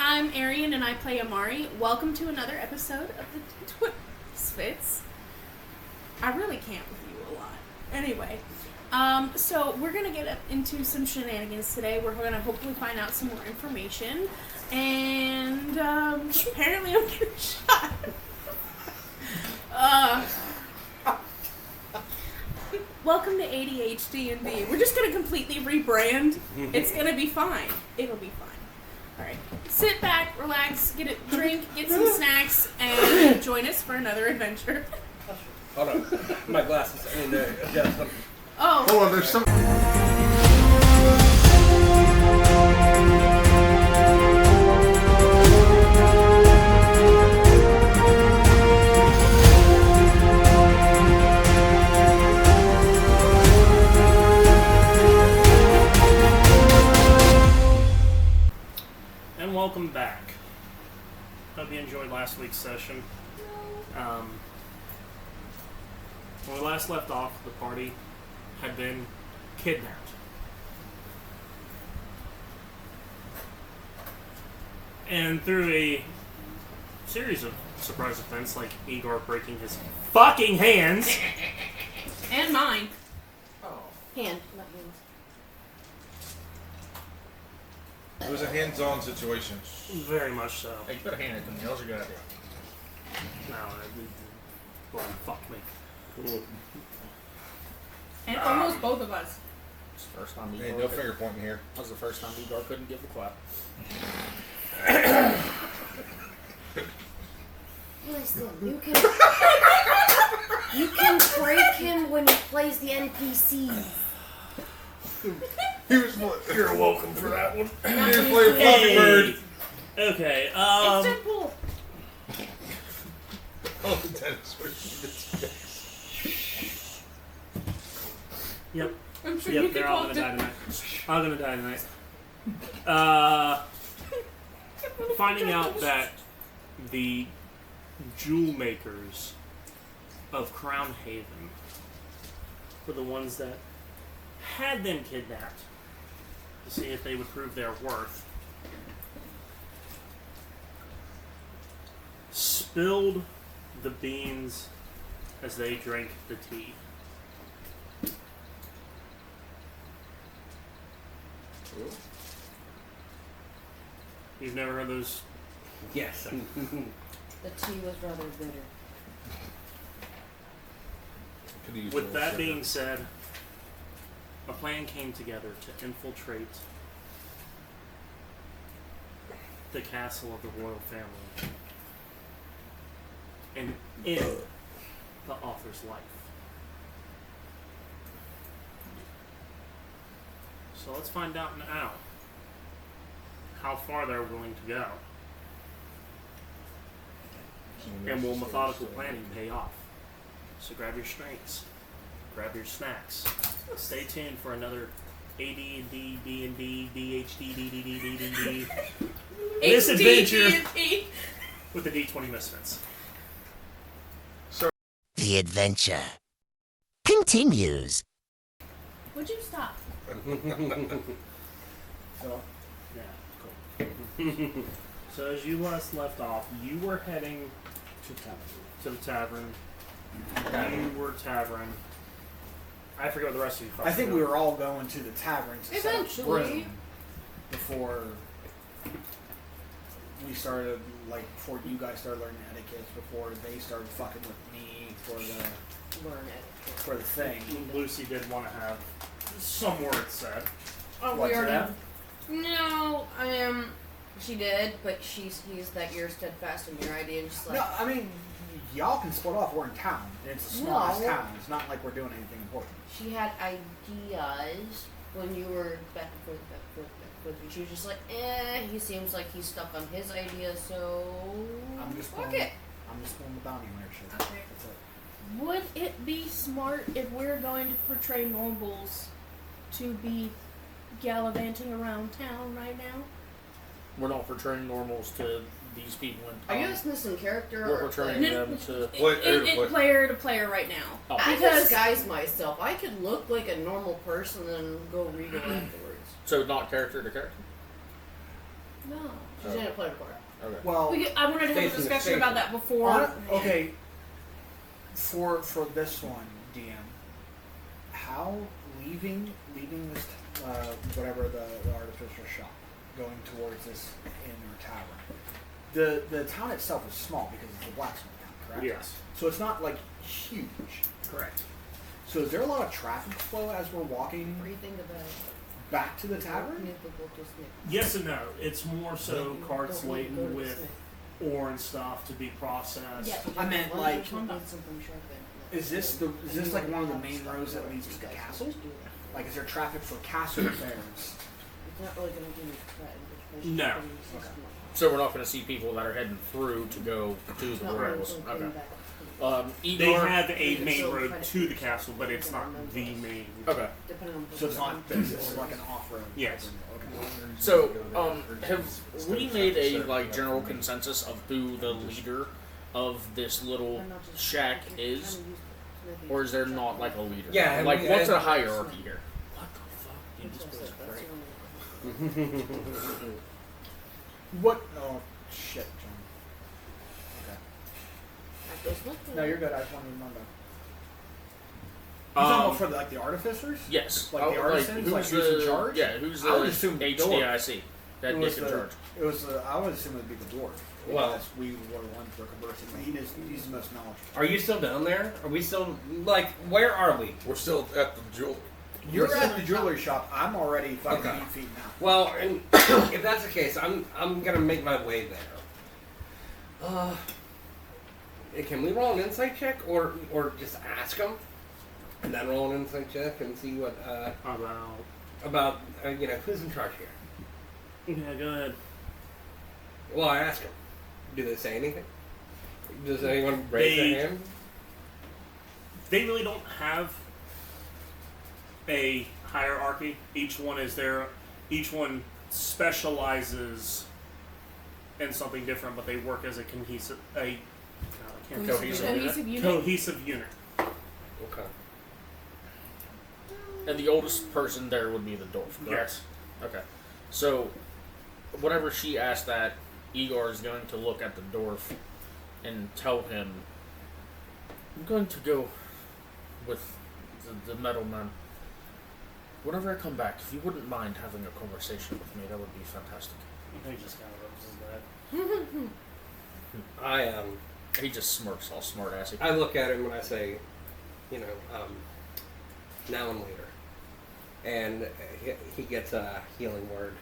I'm Arian and I play Amari. Welcome to another episode of the D20Misfits. I really can't with you a lot. Anyway, so we're going to get into some shenanigans today. We're going to hopefully find out some more information. And apparently I'm getting shot. Welcome to ADHD&D. We're just going to completely rebrand. It's going to be fine. It'll be fine. Alright. Sit back, relax, get a drink, get some snacks, and join us for another adventure. Hold on. My glasses. I mean, Oh. Hold on, there's some... And welcome back. Hope you enjoyed last week's session. When we last left off, the party had been kidnapped. And through a series of surprise events, like Igor breaking his fucking hands. And mine. Oh. Hand, not hands. It was a hands-on situation. Very much so. Hey, put a hand at them. That was a good idea. No, boy, fuck me. And almost both of us. It's the first time Hey, Igor no finger pointing here. That was the first time Igor couldn't give a clap. Listen, you can break him when he plays the NPCs. He was You're welcome for that one. he was playing Fluffy Bird. Okay, It's simple. Oh, Dennis, what you Yep. I'm sure Yep, you could they're all call gonna it. die tonight. I'm gonna die tonight. Finding out that the jewel makers of Crown Haven were the ones that had them kidnapped to see if they would prove their worth. Spilled the beans as they drank the tea. You've never heard those? Yes. The tea was rather bitter. With that being said, a plan came together to infiltrate the castle of the royal family and end the author's life. So let's find out now how far they're willing to go. And will methodical planning pay off? So grab your strengths, grab your snacks. Stay tuned for another AD&D, D&D, DHD, DDD, misadventure with the D20Misfits. The adventure continues. Would you stop? So, Yeah, cool. So as you last left off, you were heading to the tavern. You were tavern. I forget what the rest of you I think we were all going to the tavern to set up Eventually. room before we started, before you guys started learning etiquette, before they started fucking with me for the thing. Lucy did want to have some words said. Oh, What, we to already. them? No, she did, but he's that you're steadfast in your idea and just like. No, I mean, y'all can split off. We're in town. And it's a small ass No. town. It's not like we're doing anything important. She had ideas when you were back and forth, and she was just like, he seems like he's stuck on his idea, so I'm just fuck pulling, it. I'm just pulling the bounty hunter shit. Okay. That's it. Would it be smart if we're going to portray nobles to be gallivanting around town right now? we're not portraying normals to these people in Are you town. asking this in character We're or portraying No, them to... Player to player right now. Oh. I Because- disguise myself. I could look like a normal person and go read it afterwards. So not character to character? No. She's in a political court. Okay. Well, I wanted to have a Station, discussion station. about that before. okay. For this one, DM, how leaving this whatever the artificial shop, going towards this inn or tavern. The town itself is small because it's a blacksmith town, correct? Yes. So it's not like huge. Correct. So is there a lot of traffic flow as we're walking What do you think about back to the tavern? Yes and no. It's more so carts laden with ore and stuff to be processed. Yeah. I meant like, something is this like one of the main roads that leads to the castle? Like, is there traffic for castle affairs? It's not really going to give me credit. No. So we're not going to see people that are heading through to go to the roads. Okay. They Igor. have a main road to the castle, but it's not the main. Okay. So it's not this is like an off-road. Yes. Okay. So, have we made a like general consensus of who the leader of this little shack is, or is there not like a leader? Yeah, Like, we- what's the hierarchy here? What the fuck? Dude, this place is great. What? Oh shit, John. Okay. No, you're good. I just wanted to remember. You talking about for the artificers? Yes. Like the artisans? Like who's in charge? Yeah, who's the I would assume the dwarf. HDIC that It gets was in charge? It was. I would assume it'd be the dwarf. Well- Because we were the ones who were conversing. He's the most knowledgeable. Are you still down there? Are we still like? Where are we? We're still at the jewel. You're at the jewelry shop. I'm already fucking Okay. 8 feet now. Well, and if that's the case, I'm gonna make my way there. Can we roll an insight check, or just ask them, and then roll an insight check and see what about who's in charge here? Yeah, go ahead. Well, I ask them. Do they say anything? Does anyone raise their hand? They really don't have a hierarchy. Each one specializes in something different, but they work as a cohesive unit. Okay. And the oldest person there would be the dwarf, correct? Yes. Okay. So, whenever she asked that, Igor is going to look at the dwarf and tell him, I'm going to go with the metal man. Whenever I come back, if you wouldn't mind having a conversation with me, that would be fantastic. He just kind of rubs his neck. He just smirks all smart-assy. I look at him and I say, now and later. And he gets a healing word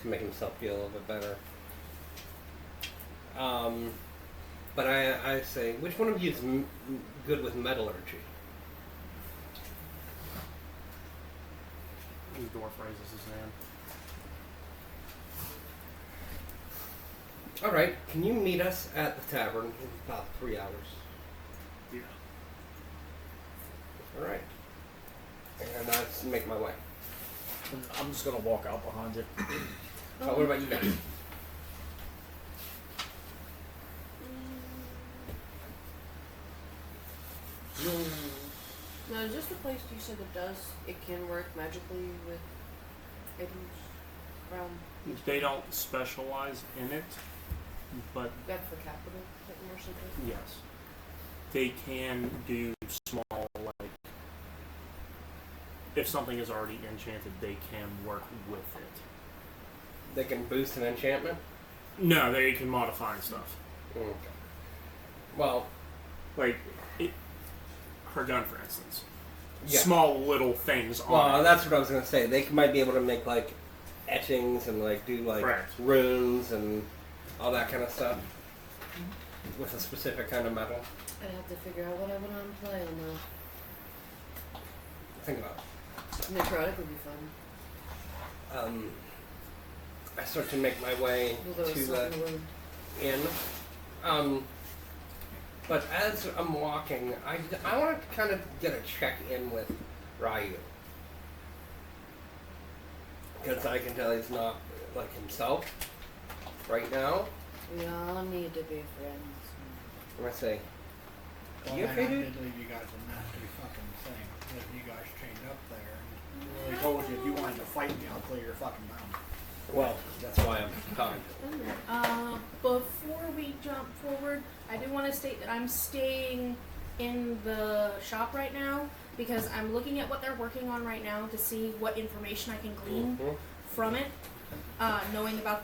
to make himself feel a little bit better. But I say, which one of you is good with metallurgy? The dwarf raises his hand. All right, can you meet us at the tavern in about 3 hours? Yeah. All right. And I just make my way. I'm just going to walk out behind you. So what about you guys? Now, is this the place you said it can work magically with items from They don't specialize in it, but that for capital that more something? yes, they can do small, like, if something is already enchanted, they can work with it. They can boost an enchantment? No, they can modify stuff. Okay. Well, Like, her gun, for instance. yeah. Small little things on Well, it. that's what I was going to say. They might be able to make, like, etchings and, like, do, like, Correct. runes and all that kind of stuff with a specific kind of metal. I'd have to figure out what I want to play on now. Think about it. Necrotic would be fun. I start to make my way Although to it's the not in the room. inn. But as I'm walking, I want to kind of get a check-in with Ryu. Because I can tell he's not like himself right now. We all need to be friends. And I say, Well, you man, okay, I dude? did leave you guys a nasty fucking thing that you guys chained up there. And really told you if you wanted to fight me, I'll clear your fucking mouth. Well, that's why I'm kind. Before we jump forward, I do want to state that I'm staying in the shop right now because I'm looking at what they're working on right now to see what information I can glean from it, knowing about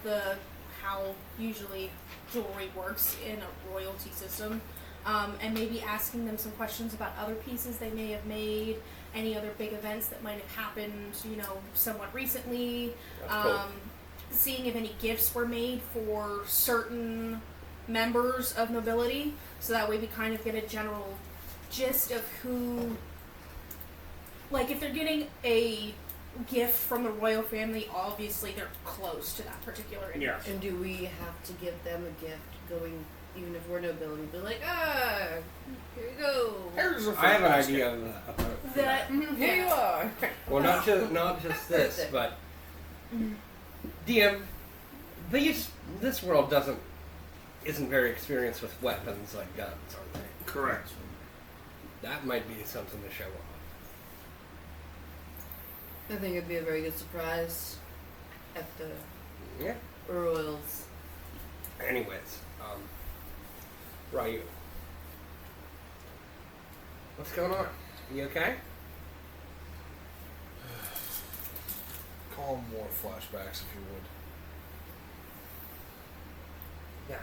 how usually jewelry works in a royalty system, and maybe asking them some questions about other pieces they may have made, any other big events that might have happened, somewhat recently. Cool. Seeing if any gifts were made for certain members of nobility, so that way we kind of get a general gist of who, like if they're getting a gift from the royal family, obviously they're close to that particular individual. Yes. And do we have to give them a gift going, even if we're nobility, be like, here you go. Here's a I have an basket. idea of that. Here you are. Well, not just this, but DM, this world isn't very experienced with weapons like guns, are they? Correct. That might be something to show off. I think it'd be a very good surprise at the Yeah. Royals. Anyways, Ryu, what's going on? You okay? Call more flashbacks if you would. Yeah,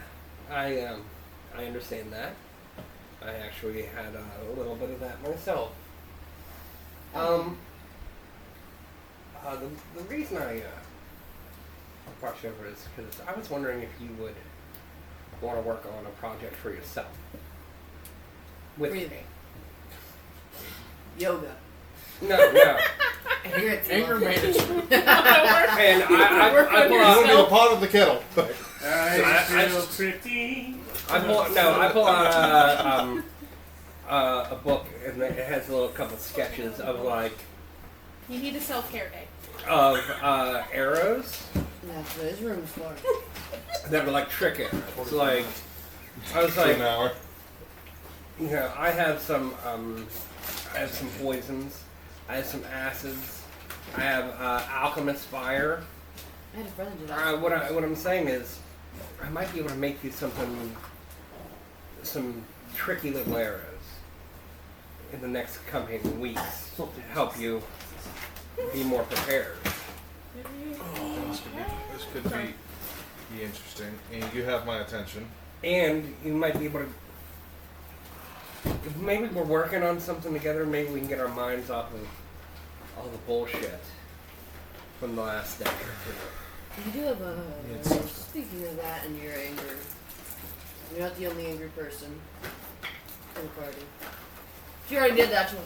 I understand that. I actually had a little bit of that myself. The reason I brought you over is because I was wondering if you would want to work on a project for yourself. With Breathing. Yoga. No. I hear it's Anger lovely. management. And I pull You out. don't need the pot of the kettle. I feel pretty. I pull out a book, and it has a little couple sketches of You need a self-care day. arrows That's what his room's for. that were like trick arrows. I was For like, an hour. I have some poisons, I have some acids, I have alchemist fire. I had a friend do that. What I'm saying is, I might be able to make you some tricky little arrows in the next coming weeks to help you be more prepared. This could be interesting. And you have my attention. And you might be able to. If maybe we're working on something together. Maybe we can get our minds off of all the bullshit from the last decade or two. You do have speaking of that and your anger, you're not the only angry person in the party. If you already did that to him,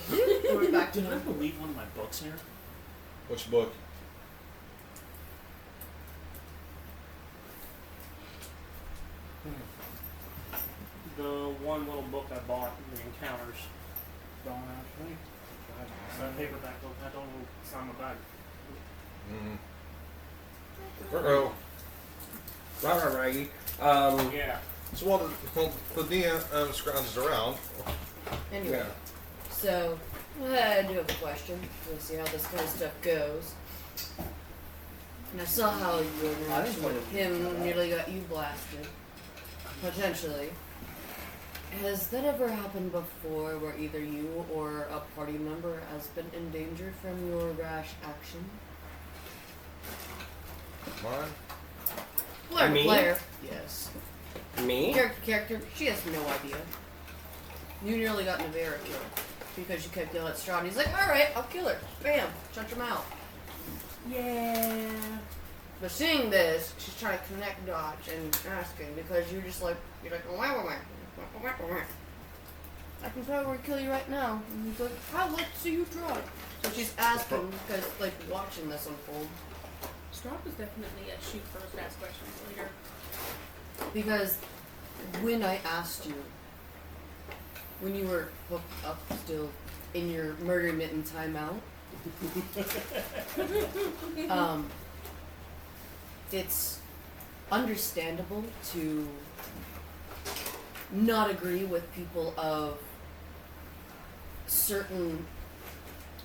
we're back to Did I him. leave one of my books here? Which book? The one little book I bought in the Encounters. Don't actually. That paperback book. I don't know. It's on my bag. Uh-oh. Right. Yeah. So while the DM scrounges around, Anyway, Yeah. so I do have a question. We'll see how this kind of stuff goes. And I saw how your interaction with him nearly got you blasted. Potentially. Has that ever happened before where either you or a party member has been endangered from your rash action? mine. Player, Me? player. Yes. Me? Character, she has no idea. You nearly got Navera killed because you kept yelling at Straw and he's like, alright, I'll kill her. Bam! Shut your mouth. Yeah. But seeing this, she's trying to connect dodge and asking because you're like, wah, wah, wah, wah, wah, wah. I can probably kill you right now. And he's like, I'd like to see you try. So she's asking because, watching this unfold. Strop is definitely a shoot first, ask questions later. Because when I asked you, when you were hooked up still in your murder mitten timeout, it's understandable to not agree with people of certain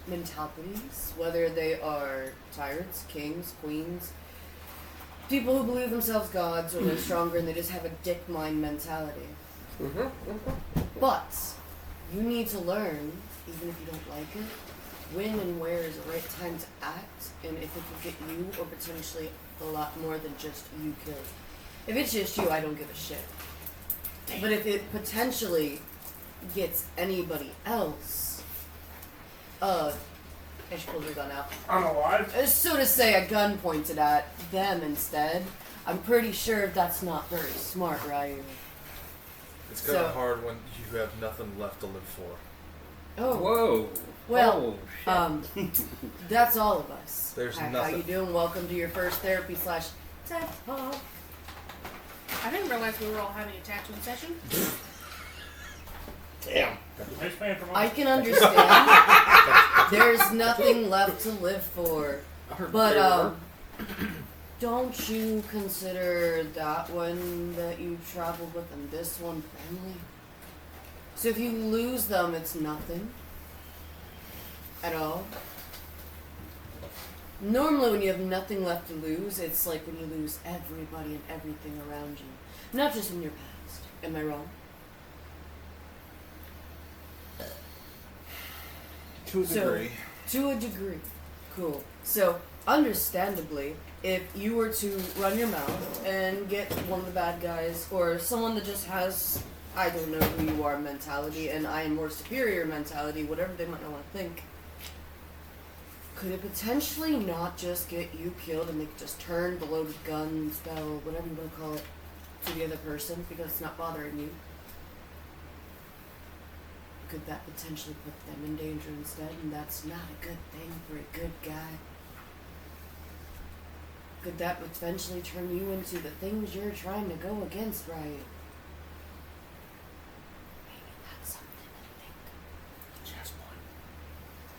mentalities, whether they are tyrants, kings, queens, people who believe themselves gods or they're stronger and they just have a dick mind mentality. But you need to learn, even if you don't like it, when and where is the right time to act, and if it could get you or potentially a lot more than just you killed. If it's just you, I don't give a shit. But if it potentially gets anybody else, I should pull the gun out. I'm alive. So to say, a gun pointed at them instead. I'm pretty sure that's not very smart, right? It's kind of So- hard when you have nothing left to live for. Oh, Whoa. well, Oh, shit. that's all of us. There's How nothing. you doing? Welcome to your first therapy / TED Talk. I didn't realize we were all having a tattooing session. Damn. Who's paying for I mine? can understand. There's nothing left to live for. But, don't you consider that one that you traveled with and this one family? So if you lose them, it's nothing. At all. Normally when you have nothing left to lose, it's like when you lose everybody and everything around you. Not just in your past. Am I wrong? To a So- degree. To a degree. Cool. So, understandably, if you were to run your mouth and get one of the bad guys, or someone that just has, I don't know who you are mentality, and I am more superior mentality, whatever they might not want to think, could it potentially not just get you killed and they could just turn the loaded gun, spell, whatever you want to call it, to the other person because it's not bothering you? Could that potentially put them in danger instead? And that's not a good thing for a good guy. Could that eventually turn you into the things you're trying to go against, right? Maybe that's something to think.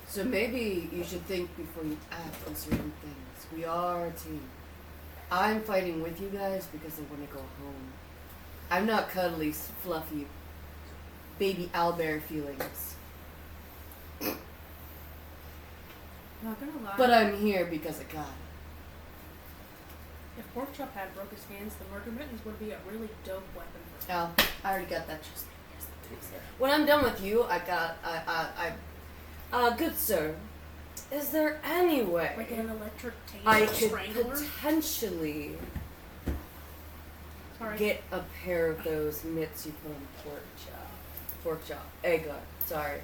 So maybe you should think before you act on certain things. We are a team. I'm fighting with you guys because I want to go home. I'm not cuddly, fluffy, baby owlbear feelings. Not gonna lie. But I'm here because of God. If Porkchop had broke his hands, the murder mittens would be a really dope weapon. Oh, I already got that just when I'm done with you, good sir, is there any way Like an electric taser I could strangler. potentially Sorry. get a pair of those mitts you put on pork chop, egg gun, sorry.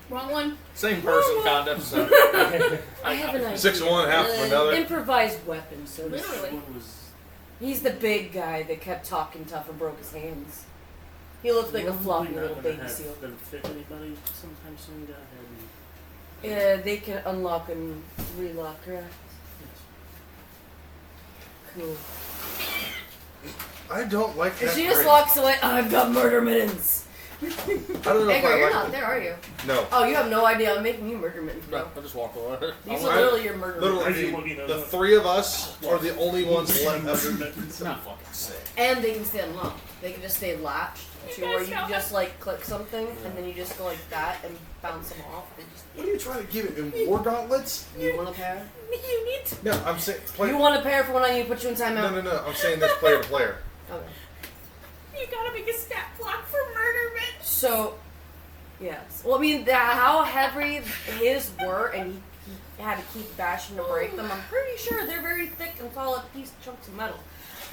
Wrong one. Same person, kind of. So. I have an idea. 6-1, half of another. Improvised weapon, so to speak. Literally. What was He's the big guy that kept talking tough and broke his hands. He looked like a floppy little baby seal. That fit anybody sometime soon. Go ahead and Yeah, they can unlock and relock, right? Cool. I don't like If that she just phrase. walks away, I've got murder mittens. I don't know if Edgar, I you're like not it. there, are you? No. Oh, you have no idea. I'm making you murder mittens, bro. I just walk away. These I- are literally your murder mittens. Literally, Crazy looking, the though. three of us are the only ones left. It's not fucking sick. And they can stay unlocked. They can just stay latched to You where guys you know can just like click something and then you just go like that and bounce them off. And just, What are you trying to give it in War Gauntlets? you want a pair? You need to. No, I'm saying play. You want a pair for when I need to put you in timeout? No. I'm saying this player to player. Okay. You gotta make a stat block for murder mittens. So, yes. Well, I mean, how heavy his were, and he had to keep bashing to break them. I'm pretty sure they're very thick and solid chunks of metal.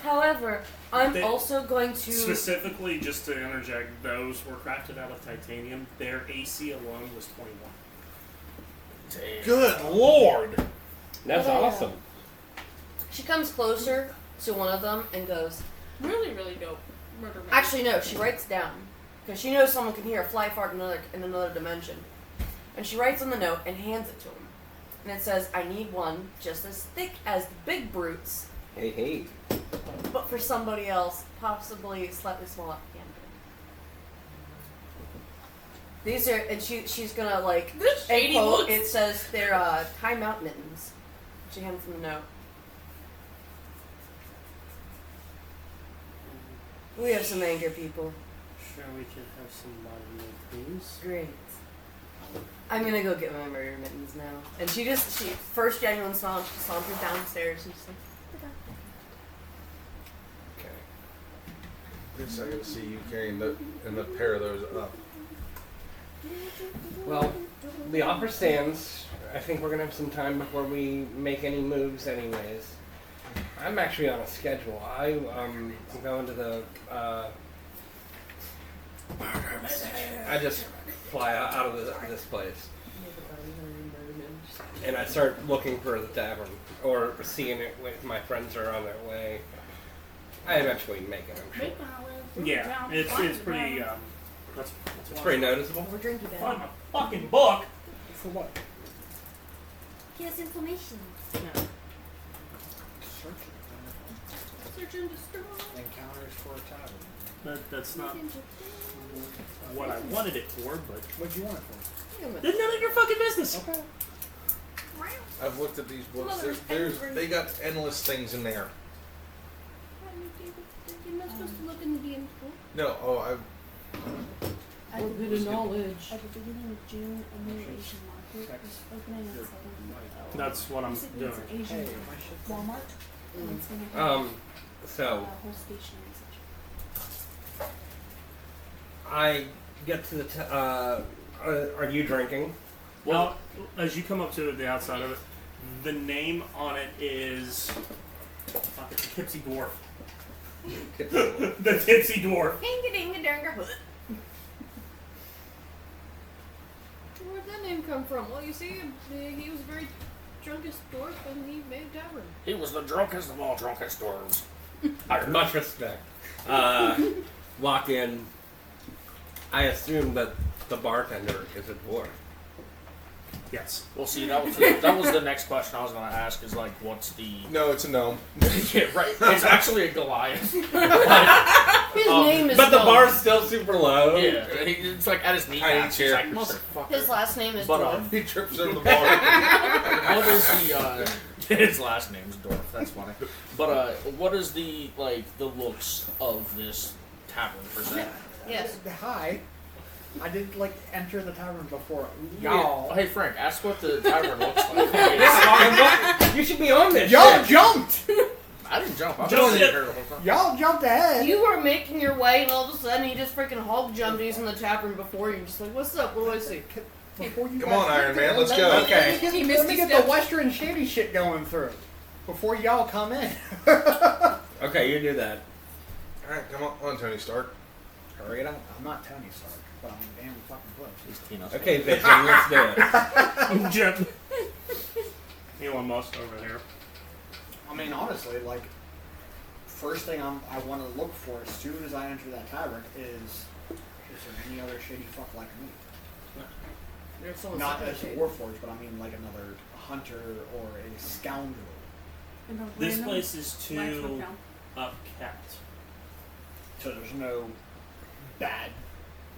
However, I'm They- also going to. specifically, just to interject, those were crafted out of titanium. Their AC alone was 21. Damn. Good lord! That's Yeah. awesome. She comes closer to one of them and goes. Really, really dope. Murder mittens. Actually, no. She writes down because she knows someone can hear a fly fart in another dimension, and she writes on the note and hands it to him, and it says, "I need one just as thick as the big brutes." Hey. But for somebody else, possibly slightly smaller. Yeah. These are, and she's gonna like. This and shady quote, looks. it says they're timeout mittens. She hands them the note. We have some anger people. Sure, we could have somebody make these. Great. I'm gonna go get my murder mittens now. And she first genuine sauntered downstairs and she's like, It's not going to see you carrying the pair of those up. Well, the offer stands. I think we're going to have some time before we make any moves anyways. I'm actually on a schedule. I'm going to the... I just fly out of this place. And I start looking for the tavern. Or seeing it when my friends are on their way. I eventually make it, I'm sure. Yeah, it's pretty. That's It's pretty noticeable. We're drinking Find down. my fucking book. For what? He has inflammation. Yeah. Search it. Search and destroy. Encounters for a tavern. That's not what I wanted it for, but What'd you want it for? it's none of your fucking business. Okay. I've looked at these books. Well, They got endless things in there. You're not supposed to look in the DM's book. No, At the beginning knowledge. At the beginning of June, a new Asian market is opening at 7. That's what I'm It's an doing. Asian Hey, Walmart. And it's gonna have So whole stationery section. I get to the. Are you drinking? Well, as you come up to the outside of it, the name on it is fuck, it's a Tipsy Dwarf. The Tipsy Dwarf. Ding-a-ding-a-danger. Where'd that name come from? Well, you see, he was very drunkest dwarf and he made a tavern. He was the drunkest of all drunkest dwarves. Much respect. Walk in. I assume that the bartender is a dwarf. Yes. Well, see, that was the next question I was going to ask. Is like, what's the? no, it's a gnome. Yeah, right. It's actually a Goliath. His name is But the Dom. bar's still super low. Yeah, it's like at his kneecaps. chair. He's like, motherfucker. His last name is But, Dwarf. He trips over the bar. What is the his last name's Dorf, that's funny. But what is the looks of this tavern present? Yes. Hi. I didn't enter the tavern before. Yeah. Y'all. Hey Frank, ask what the tavern looks like. You should be on this. Y'all shit. jumped! I didn't jump. I was Just just sit. here the whole time. Y'all jumped ahead. You were making your way, and all of a sudden he just freaking hog jumped. He's in the tavern before you. You're just like, "What's up? What do I see?" Before you Come guys on, get Iron there, Man, let's let- go. let- Okay. Let me He get, missed let me his get the step. Western shady shit going through before y'all come in. Okay, you do that. Alright, come on, Tony Stark. Hurry it up. I'm not Tony Stark, but I'm damn fucking close. He's Tino's Okay, Vision, let's do it. Jim. Elon Musk over here. I mean, honestly, like, first thing I want to look for as soon as I enter that tavern is there any other shady fuck like me? There's someone Not second as shade. Warforged, but I mean like another hunter or a scoundrel. This place is too upkept. So there's no bad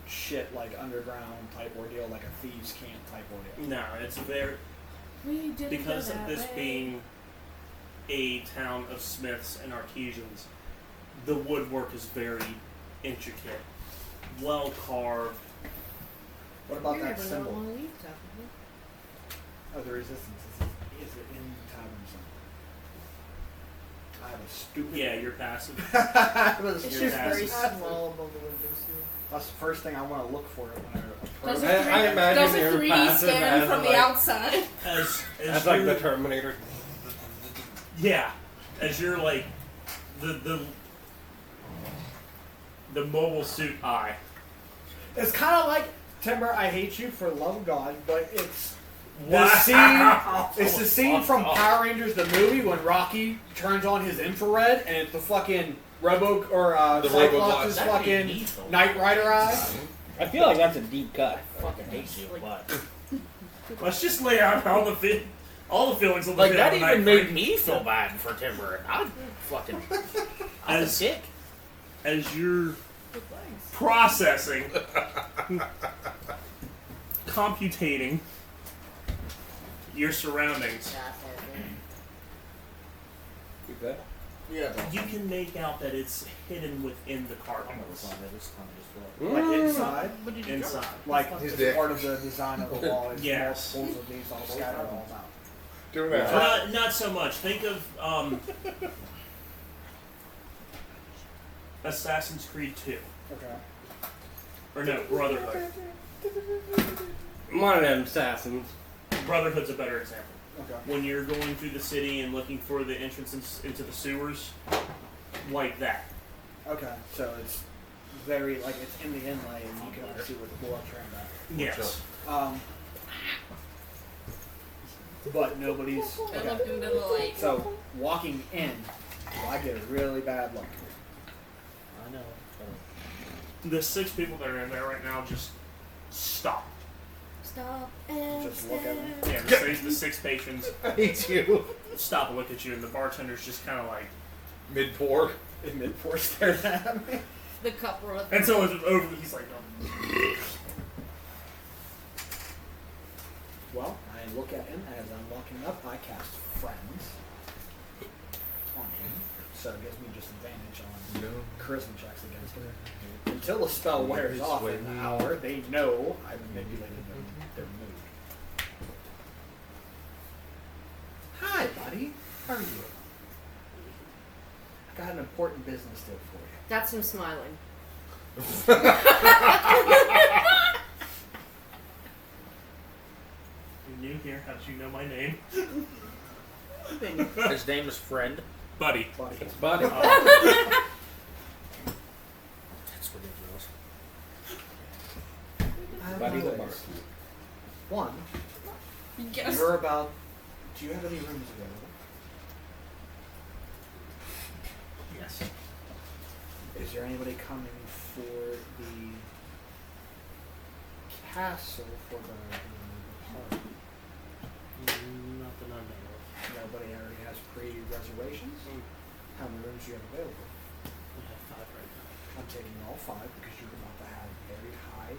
shit like underground type ordeal, like a thieves' camp type ordeal. No, it's very We didn't because go of that this way. being a town of smiths and artisans. The woodwork is very intricate, well carved. What about You're that never symbol? gonna leave tavern. Oh, the resistance. Is it in the tavern symbol? I have a stupid. Yeah, you're passive. I was It's Your just ass very is- small above the windows. That's the first thing I want to look for when I approach. Does I a imagine 3D, you're does a 3D passive scan as, from the like- outside? As That's like you're- the Terminator. Yeah, as you're like the mobile suit eye. It's kind of like Timber. I hate you for the love of God, but it's the Wow. scene. It's the scene from Power Rangers the movie when Rocky turns on his infrared and it's the fucking Robo or The Cyclops' Robogloss. That made fucking me feel Knight Rider eyes. I feel like that's a deep cut. fucking hate you, but Let's just lay out all the feelings of the like that film even tonight, made me feel bad for Timber, and I fucking I was As- sick. as you're processing, computating your surroundings. Keep that. Yeah, You can make out that it's hidden within the carpets. Like inside, What did you Inside. like His it's dick. part of the design of the wall. It's Yes. multiples of these all scattered all about. Doing that. Not so much. Think of Assassin's Creed 2. Okay. Or no, Brotherhood. One of them assassins. Brotherhood's a better example. Okay. When you're going through the city and looking for the entrance into the sewers, like that. Okay. So it's very like it's in the inlay, and you can only see what the bullets are in that. Yes. But nobody's. I Okay. looked into the light. So walking in, I get a really bad look. I know. The 6 people that are in there right now just stop. Stop and Just look at me. Yeah, the 6 patrons I hate you. stop and look at you, and the bartender's just kind of like. Mid pour. In mid-pour stares at me. the cup with And so it's over. He's like, Well, I look at him as I'm walking up. I cast Friends on him, so it gives me just advantage on charisma checks against him. Until the spell wears off in an hour, they know I've manipulated their mood. Hi, buddy. How are you? I got an important business tip for you. That's him smiling. "You're new here. How did you know my name, His name is Friend. buddy?" Buddy. Buddy. That's ridiculous. Buddy the Anyways, Bark. One, Yes. you're about. Do you have any rooms available? Yes. Is there anybody coming for the castle for the party? Not that I know of. Nobody already has pre-reservations? How many rooms do you have available? We have 5 right now. I'm taking all 5 because you're about to have very high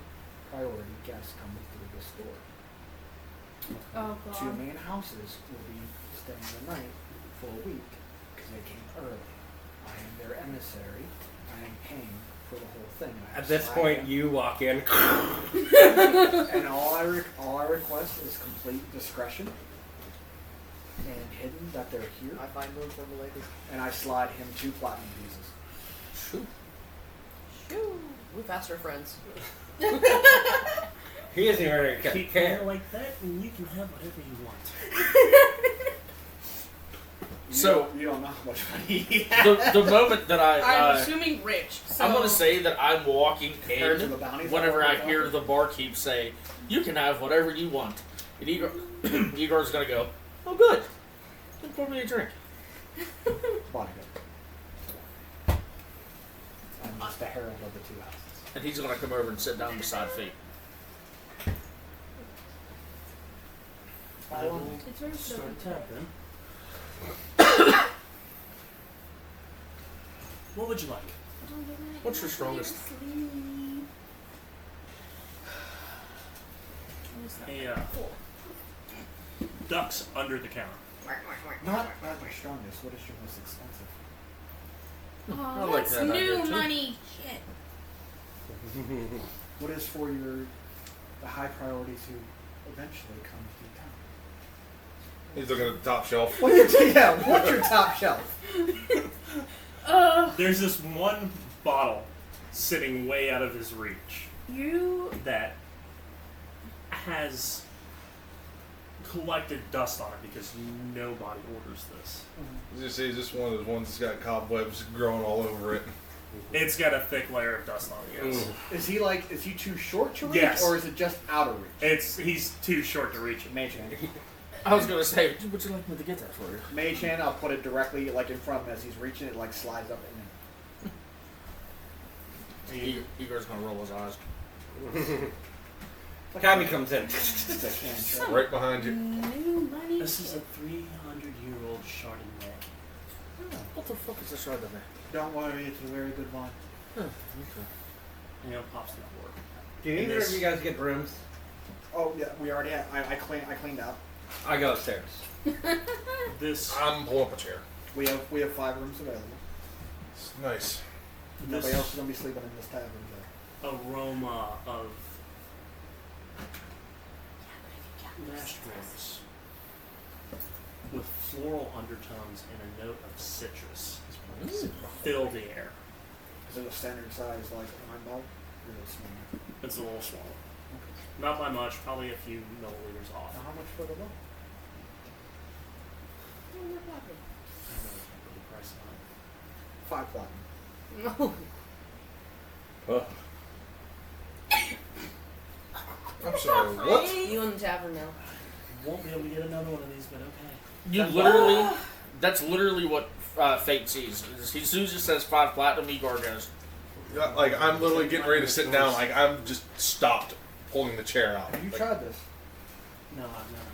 priority guests coming through this door. Oh 2 god. main houses will be staying the night for a week because they came early. I am their emissary. I am paying for the whole thing. I At this slide point, them. you walk in. And all I request is complete discretion and hidden that they're here. I find room for the ladies. And I slide him 2 platinum pieces. Shoot. Shoo. We faster friends. He isn't even ready to Keep cut it like that, and you can have whatever you want. So- you don't know how much money he has. The moment that I'm I, assuming rich. So I'm going to say that I'm walking Compared to in the bounties whenever I that hear are the barkeep say, "You can have whatever you want." And Igor's going to go, "Oh, good. Then pour me a drink." bodyguard. I'm just the herald of the 2 houses. And he's going to come over and sit down beside Fate. I will It's very start tapping. What would you like? What's your strongest? Ducks under the counter. Not my strongest. What is your most expensive? Oh, like that's that idea, new too. money. Shit. What is for the high priorities who eventually come to town? He's looking at the top shelf. What's your top shelf? There's this one bottle sitting way out of his reach You. that has collected dust on it because nobody orders this. Is this one of those ones that's got cobwebs growing all over it? It's got a thick layer of dust on it. Yes. Is he too short to reach, Yes. or is it just out of reach? He's too short to reach it. Mage hand. I was going to say, would you like me to get that for you? Mage hand. I'll put it directly like in front of him as he's reaching it. Like slides up in Igor's going to roll his eyes. Cabby comes in. it. Right behind you. New money. This is a 300-year-old Chardonnay. What the fuck is this right there? Don't worry, it's a very good one. Okay. And it pops the cork. Do either of you guys get rooms? Oh yeah, we already had. I cleaned out. I go upstairs. This I'm pulling up a chair. We have 5 rooms available. It's nice. Nobody else is gonna be sleeping in this tavern today. aroma of mashed grapes with floral undertones and a note of citrus fill the air. Is it a standard size like wine bottle? Or is it small? It's a little smaller. Not by much, probably a few milliliters off. Now, how much for the bottle? I don't know the price on it. 5 platinum. No. I'm sorry, what? You in the tavern now. Won't be able to get another one of these, but okay. You literally, that's literally what Fate sees. As soon as it says 5 platinum, Igor goes. Yeah, like, I'm literally getting ready to sit down. Like, I'm just stopped pulling the chair out. Have you Like, tried this? No, I've never had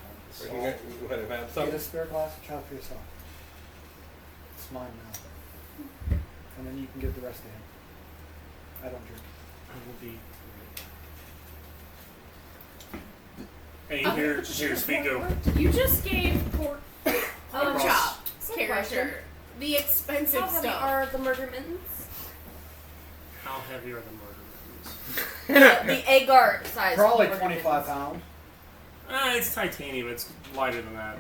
this. You might have had some. Get a spare glass and try it for yourself. It's mine now. And then you can give the rest to him. I don't drink. I will be. And here's Figo. You just gave pork Across. chop's character the expensive How heavy stuff. are the murder mittens? How heavy are the murder mittens? The Agar size. Probably murder 25 mittens. pounds. It's titanium. It's lighter than that.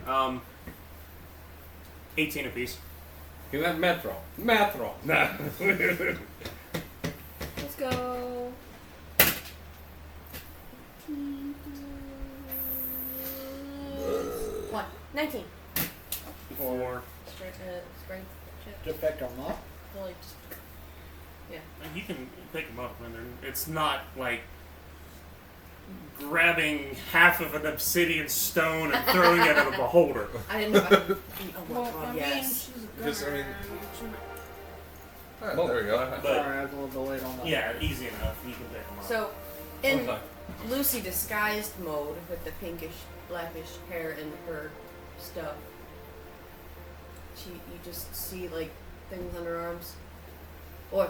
18 apiece. You have Metro. Metro. Nah. Let's go. One. 19. Or Strength check. Defect or not. Really just. you can pick them up when it's not like grabbing half of an obsidian stone and throwing it at a beholder. I didn't know. Oh my Well, god, I yes. mean, Because, I mean- she's Oh, there we go. But Sorry, I was a little delayed on that. yeah, easy enough. You can pick them up. So, in Okay. Lucy disguised mode with the pinkish, blackish hair and her stuff, you just see like things under her arms. Or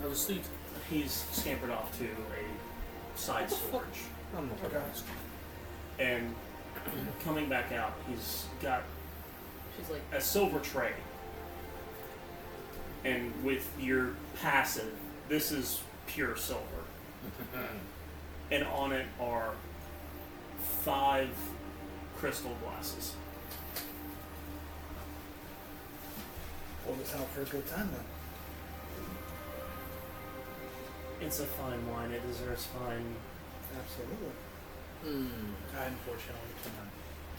I was thinking. He's scampered off to a side storage. I'm not Okay. And coming back out, he's got she's like, a silver tray. And with your passive, this is pure silver. And on it are 5 crystal glasses. Hold us out for a good time then. It's a fine wine. It deserves fine. Absolutely. I unfortunately cannot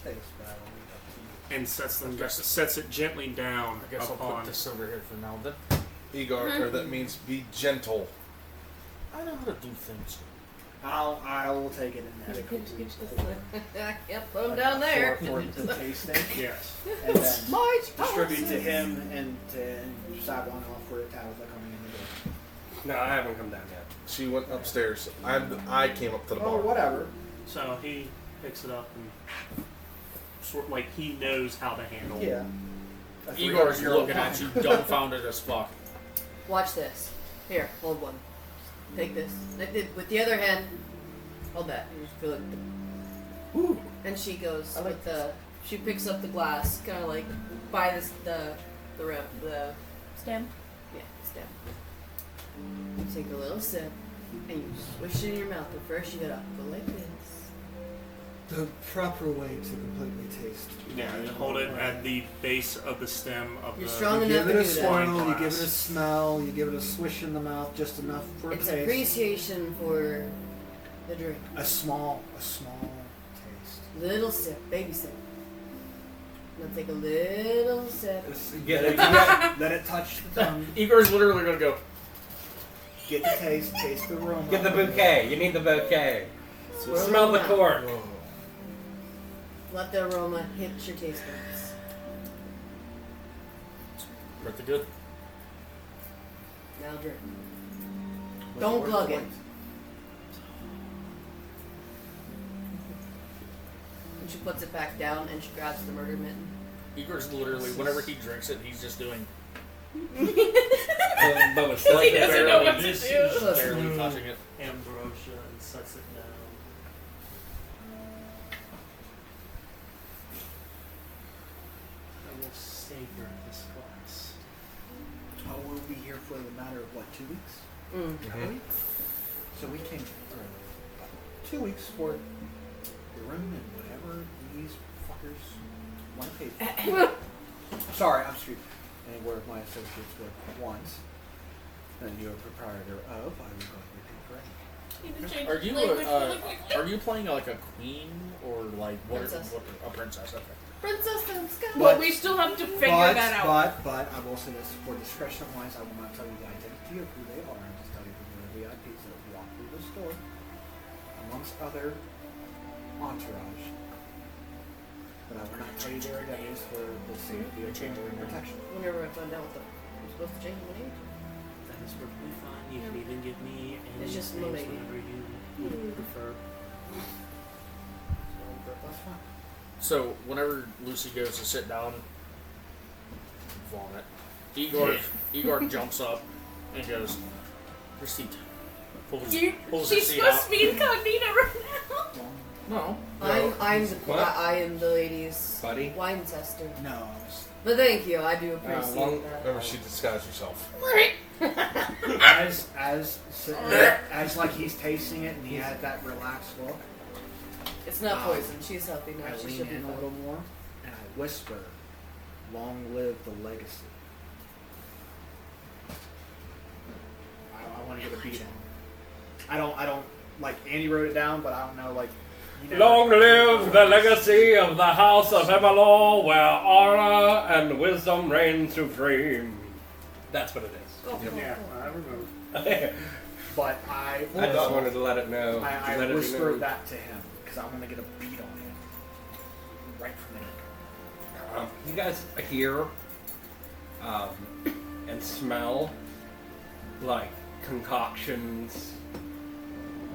taste, but I will leave up to you. And sets them. I guess- Sets it gently down I guess I'll upon. put this over here for now. Then Igor, or that means be gentle. I know how to do things. I will take it in etiquette. yep, put them down there. For the tasting. Yes. And then distribute to him and decide one off for Tabitha coming in the door. No, I haven't come down yet. She went upstairs. I came up to the Oh, bar. whatever. So he picks it up and sort like he knows how to handle. Yeah. Igor's looking at you, dumbfounded as fuck. Watch this. Here, hold one. Take this. With the other hand, hold that. You just feel it. Ooh. And she goes I like with the. She picks up the glass, kind of like by this the stem. yeah stem. You take a little sip and you swish it in your mouth. But first you gotta go like this. The proper way to completely taste. Yeah, and hold it at the base of the stem of You're the. strong You enough give to it a do swirl, that. you give it a smell, you give it a swish in the mouth, just enough for a It's taste. appreciation for the drink. A small taste. Little sip, baby sip. Now take a little sip. Let it touch the tongue. Igor's literally gonna go. Get the taste the aroma. Get the bouquet. You need the bouquet. Swirl Smell the it out. cork. Let the aroma hit your taste buds. Pretty good. Now drink. Don't glug it. And she puts it back down and she grabs the murder mitten. Igor's literally, whenever he drinks it, he's just doing. But with He slightly doesn't know barely- what to This do. is barely touching it. ambrosia and sets it down. I will savor this glass. Oh, we'll be here for the matter of what, 2 weeks? Mm. So we came for 2 weeks for the room and whatever these fuckers want to pay for. Sorry, I'm stupid. any word my associates work once, then you are proprietor of, I will gladly do for any. Are you are you playing like a queen or like what? Princess. What a princess? Okay. Princess of Sky. Well, we still have to figure that out. But I will say this, for discretion wise, I will not tell you the identity of who they are. I'll just tell you that they're VIPs that walk through the store, amongst other entourage. But I will not tell you their identities for the safety of your protection. Whenever I find out what I'm supposed to change my name to. That is perfectly fine. You can even give me any It's just names Milady. whenever you prefer. So that's fine. So whenever Lucy goes to sit down, vomit. Igor jumps up and goes, "Receipt." Pulls She's his supposed seat out. to be incognito right now. No. I am the lady's Buddy? wine tester. No. But thank you, I do appreciate long- that. Remember, she disguised herself. As like he's tasting it and he had that relaxed look, It's not poison. She's healthy now. I She lean should be in a fine. little more and I whisper, "Long live the legacy." I want to get a beat on. I don't like Andy wrote it down, but I don't know like. You know, Long live the legacy of the House of Emmalor, where honor and wisdom reign supreme. That's what it is. Oh, Yeah, cool. I remember. but I just wanted to let it know. I let it be whispered known. that to him because I want to get a beat on him right from the get-go. You guys hear and smell like concoctions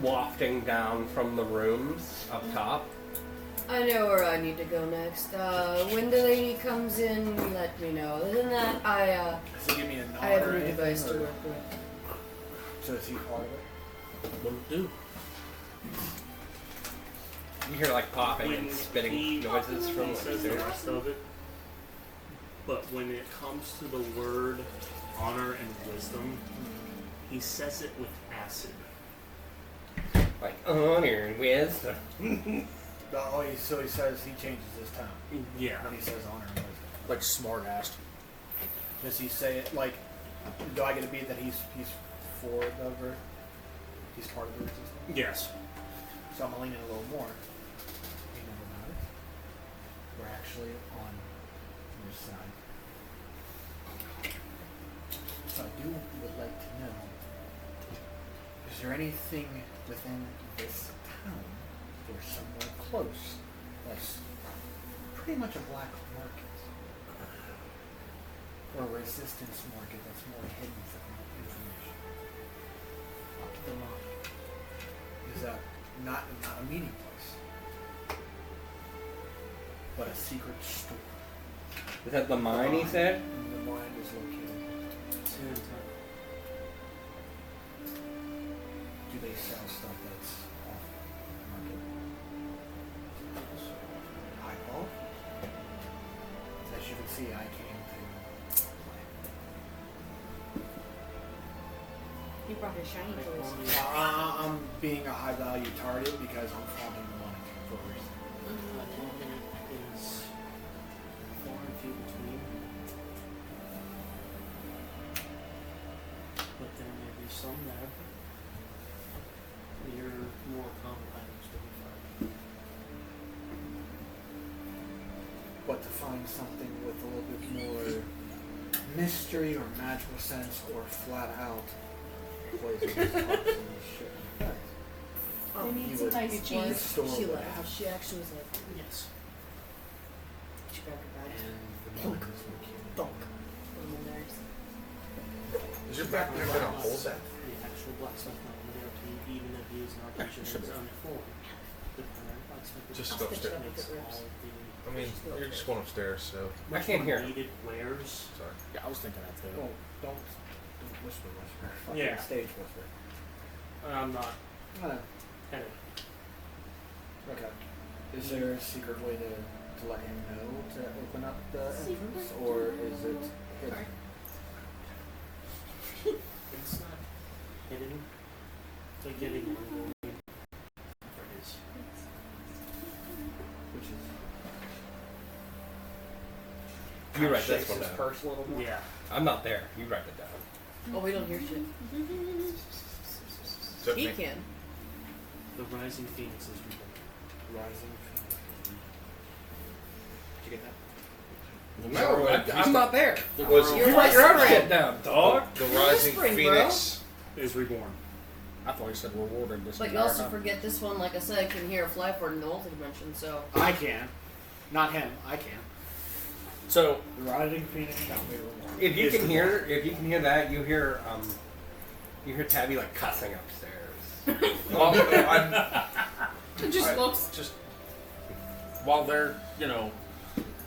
wafting down from the rooms up top. I know where I need to go next. When the lady comes in, let me know. Other than that, Does he give me a nod I have or a new anything, device to or- work with. So is he part of it? What'll it do? You hear like popping When and spitting he noises from he says the upstairs. rest of it, but when it comes to the word honor and wisdom, he says it with acid. Like honor and wisdom. So he says he changes his tone Yeah. when he says honor and wisdom. Like smart ass. Does he say it like? Do I get a beat that he's for the Earth? He's part of the Earth system. Yes. So I'm gonna lean in a little more. You know about it. We're actually on your side. So I would like to know, is there anything within this town or somewhere close that's pretty much a black market? Or a resistance market that's more hidden from information? Up the line. Is that not a meeting place, but a secret store? Is that the mine he said? And the mine is located. Do they sell stuff that's off market? Eyeball? As you can see, I came to He brought his shiny toys. I'm being a high value target because I'm flaunting the money for a reason. Is 400 feet between. But there may be some that your more common items will be found. But to find something with a little bit more mystery or magical sense or flat out poison and shit like that. I need You some would nice each cheese. store She would laughed. have. She actually was like, Yes. she grabbed her bag. And the mine is located. Thunk. Put them in there. Is your backpack gonna hold that? The actual blacksmith knowledge there to even if he is an artisan in his own form. The current blacksmith is Just I'll go stitch it up upstairs. if it rips. I mean, you're just going upstairs, so I can't hear him. needed wares. sorry. Yeah, I was thinking that too. Well, don't whisper. Fucking Yeah. stage whisper. I'm not Uh, headed. okay. Is there a secret way to let him know to open up the entrance, or is it hidden? It's not hidden. But getting one will for his. Which is You of write this shakes one his down. purse a little more. Yeah. I'm not there. You write it down. Oh, we don't hear shit. Except He me. can. The Rising Phoenix is reborn. Rising. Did you get that? No, I'm not there. Was You're You write your own whispering. shit down, dog. the You're Rising whispering, Phoenix? Is reborn. I thought he said rewarded this But you entire also time. forget this one, like I said, can hear a fly fart in the multi-dimension, so... I can. Not him. I can. So, The Rising Phoenix shall be rewarded. If you Is can rewarded. hear that, you hear Tabby like cussing upstairs. Well, It just looks. just while they're,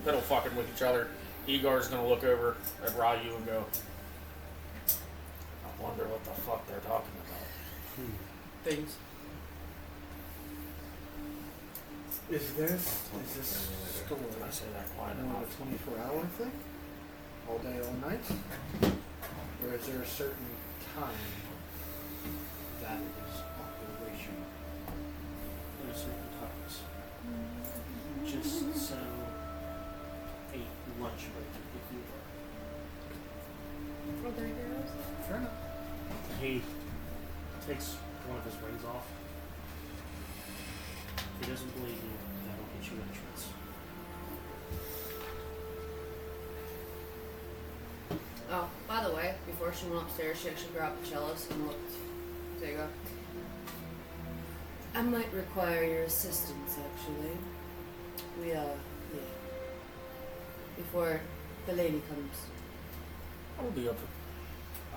fiddle fucking with each other, Igor's gonna look over at Ryu and go, I wonder what the fuck they're talking about. Things. Is this store Can I say that quiet more enough? of a 24-hour thing? All day, all night? Or is there a certain time that is operation? There are certain times. Just so a lunch break if you were. Are there heroes? Fair enough. He takes one of his rings off. If he doesn't believe you, that'll get you entrance. Oh, by the way, before she went upstairs, she actually grabbed the cellist and looked. There you go. I might require your assistance, actually. Yeah. Before the lady comes. I'll be up.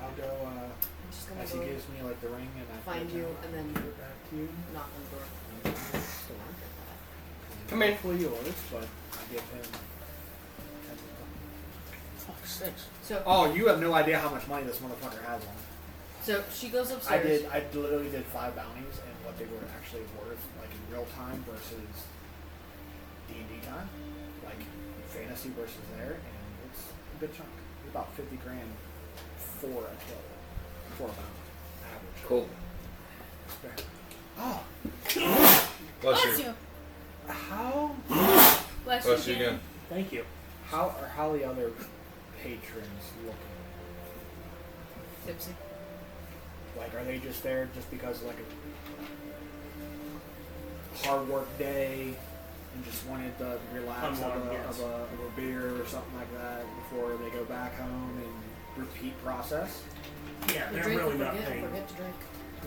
I'll go, I'm just gonna as he go gives me like the ring and I find you and then give it back to you. knock on the door. Come in. Hopefully yours, but I give him 10. Fuck sakes. So, Oh, you have no idea how much money this motherfucker has on. so she goes upstairs. I literally did 5 bounties and what they were actually worth, like in real time versus D&D time, like fantasy versus there, and it's a good chunk. It's about 50 grand for a kill, for a bounty, average. Cool. Oh, bless Bless you. you. how Bless Bless you you again. again. Thank you. how the other patrons looking? Tipsy. Like, are they just there just because like a hard work day and just wanted to relax Unwind, of yes. a beer or something like that before they go back home and repeat process? Yeah, You they're drink really and not forget, paying forget to drink.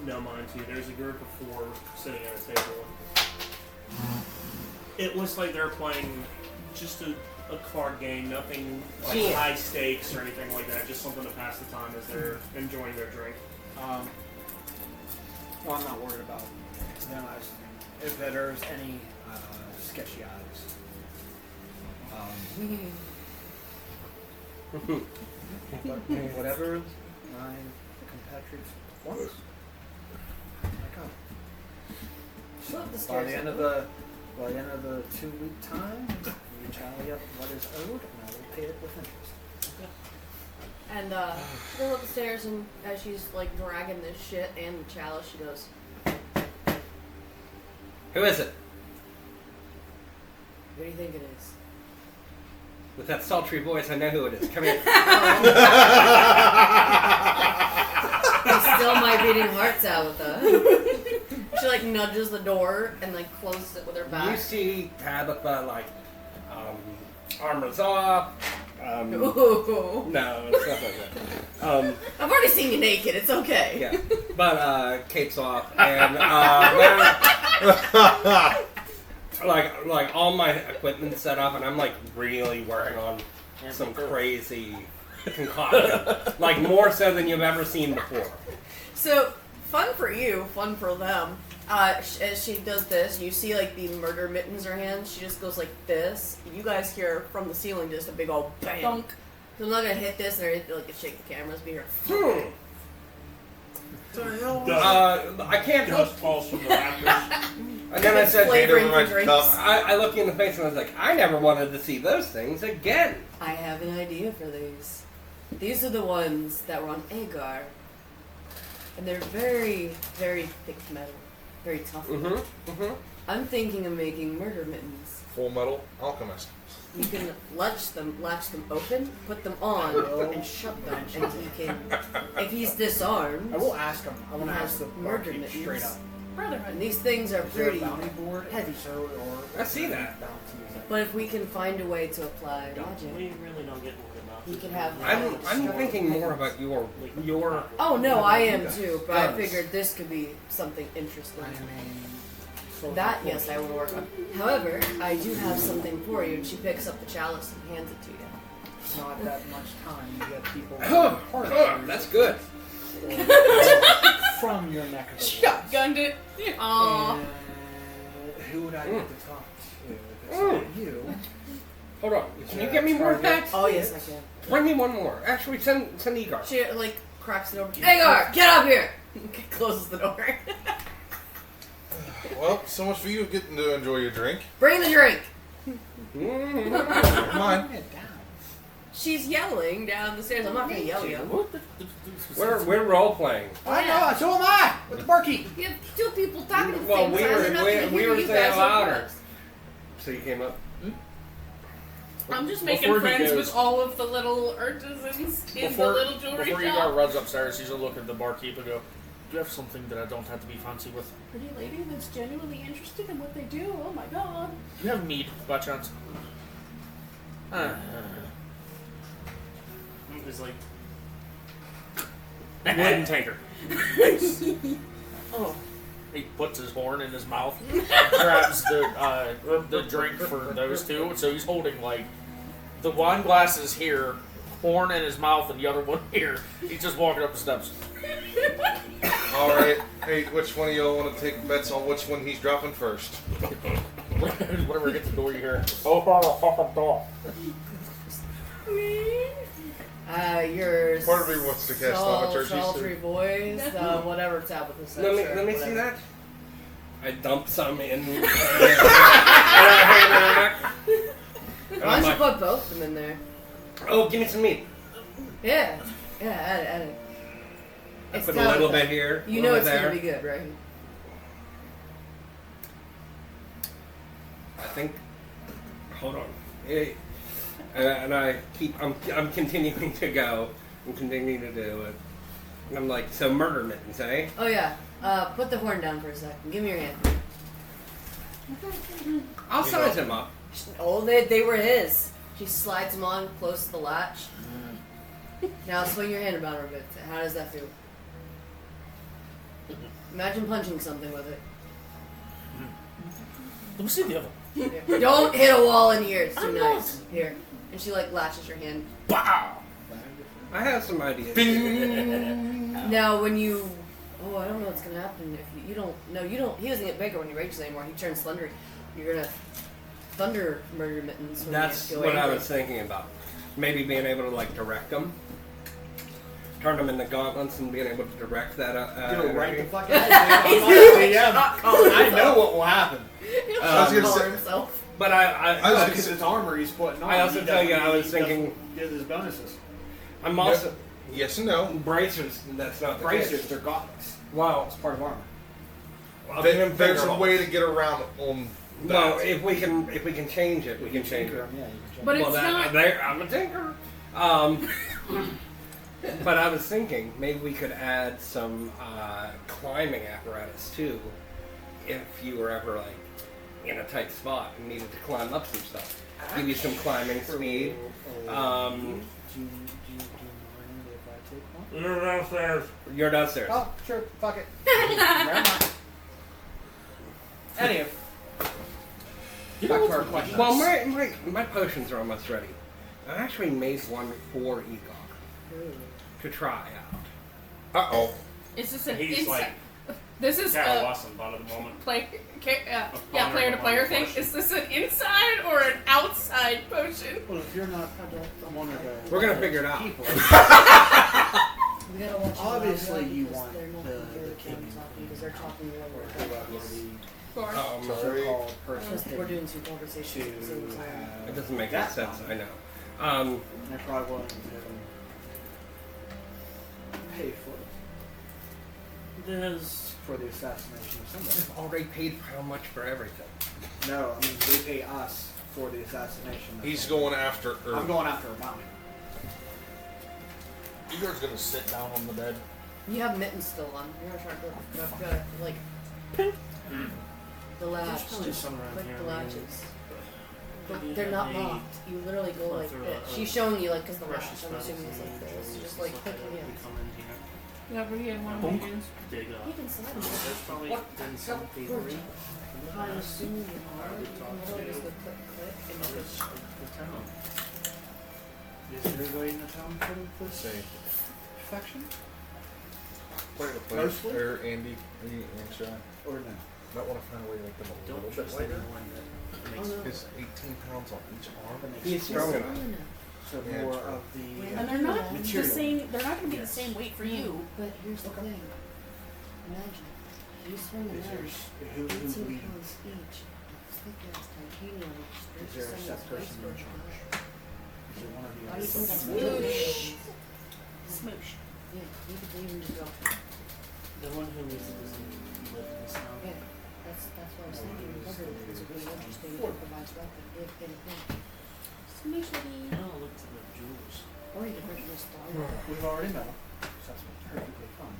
no mind to you. There's a group of 4 sitting at a table. It looks like they're playing just a card game, nothing like Yeah. high stakes or anything like that. Just something to pass the time as they're enjoying their drink. Well, I'm not worried about them. If there's any sketchy eyes. But whatever my compatriots want, I come. Go up the By stairs. the end of the 2-week time, you tally up what is owed, and I will pay it with interest. And she goes up the stairs, and as she's like dragging this shit and the chalice, she goes, Who is it? "What do you think it is?" With that sultry voice, I know who it is. Come here. He's still my beating hearts out with that. She like nudges the door and like closes it with her You back. see Tabitha like armor's off. Ooh. No, it's not like that. I've already seen you naked. It's okay. Yeah, but cape's off, and like all my equipment's set up, and I'm like really working on some crazy concoction, like more so than you've ever seen before. So fun for you, fun for them. As she does this, you see like the murder mittens in her hands. She just goes like this. You guys hear from the ceiling just a big old bang. Thunk. So I'm not gonna hit this, and I like shake the cameras. Be here. I can't help. Ghost falls from the rafters. And then I said, Flavoring Peter, for my drinks. cup. I looked you in the face and I was like, I never wanted to see those things again. I have an idea for these. These are the ones that were on Agar. And they're very, very thick metal. very tough. I'm thinking of making murder mittens. Full Metal Alchemist. You can latch them open, put them on, and shut them, and he can. If he's disarmed, I will ask him. I want to He ask has the murder barkeep mittens. straight up. Brotherhood. and these things are Is there a pretty bounty board? heavy. Or I see that. But if we can find a way to apply We logic, really don't get worried about he this. can have. I'm thinking more about your Oh no, I am too. But I Guns. figured this could be something interesting. I mean, so That, yes, I would work on. However, I do have something for you, and she picks up the chalice and hands it to you. not that much time. You get people That's good. from your neck of the woods. Shotgunned it. Aww. And who would I get to talk to? If it's not you. Hold on. Can you get me more of that? Oh yes, I can. Bring me one more. Actually, send Igor. She like cracks it over. Agar, get up here. Closes the door. Well, so much for you getting to enjoy your drink. Bring the drink. Never mind. Bring it down. She's yelling down the stairs. I'm not gonna yell you. We're role playing. I know. So am I. With the barkeep. You have two people talking at the Well, same we time. were- They're not we- gonna we hear were you saying guys louder. like us. So you came up. I'm just making Before he friends goes- with all of the little artisans in the little jewelry before shop. Igor runs upstairs, he's gonna look at the barkeep and go, "Do you have something that I don't have to be fancy with? Pretty lady that's genuinely interested in what they do. Oh my god. Do you have mead, by chance?" It's like wooden tanker. Oh. He puts his horn in his mouth, grabs the drink for those two. So he's holding like the wine glasses here, horn in his mouth, and the other one here. He's just walking up the steps. All right. Hey, which one of y'all want to take bets on which one he's dropping first? Whenever I get to the door, you hear, "Open the fucking door." Your Part of me wants to cast thaumaturgy, sultry too. voice, whatever Tabitha said. Let me sure, let me see whatever. that. I dump some in. Why don't you put both of them in there? Oh, give me some meat. Yeah, add it. It's Put a little Tabitha. bit here. You a know little it's bit gonna there. be good, right? I think. Hold on. And I keep. I'm continuing to go. I'm continuing to do it. And I'm like, so murder mittens, eh? Oh yeah. Put the horn down for a second. Give me your hand. I'll size him up. Oh, they were his. She slides them on close to the latch. Now swing your hand about her a bit. How does that feel? Imagine punching something with it. Let me see the other. Here. Don't hit a wall in here. It's too I'm nice. Here. And she like latches your hand. Pow! I have some ideas. Now when you, I don't know what's gonna happen if you don't. No, you don't. He doesn't get bigger when he rages anymore. He turns thundery. You're gonna thunder murder mittens. When That's you go what I angry. was thinking about. Maybe being able to like direct them, turn them into gauntlets, and being able to direct that. Do it right the energy. fuck out. He's I know what will happen. He'll I was gonna call say- himself. But I was Because his armor he's putting on. I also he tell you, doesn't- I was he doesn't thinking- get his bonuses. I'm also Yes and no. bracers. That's not the Bracers, case. they're gauntlets. Wow. It's part of armor. I'll give him There's finger a way holes. to get around on No, that. if we can change it, we can change it. Yeah, you can change But it. it's not. I'm a tinker. But I was thinking maybe we could add some climbing apparatus too, if you were ever like in a tight spot and needed to climb up some stuff. Give you some climbing speed. Do you mind if I take one? You're downstairs. You're downstairs. Oh, sure. Fuck it. Never mind. Anyway. Back to our question. Well, my potions are almost ready. I actually made one for Egok to try out. Uh-oh. Is this an He's inside? like This is kind of a lost some thought at the moment. player ponder to player upon thing. the question. Is this an inside or an outside potion? Well, if you're not one of the We're gonna figure it out. people, We gotta watch it Obviously, loud you because want they're not the very king talking because they're talking or over whoever Or the so-called Because person we're doing two conversations at the same to time. It have doesn't make any that sense. I knowledge. know. They're probably willing to pay for it. Does for the assassination of somebody. They've already paid how much for everything? No, I mean they pay us for the assassination. Of He's somebody. going after. I'm going after a bounty. Igor's gonna sit down on the bed. You have mittens still on. You're gonna try to I've got like the latch. There's probably some around Like here, the man. latches. Maybe They're not have a locked. You literally go like plethora this. of She's showing you like because the precious latch. I'm assuming metals it's like and this. jewels Just and like stuff click like that it we come in here. Yeah, but you had one of Bonk. my hands. Dig in. up. You can slide it. There's probably been some thievery in the I'm past. assuming you are. We You talked can literally just to go click, click, and you others just of the town. Is everybody in the town for this Say, faction? play the Mostly? place, or Andy, and Sean. Or no? Might want to find a way to make them a Don't little bit trust lighter. anyone that Oh, makes no. Because 18 pounds on each arm. He's strong enough. So Yeah, more true. of the. And they're not the Material. same. They're not going to be Yes. the same weight for you. But here's the thing. Imagine you swing a Is there knife, who 18 leads? pounds each. Thick as titanium. Is there a set person in charge? Is it one of the How do you think that's other? moving? Smoosh. Yeah, you could even just go. the one who doesn't live in this town. Yeah, that's what I was thinking. Wonder if it's really interesting. It provides weapon. If anything. Smooshity. I don't look to the jewels. Or you could originally start. We've already know. So that's perfectly fine.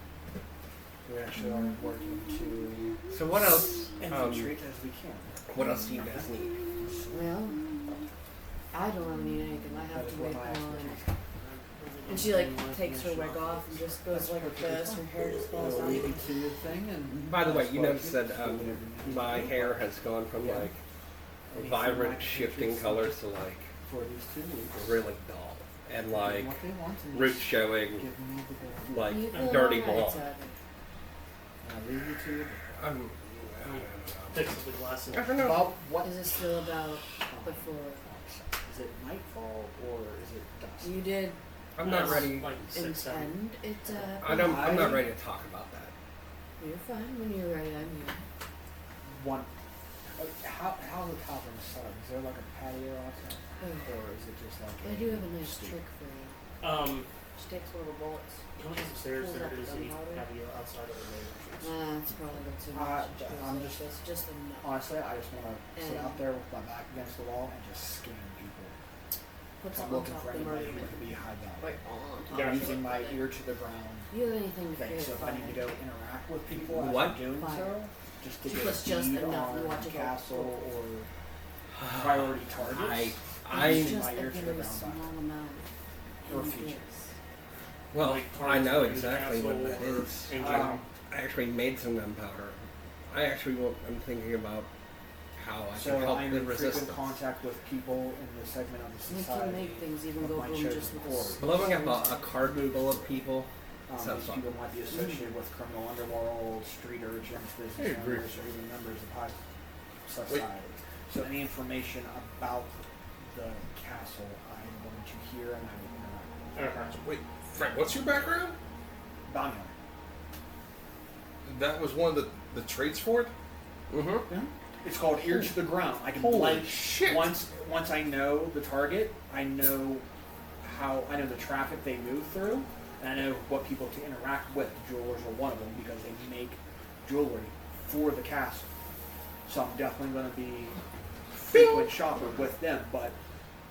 We actually are working to So what else? infiltrate as we can. What else do you guys need? Well, I don't really need anything. I have That is to what wait I on. expertise. And she like takes her wig off and just goes like this. Her hair just falls We'll down. leave you to your thing and. By the way, you notice that my hair has gone from like vibrant, shifting colors to like For these 2 weeks. really dull and like What they want and roots just showing give me the goal. like You feel dirty alright, blonde. Saturday. And I'll leave you to your I'm, Fix up the glasses. I don't know. About what Is it still about before is it nightfall or is it dusk? you did I'm not ready. Like 6, 7. intend it to I'm not ready to talk about that. You're fine when you're ready. I'm here. One. How's the tavern set up? Is there like a patio outside, or is it just like? I do have a nice trick for you. She takes one of the bullets. Going upstairs, Pulls there out the is a gunpowder. patio outside of the main entrance. It's probably a bit too Uh, much. She goes I'm like just- this, just enough. Honestly, I just want to sit And- out there with my back against the wall and just scan people. Put I'm something on looking top for of the murder anybody who man. could be high value. Right on top. I'm using my ear to the ground You have anything to thing, fear? so if I need to go interact with people as What? I'm doing Fire. so, just to She get puts just feed enough and on watch it go. castle or priority targets. I It's just my a ear to the very ground small back. amount. Or And features. it's- well, Like I know targets exactly what in the that castle is. or in I general. actually made some gunpowder. I'm thinking about how I So can help I'm the in resistance. frequent contact with people in the segment of the You society. can make things even of go my boom chosen just with horde. this. Blowing up a card full of people. Sounds These fun. people might be associated with criminal underworld, street urchins, business agree. owners, or even members of high society. So any information about the castle, I'm going to hear and I will interact with. Wait, Frank, what's your background? Bounty hunter. That was one of the traits for it? Mm-hmm. It's called ear to the ground. I can Holy blend shit. once I know the target, I know the traffic they move through, and I know what people to interact with. The jewelers are one of them because they make jewelry for the castle. So I'm definitely going to be a frequent shopper with them. But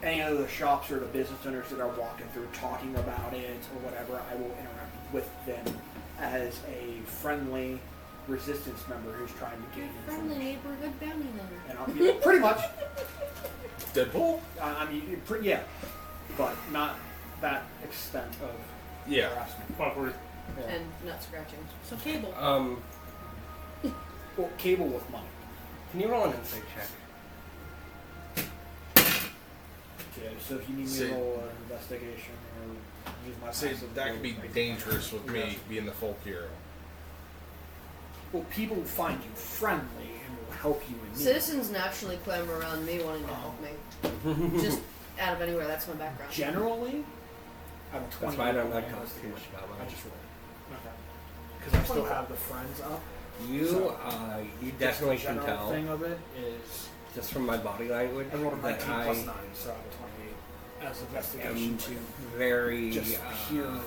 any of the shops or the business owners that are walking through talking about it or whatever, I will interact with them as a friendly resistance member who's trying to gain Friendly information. neighborhood bounty hunter. And I'll, pretty much. Deadpool? I mean, yeah, but not that extent of Yeah. harassment. Awkward. Yeah. And nut scratching. So cable. Well, cable with money. Can you roll an insight check? Yeah, so if you need me See- to roll an investigation or use my See, passive that could be ability. dangerous with me being the folk hero. Well, people will find you friendly and will help you in need. Citizens naturally clamor around me wanting to help me. Just out of anywhere, that's my background. Generally, I'm 20. That's why I don't like to talk too much about I money. just roll. Okay. Because I still have the friends up. You So, definitely just can the general tell thing of it is just from my body language I rolled a 19 that plus I 9, so I have a 28 as investigation am to very just pure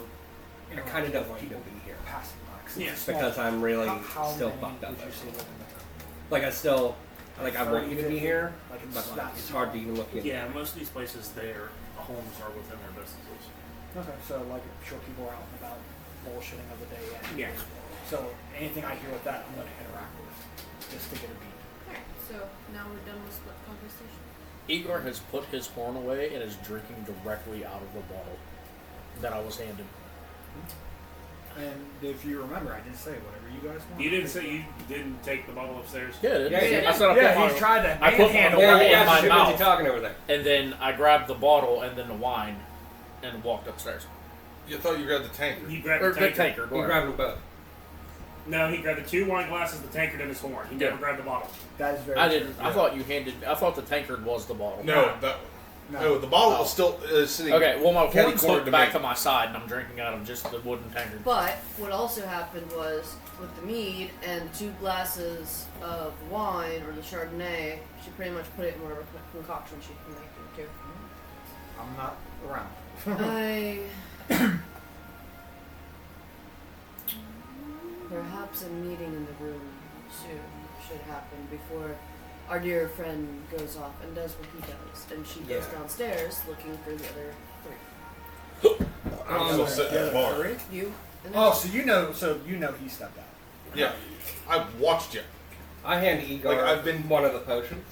you know, I kind of don't want you to be here. passing by. 'Cause it's Yeah. a small- Because I'm really how still many fucked up. did you say live in the town? Like, I want you to be here, Like it's but that it's hard to small. even look in. Yeah, most of these places, their homes are within their businesses. Okay, so like I'm sure people are out and about bullshitting of the day. And Yeah. So anything I hear with that, I'm going to interact with just to get a beat. Alright, so now we're done with split conversation. Igor has put his horn away and is drinking directly out of the bottle that I was handed. And if you remember, I did say whatever you guys want. You didn't say you didn't take the bottle upstairs? Yeah, didn't Yeah, I? yeah. I said I put Yeah, my, he's tried to I put my manhandle bottle it. in my What's he mouth, talking over there? and then I grabbed the bottle and then the wine, and walked upstairs. You thought you grabbed the tankard. He grabbed Or the the tankard. tankard. You whatever. grabbed them both. No, he grabbed the 2 wine glasses, the tankard, and his horn. He never Yeah. grabbed the bottle. That is very I didn't. true. I thought you handed. I thought the tankard was the bottle. No, no, the bottle was still sitting. Okay, well my Catty horn's cornered hooked to back me. to my side, and I'm drinking out of just the wooden tankard. But what also happened was with the mead and 2 glasses of wine or the Chardonnay, she pretty much put it in whatever concoction she can make it I'm not around. to. Perhaps a meeting in the room soon should happen before our dear friend goes off and does what he does, and she goes Yeah. downstairs looking for the other 3. I'm still sitting at the bar. You and Oh, so you know he stepped out. Yeah, I watched you. I hand Igor Like, I've been- one of the potions.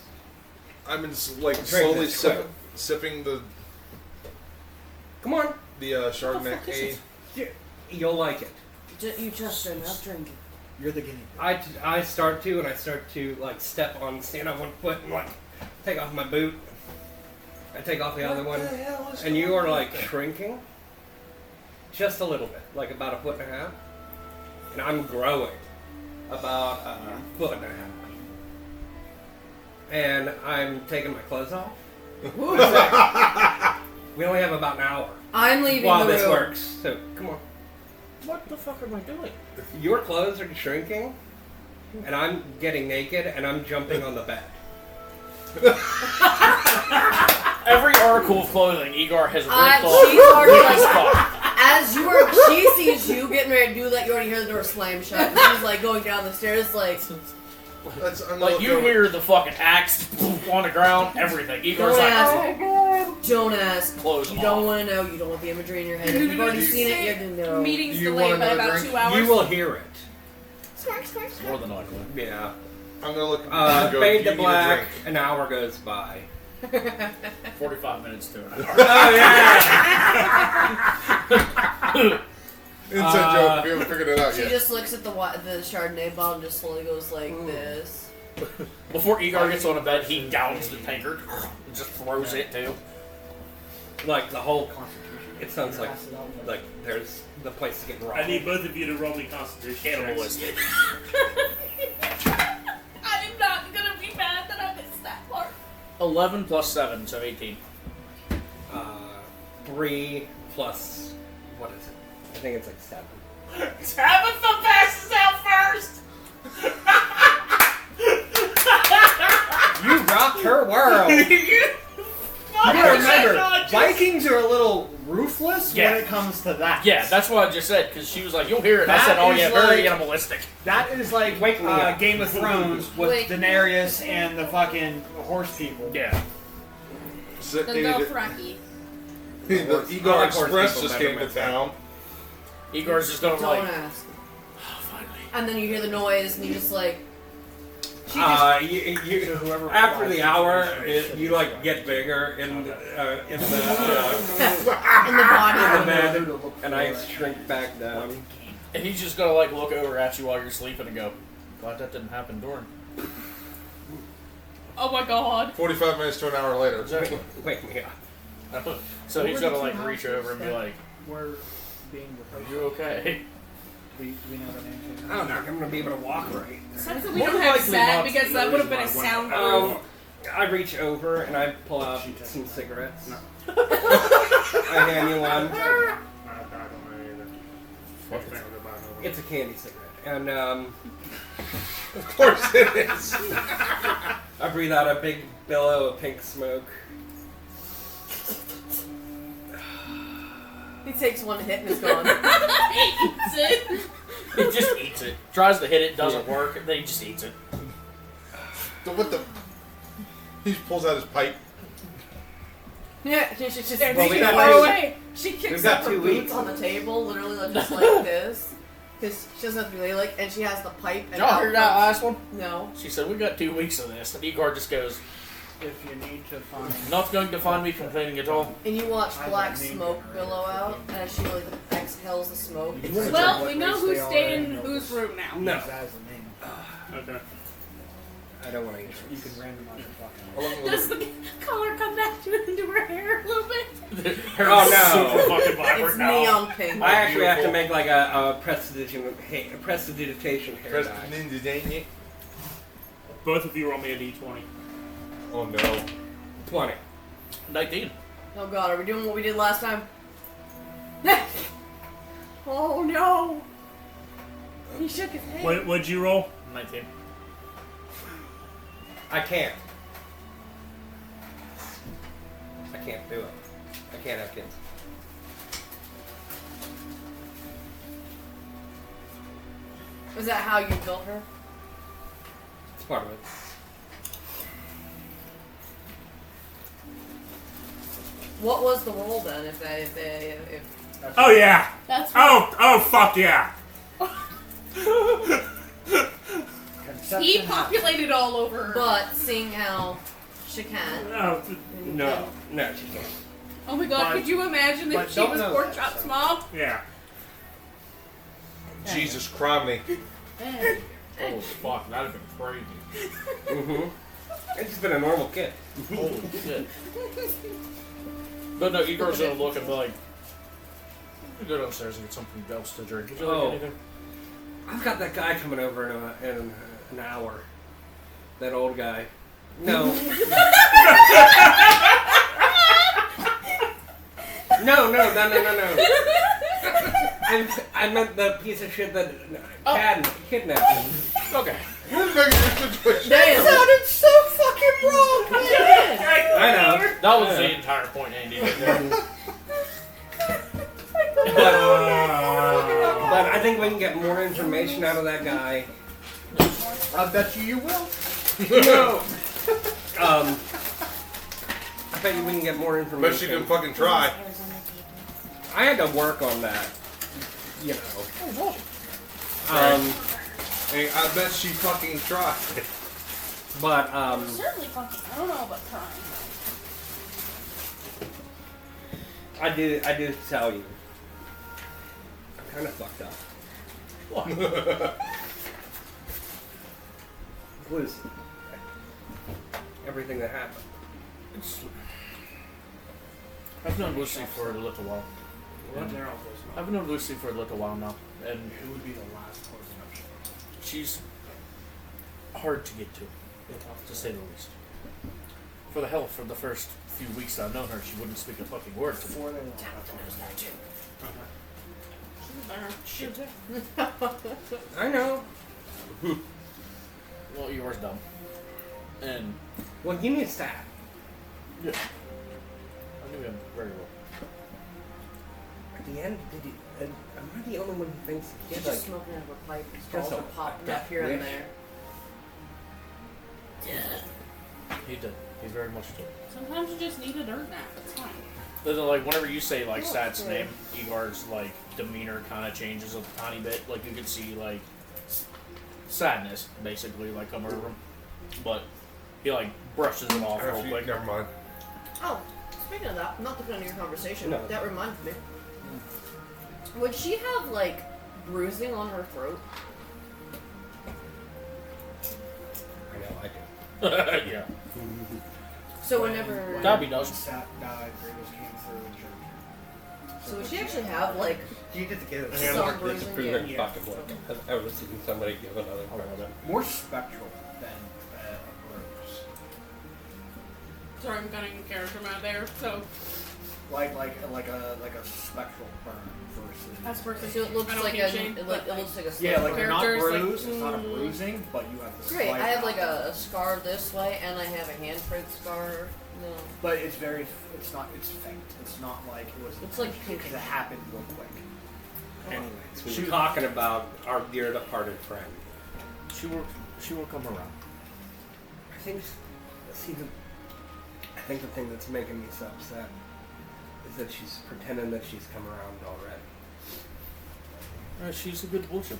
I've been like Drink slowly this quick. sipping the Come on, Chardonnay. you'll like it. you trust her, not drink it. You're the guinea pig. I start to like stand on one foot and like take off my boot. I take off the other one, and you are like shrinking, just a little bit, like about 1.5 feet, and I'm growing about 1.5 feet, and I'm taking my clothes off. We only have about an hour I'm leaving while the this room. works, so come on. What the fuck am I doing? Your clothes are shrinking, and I'm getting naked, and I'm jumping on the bed. Every article of clothing Igor has ripped She's off already with his like, cock. as she sees you getting ready to do that, you already hear the door slam shut. And she's like going down the stairs, like, Like you hear the fucking axe on the ground, everything. Igor's Don't like, ask. Don't ask. close You them don't off. want to know. You don't want the imagery in your head. If you've already seen it, you have to know. Meeting's Do you delayed want by another about drink? 2 hours. You will hear it. More than likely. Yeah. I'm gonna look. Go, Fade "Do to you need a black. drink?" An hour goes by. 45 minutes to an hour. Oh yeah. Inside joke. If you haven't figured it out She yet. just looks at the Chardonnay bottle and just slowly goes like this. Before Igor gets on a bed, he downs the tankard and just throws it too. Like the whole. It sounds like there's the place is getting robbed. I need both of you to roll me Constitution checks. Cannibalistic. I'm not gonna be mad that I missed that part. 11 plus 7, so 18. 3 plus what is it? I think it's like 7. Tabitha passes out first. You rocked her world. You gotta remember, Vikings are a little ruthless Yeah. when it comes to that. Yeah, that's what I just said, because she was like, you'll hear it. And I That said, oh is yeah, very like- animalistic. That is like Wake me up. Game of Thrones with Wake- Daenerys and the fucking horse people. Yeah. Sit- The they- Dothraki. The I Igor like horse Express people just better came to myself. town. Igor's just going Don't like, ask. oh, finally. And then you hear the noise, and you just like. After the hour, you like get bigger in the in the body. bed, and I shrink back down. And he's just gonna like look over at you while you're sleeping and go, glad that didn't happen during. Oh my god. 45 minutes to an hour later. Exactly. Wake me up. So he's gonna like reach over and be like, We're being are replaced. you okay? Do we know the names? I don't know. I'm gonna be able to walk right. Except that we More don't than have likely set not. because that would have been a sound. I reach over and I pull out some cigarettes. I hand you one. I don't know either. It's a candy cigarette, and Of course it is. I breathe out a big billow of pink smoke. He takes one hit and is gone. Eats it. He just eats it. Tries to hit it, doesn't work, and then he just eats it. So what the? He pulls out his pipe. Yeah, she's just They're Well, we taking got it two- away. She kicks we've got up her 2 boots weeks. on the table, literally just like this. Because she doesn't have to be like, and she has the pipe and Y'all heard that last one? No. She said, we got 2 weeks of this. And Igor just goes, If you need to find. not going to find me complaining at all. And you watch I black don't need smoke them. billow out as she like exhales the smoke. You wanna Well, check we what know race who's they are staying in and whose room now. No. Use that as the name. Okay. I don't want to eat You can randomize your fucking. How long will Does it- the color come back into her hair a little bit? Her Oh, no. super fucking vibrant It's now. neon pink. I actually have to Beautiful. make like a prestidigitation hair Press dye. ninja, ain't it? Both of you roll me a d20. Oh no. 20. 19. Oh god, are we doing what we did last time? Oh no! He shook his head. What'd you roll? 19. I can't. I can't do it. I can't have kids. Was that how you built her? It's part of it. What was the role then? If Oh yeah. That's Oh fuck yeah. Conception he happens. populated all over her. but seeing how she can. No. No, she can't. Oh my god, But- could you imagine but if she don't was know Pork that, Chop's so. mom? Yeah. Jesus criminy. Holy fuck, that'd have been crazy. Mm-hmm. It's just been a normal kid. Holy shit. But no, Igor's gonna look and be like, go downstairs and get something else to drink. Would you like Oh. anything? I've got that guy coming over in an hour. That old guy. No. No. I meant the piece of shit that kidnapped me. Okay. You're making your situation. That sounded so fucking wrong. I know. That was the entire point, Andy. But I think we can get more information out of that guy. I bet you will. No. I bet you we can get more Bet you information. can fucking try. I had to work on that. You know. Hey, I bet she fucking tried. But Certainly fucking. I don't know about crying. I did tell you. I'm kind of fucked up. What? Was everything that happened. I've known Lucy for a little while. I've known Lucy for a little while now, and Who would be the last course of action? she's hard to get to say the least. For the first few weeks I've known her, she wouldn't speak a fucking word to me. Before they want. I know. Well, yours dumb. And Well, give me a stat. yeah, I knew him very well. At the end, am I the only one who thinks he She's had just like smoking out of a pipe. Just Stalls a- are popping a up here and wish. there. He did. He very much did. Sometimes you just need a dirt nap. It's fine. But then, like, whenever you say, like, Sat's name, Igor's, like, demeanor kind of changes a tiny bit. Like, you can see, like, sadness, basically, like, come over him. But he, like, brushes it off real quick. Never mind. Oh, speaking of that, not to put on your conversation, No. that reminds me. Would she have, like, bruising on her throat? I know I do. Yeah. So whenever... Gabby does. Sat died, Kratos came through and jerked her. So would she actually have, like, You get to get it. some bruising? Disapprove Yeah. their fucking work. I've ever seen somebody give another person. More spectral than a bruise. Sorry, I'm cutting a character out there. So like a spectral burn versus. That's versus. So it looks I don't like hate a Shane, it but, looks like a Yeah, like you're not characters, like, bruised. It's not a bruising, but you have the. Great. slight I have like outline. a scar this way, and I have a handprint scar. No. But it's very. It's not. It's faint. It's not like it was. It's like because it happened real quick. Anyways, we were talking about our dear departed friend. She will come around. I think the thing that's making me so upset is that she's pretending that she's come around already. She's a good bullshitter.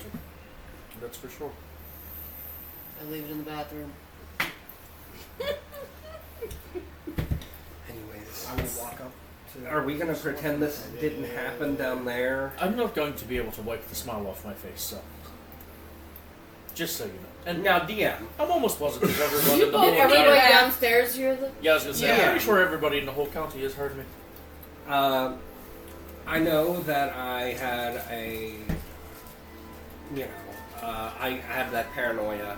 That's for sure. I leave it in the bathroom. Anyways, I will walk up to. are we gonna pretend this didn't happen down there? I'm not going to be able to wipe the smile off my face, so. Just so you know. And now, DM. I'm almost positive everyone You in the both whole Everybody county. downstairs here. Yeah, I was gonna say, Yeah. I'm pretty sure everybody in the whole county has heard me. I know that I had I have that paranoia.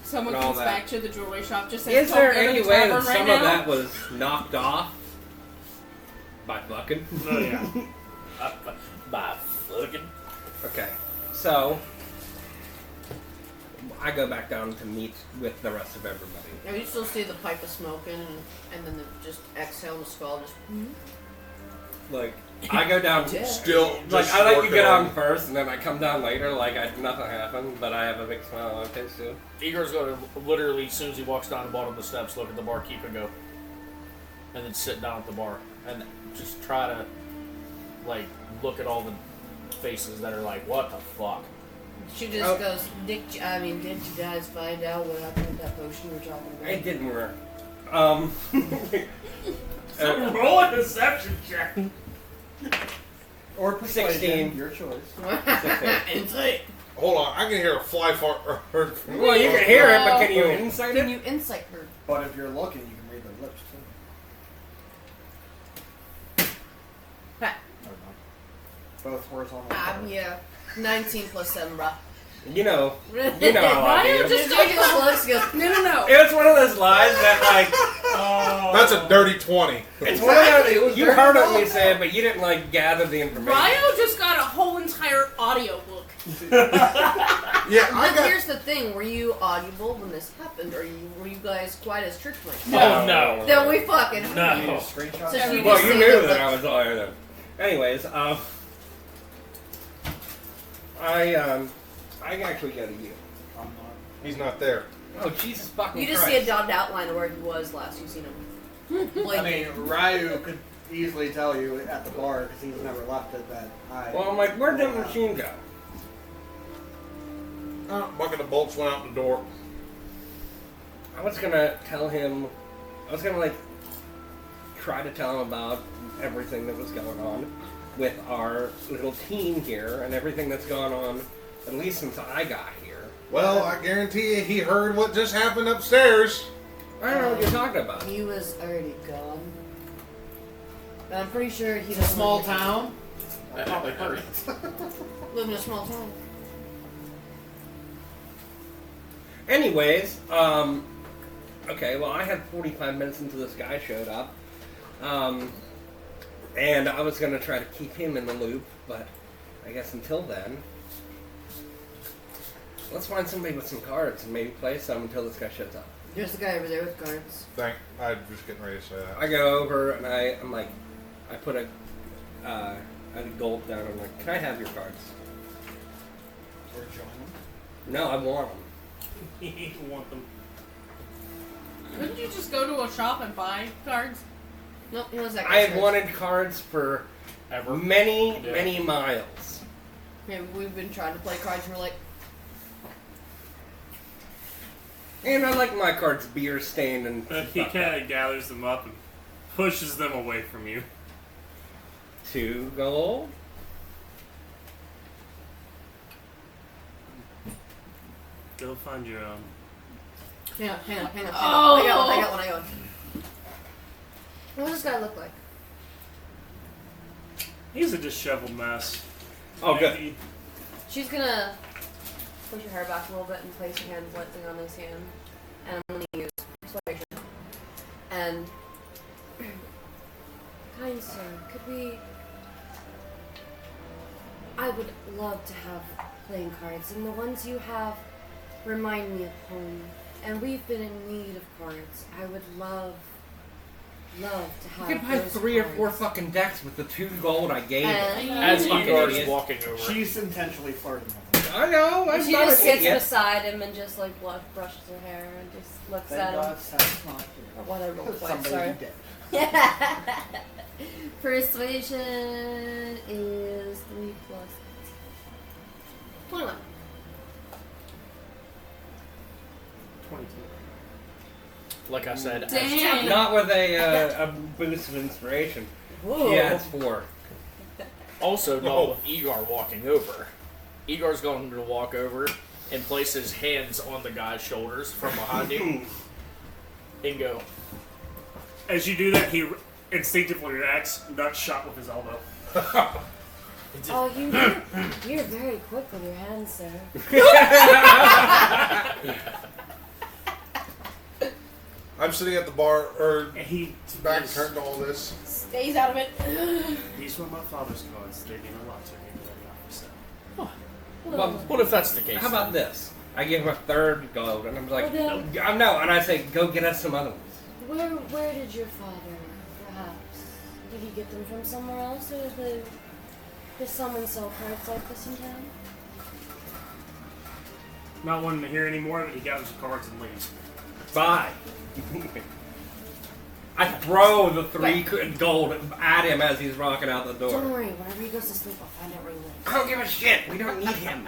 Someone and all comes that. back to the jewelry shop. Just say, Is "Don't there go to any the way that tavern right some now." of that was knocked off by fucking? Oh yeah. By fucking. Okay, so I go back down to meet with the rest of everybody. Now you still see the pipe of smoking, and then just exhale the skull. Just Like I go down. Yeah. Still, Like just I let you working get on- on first, and then I come down later. Like nothing happened, but I have a big smile on my face too. Igor's going to literally, as soon as he walks down the bottom of the steps, look at the barkeep and go. And then sit down at the bar. And just try to, like, look at all the faces that are like, what the fuck? she just Oh. goes, did you guys find out what happened with that potion you were talking about? It didn't work. Roll a deception check. Or persuasion, 16. your choice. 16. Insight. Hold on, I can hear a fly fart. Well, you can hear it, but can you insight Can it? you insight her? But if you're looking, you can read their lips too. Ha. Both horizontal. Yeah. 19 plus 7, bruh. You know how I Ryan do. just Just taking the looks, goes, No. It's one of those lies that, like, That's a dirty 20. it's one of those, you heard of me say it, but you didn't, like, gather the information. Ryo just got a whole entire audio book. Yeah, I But got. here's the thing, were you audible when this happened, or were you guys quiet as church mice? Oh, no. Then we fucking You No. need a screenshot? So she Well, just you say knew the that I lips. was liar then. Anyways, I actually go to you. I'm not. He's not there. Oh, Jesus fucking You just Christ. see a dotted outline of where he was last you seen him. I mean, Ryu could easily tell you at the bar because he's never left it that I. Well, I'm like, where'd the machine go? Bucket of bolts went out the door. I was gonna tell him, like, try to tell him about everything that was going on with our little team here and everything that's gone on, at least since I got here. Well, I guarantee you he heard what just happened upstairs. I don't know what you're talking about. He was already gone. But I'm pretty sure he It's a doesn't small live town. in a small town. Anyways, okay, well, I had 45 minutes until this guy showed up. And I was gonna try to keep him in the loop, but I guess until then, let's find somebody with some cards and maybe play some until this guy shows up. There's the guy over there with cards. I was just getting ready to say that. I go over and I'm like, I put a gold down. I'm like, can I have your cards? Or join them. No, I want them. You want them. Couldn't you just go to a shop and buy cards? Nope, he was that I guy's had cards. wanted cards for Ever. many miles. Yeah, we've been trying to play cards and we're like, And I like my cards beer stained and But he kind of gathers them up and pushes them away from you. 2 gold. Go find your own. hang on. Oh. I got one. What does this guy look like? He's a disheveled mess. Oh, good. He- She's gonna push her hair back a little bit and place her hand lightly on his hand. And I'm gonna use persuasion. And kind sir, love to have playing cards, and the ones you have remind me of home. And we've been in need of cards. I would love to have You can buy those 3 or cards. 4 fucking decks with the 2 gold I gave And- you. As Fucking Igor's idiot. walking over. She's intentionally flirting with him. I know. I'm She not just a sits idiot. beside him and just like brushes her hair and just looks Thank at him. God Seth's not Or what I rolled here. twice, Somebody sorry. did. Persuasion is 3 plus 21. 22. Like I said, Damn. Not with a boost of inspiration. Whoa. Yeah, it's 4. also not with Igor walking over. Igor's going to walk over and place his hands on the guy's shoulders from behind him and go, As you do that, he instinctively reacts, nut shot with his elbow. Oh, you're very quick with your hands, sir. I'm sitting at the bar, or And he back turned to all this. Stays out of it. These were my father's cards. They mean a lot to me, but I'm not for sale. Well, what if that's the case? how about this? I give him a 3rd gold, and I'm like, Well, no, and I say, go get us some other ones. Where did your father, perhaps, did he get them from somewhere else, or does someone sell cards like this in town? Not wanting to hear any more of it, he gathers the cards and leaves. Bye. I throw the 3 gold at him as he's rocking out the Don't door. worry, whenever he goes to sleep, I'll find out where he lives. I don't give a shit. We don't need him.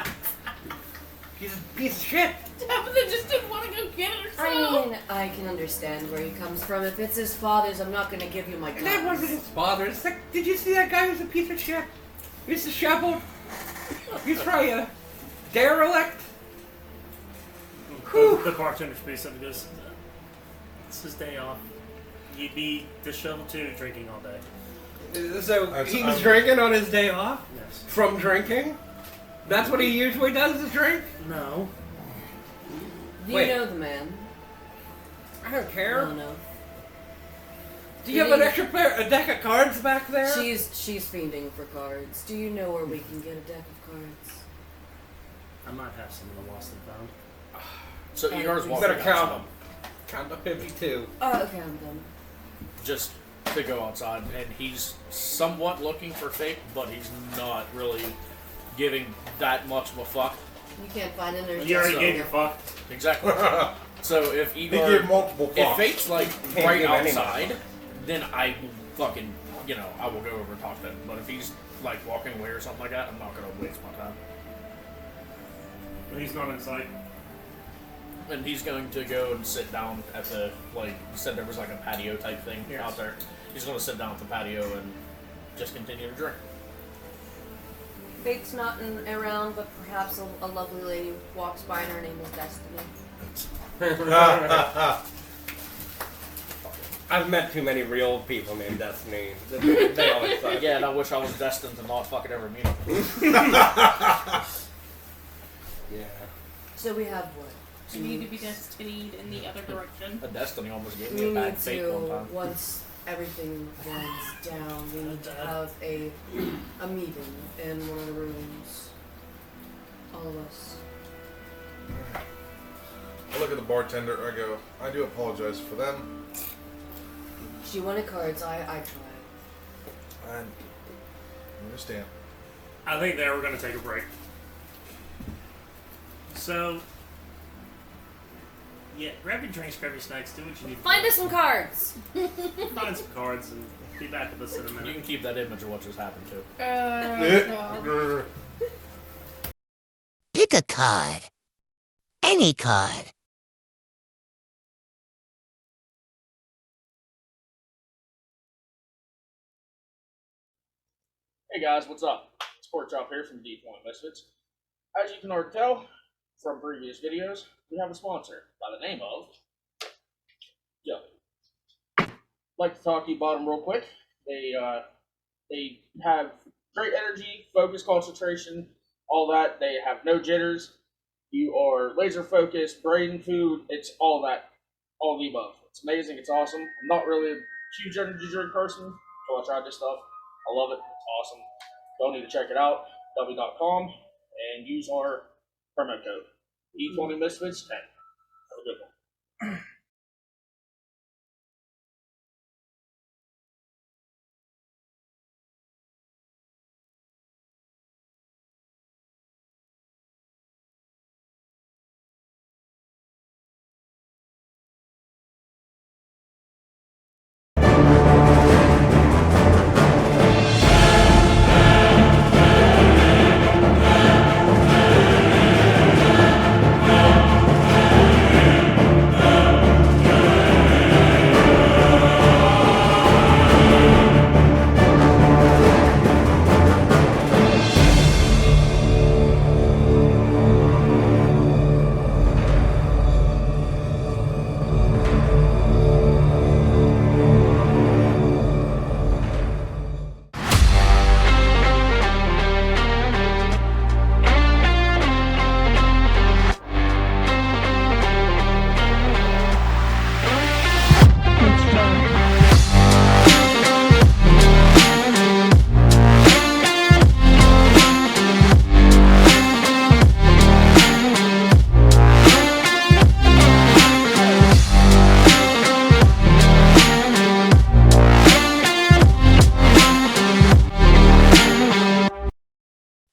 He's a piece of shit. Tabitha just didn't want to go get it herself. I mean, I can understand where he comes from. If it's his father's, I'm not gonna give you my And that wasn't guns. his father. It's like, did you see that guy who's a piece of shit? He's disheveled. He's probably a derelict. The bartender speaks up and goes, it's his day off. You'd be disheveled too, drinking all day. So That's- he's I'm- drinking on his day off Yes. from drinking? That's what he usually does, is drink? No. Do Wait. you know the man? I don't care. No. Do you have an extra a deck of cards back there? She's fiending for cards. Do you know where we can get a deck of cards? I might have some of the lost and found. So Igor's You walking better count outside, them. Count to 52. Oh, okay, I'm done. just to go outside, and he's somewhat looking for fake, but he's not really giving that much of a fuck. You can't find an You already So- gave your fuck. Exactly. So if He Igor, gave multiple if fucks. Fate's like Can't right give any outside, then I will fucking, I will go over and talk to him. But if he's like walking away or something like that, I'm not gonna waste my time. But he's not inside. And he's going to go and sit down at the, like, you said there was like a patio type thing Yes. out there. He's going to sit down at the patio and just continue to drink. Fate's not around, but perhaps a lovely lady walks by and her name is Destiny. I've met too many real people named Destiny. They always suck. Yeah, and I wish I was destined to not fucking ever meet him. Yeah. So we have what? You need to be destined in the other direction. A destiny almost gave me We a bad need fate one to, time. once everything winds down, we need to have a meeting in one of the rooms. All of us. I look at the bartender. I go, I do apologize for them. She wanted cards, I tried. I understand. I think there we're going to take a break. So, yeah, grab your drinks, grab your snacks, do what you need to Find do. us some cards! Find some cards and be back with us in a You minute. can keep that image of what just happened too. No. Pick a card. Any card. Hey guys, what's up? It's Pork Chop here from D20Misfits. As you can already tell from previous videos, we have a sponsor by the name of Jelly. Like to talk to you about them real quick. They have great energy, focus, concentration, all that. They have no jitters. You are laser focused, brain food. It's all that, all the above. It's amazing. It's awesome. I'm not really a huge energy drink person, so I tried this stuff. I love it. It's awesome. Y'all need to check it out. W.com. and use our promo code D20Misfits 10. Have a good one.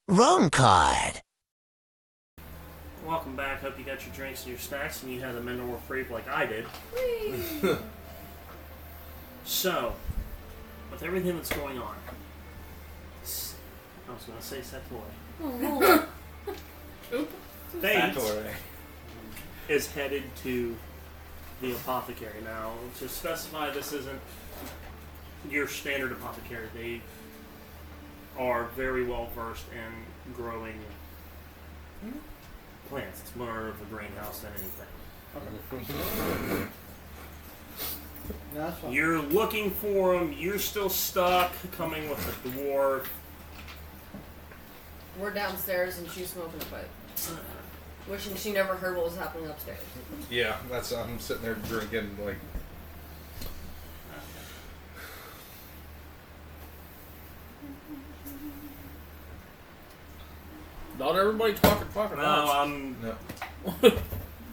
Wrong card. Welcome back. Hope you got your drinks and your snacks, and you had a Mendor Freak like I did. So, with everything that's going on, I was going to say Satori. Fate is headed to the apothecary. Now, to specify, this isn't your standard apothecary. They are very well versed in growing plants. It's more of a greenhouse than anything. No, that's fine. You're looking for them. You're still stuck coming with the dwarf. We're downstairs and she's smoking a pipe. Wishing she never heard what was happening upstairs. Yeah, I'm sitting there drinking like. Not everybody talking No, No.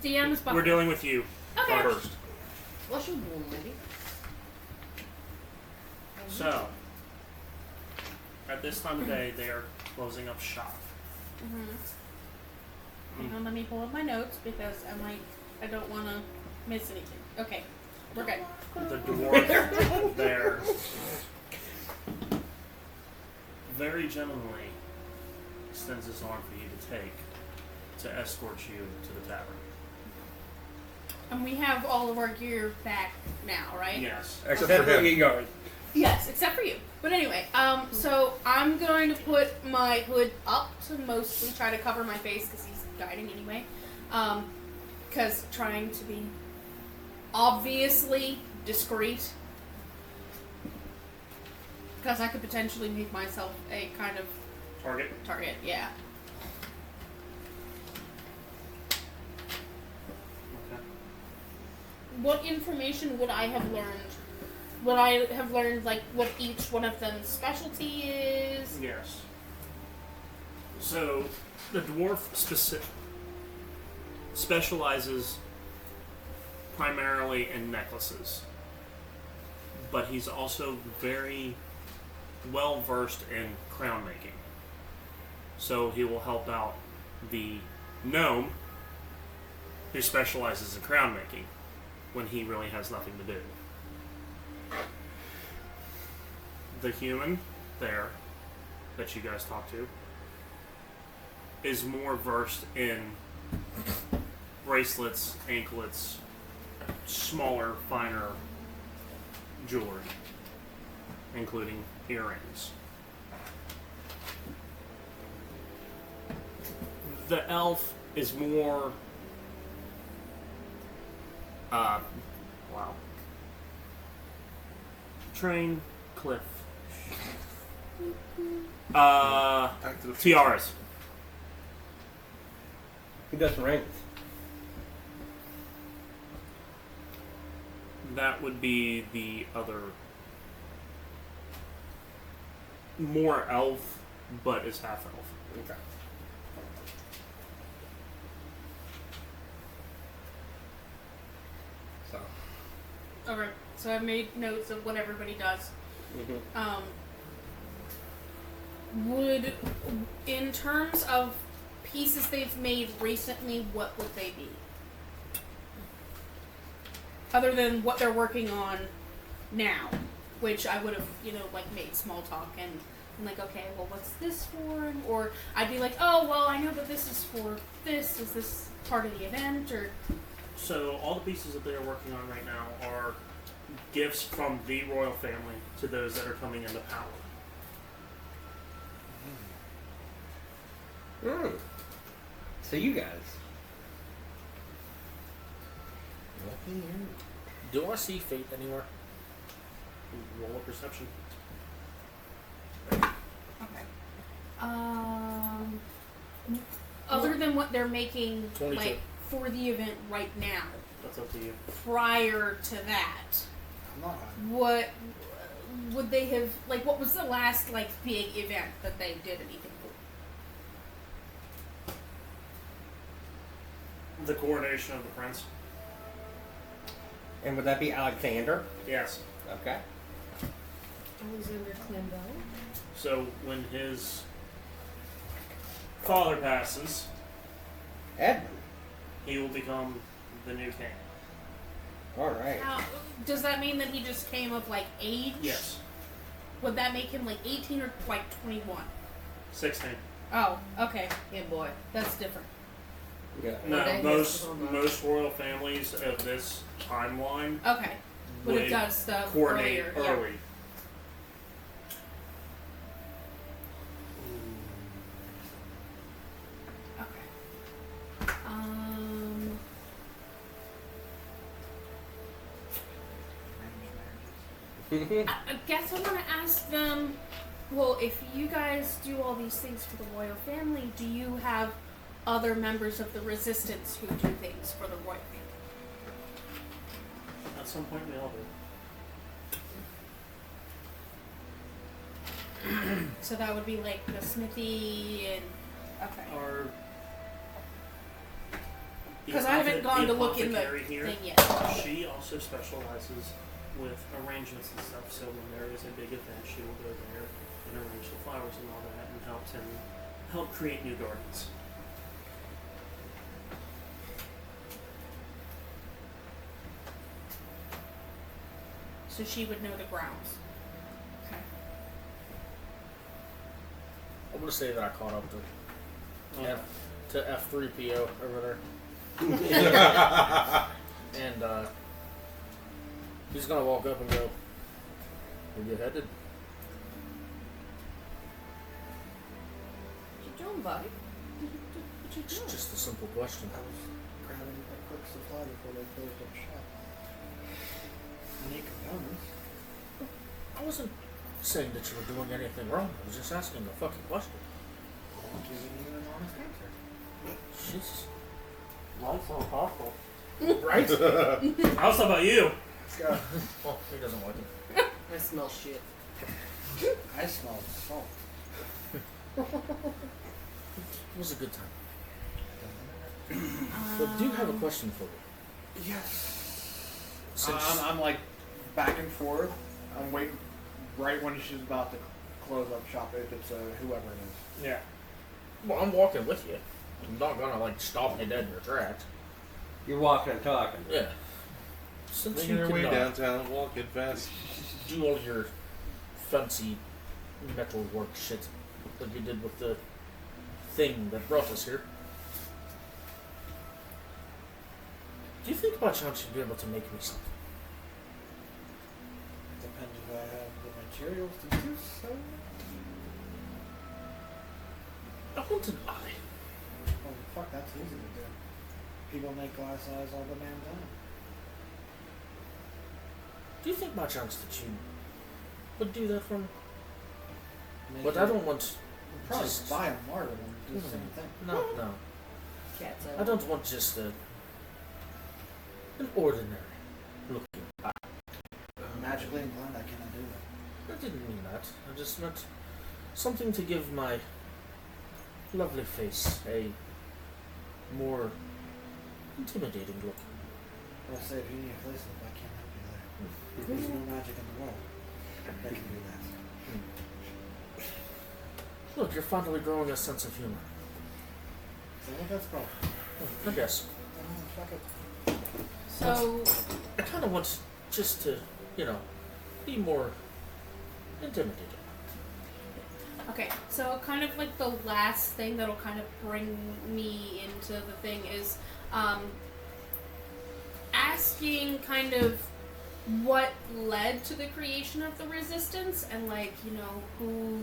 DM is behind. we're dealing with you Okay. first. What's your boom, maybe? So, at this time of day, they are closing up shop. Hang on, let me pull up my notes because I don't want to miss anything. Okay, we're good. The dwarf there very gentlemanly extends his arm for you to take to escort you to the tavern. And we have all of our gear back now, right? Yes. Except for him. Igor. Yes, except for you. But anyway, so I'm going to put my hood up to mostly try to cover my face because he's guiding anyway. Because trying to be obviously discreet. Because I could potentially make myself a kind of Target. yeah. Okay. What information would I have learned? Would I have learned, like, what each one of them's specialty is? Yes. So, the dwarf specializes primarily in necklaces, but he's also very well versed in crown making. So he will help out the gnome who specializes in crown making when he really has nothing to do. The human there that you guys talked to is more versed in bracelets, anklets, smaller, finer jewelry, including earrings. The elf is more Train Cliff. Back to the Tiaras. Who does rings? That would be the other more elf, but is half elf. Okay. So. Okay, so I've made notes of what everybody does. Mm-hmm. Would, in terms of pieces they've made recently, what would they be? Other than what they're working on now, which I would have, made small talk and like, okay, well, what's this for? Or I'd be like, oh, well, I know that this is for this. Is this part of the event? Or So all the pieces that they are working on right now are gifts from the royal family to those that are coming into power. Mm. So you guys. Do I see Fate anywhere? Roll a perception. okay. Other than what they're making, 22. like for the event right now, That's up to you. prior to that, I'm not hiding. what would they have, like, what was the last, like, big event that they did anything for? The coronation of the prince. And would that be Alexander? Yes. Okay. Alexander Clambo. So when his father passes, Edmund. he will become the new king. All right. Now, does that mean that he just came of, like, age? Yes. Would that make him, like, 18 or, like, 21? 16. Oh, okay. Yeah, boy. That's different. Yeah. What No, day most is it on most royal families of this timeline Okay. Would have would done stuff coordinate earlier. Yeah. early. Okay. I guess I want to ask them, well, if you guys do all these things for the royal family, do you have other members of the resistance who do things for the royal family? At some point, we all do. So that would be like the smithy and... Okay. Our Because I haven't gone to look in the apothecary here, thing yet. she also specializes with arrangements and stuff. So when there is a big event, she will go there and arrange the flowers and all that, and help create new gardens. So she would know the grounds. Okay. I'm gonna say that I caught up to F3PO over there, and he's gonna walk up and go, "Where you headed?" What you doing, buddy? What you It's doing? just a simple question. I was grabbing a quick supply before they closed up shop. I need components. I wasn't saying that you were doing anything wrong. I was just asking a fucking question. I'm giving you an honest answer. Jesus. Life so powerful. Right? I was talking about you. Let's go. Well, he doesn't like it. I smell shit. I smell salt. It was a good time. But do you have a question for me? Yes. Since I'm like back and forth. I'm waiting right when she's about to close up shop if it's whoever it is. Yeah. well, I'm walking with you. I'm not gonna like stop you dead in your tracks. You're walking and talking. Yeah. Since Making you your way can downtown, walking fast. do all your fancy metal work shit like you did with the thing that brought us here. Do you think by chance you'd be able to make me something? Depends if I have the materials to do so. I want an eye. Oh fuck, that's easy to do. People make glass eyes all the damn time. Do you think by chance that you would do that for me? Make But it- I don't want probably just buy a martyr and do the same thing. no. Cats I don't want just an ordinary looking eye. Magically inclined, I cannot do that. I didn't mean that. I just meant something to give my lovely face a more intimidating look. I'll say if you need a facelift, I can't help you there. There's no magic in the world that can do that. Look, you're finally growing a sense of humor. So what that's called? I guess. Fuck it. So, I kind of want just to, be more intimidated. okay, so kind of like the last thing that'll kind of bring me into the thing is asking kind of what led to the creation of the resistance and who,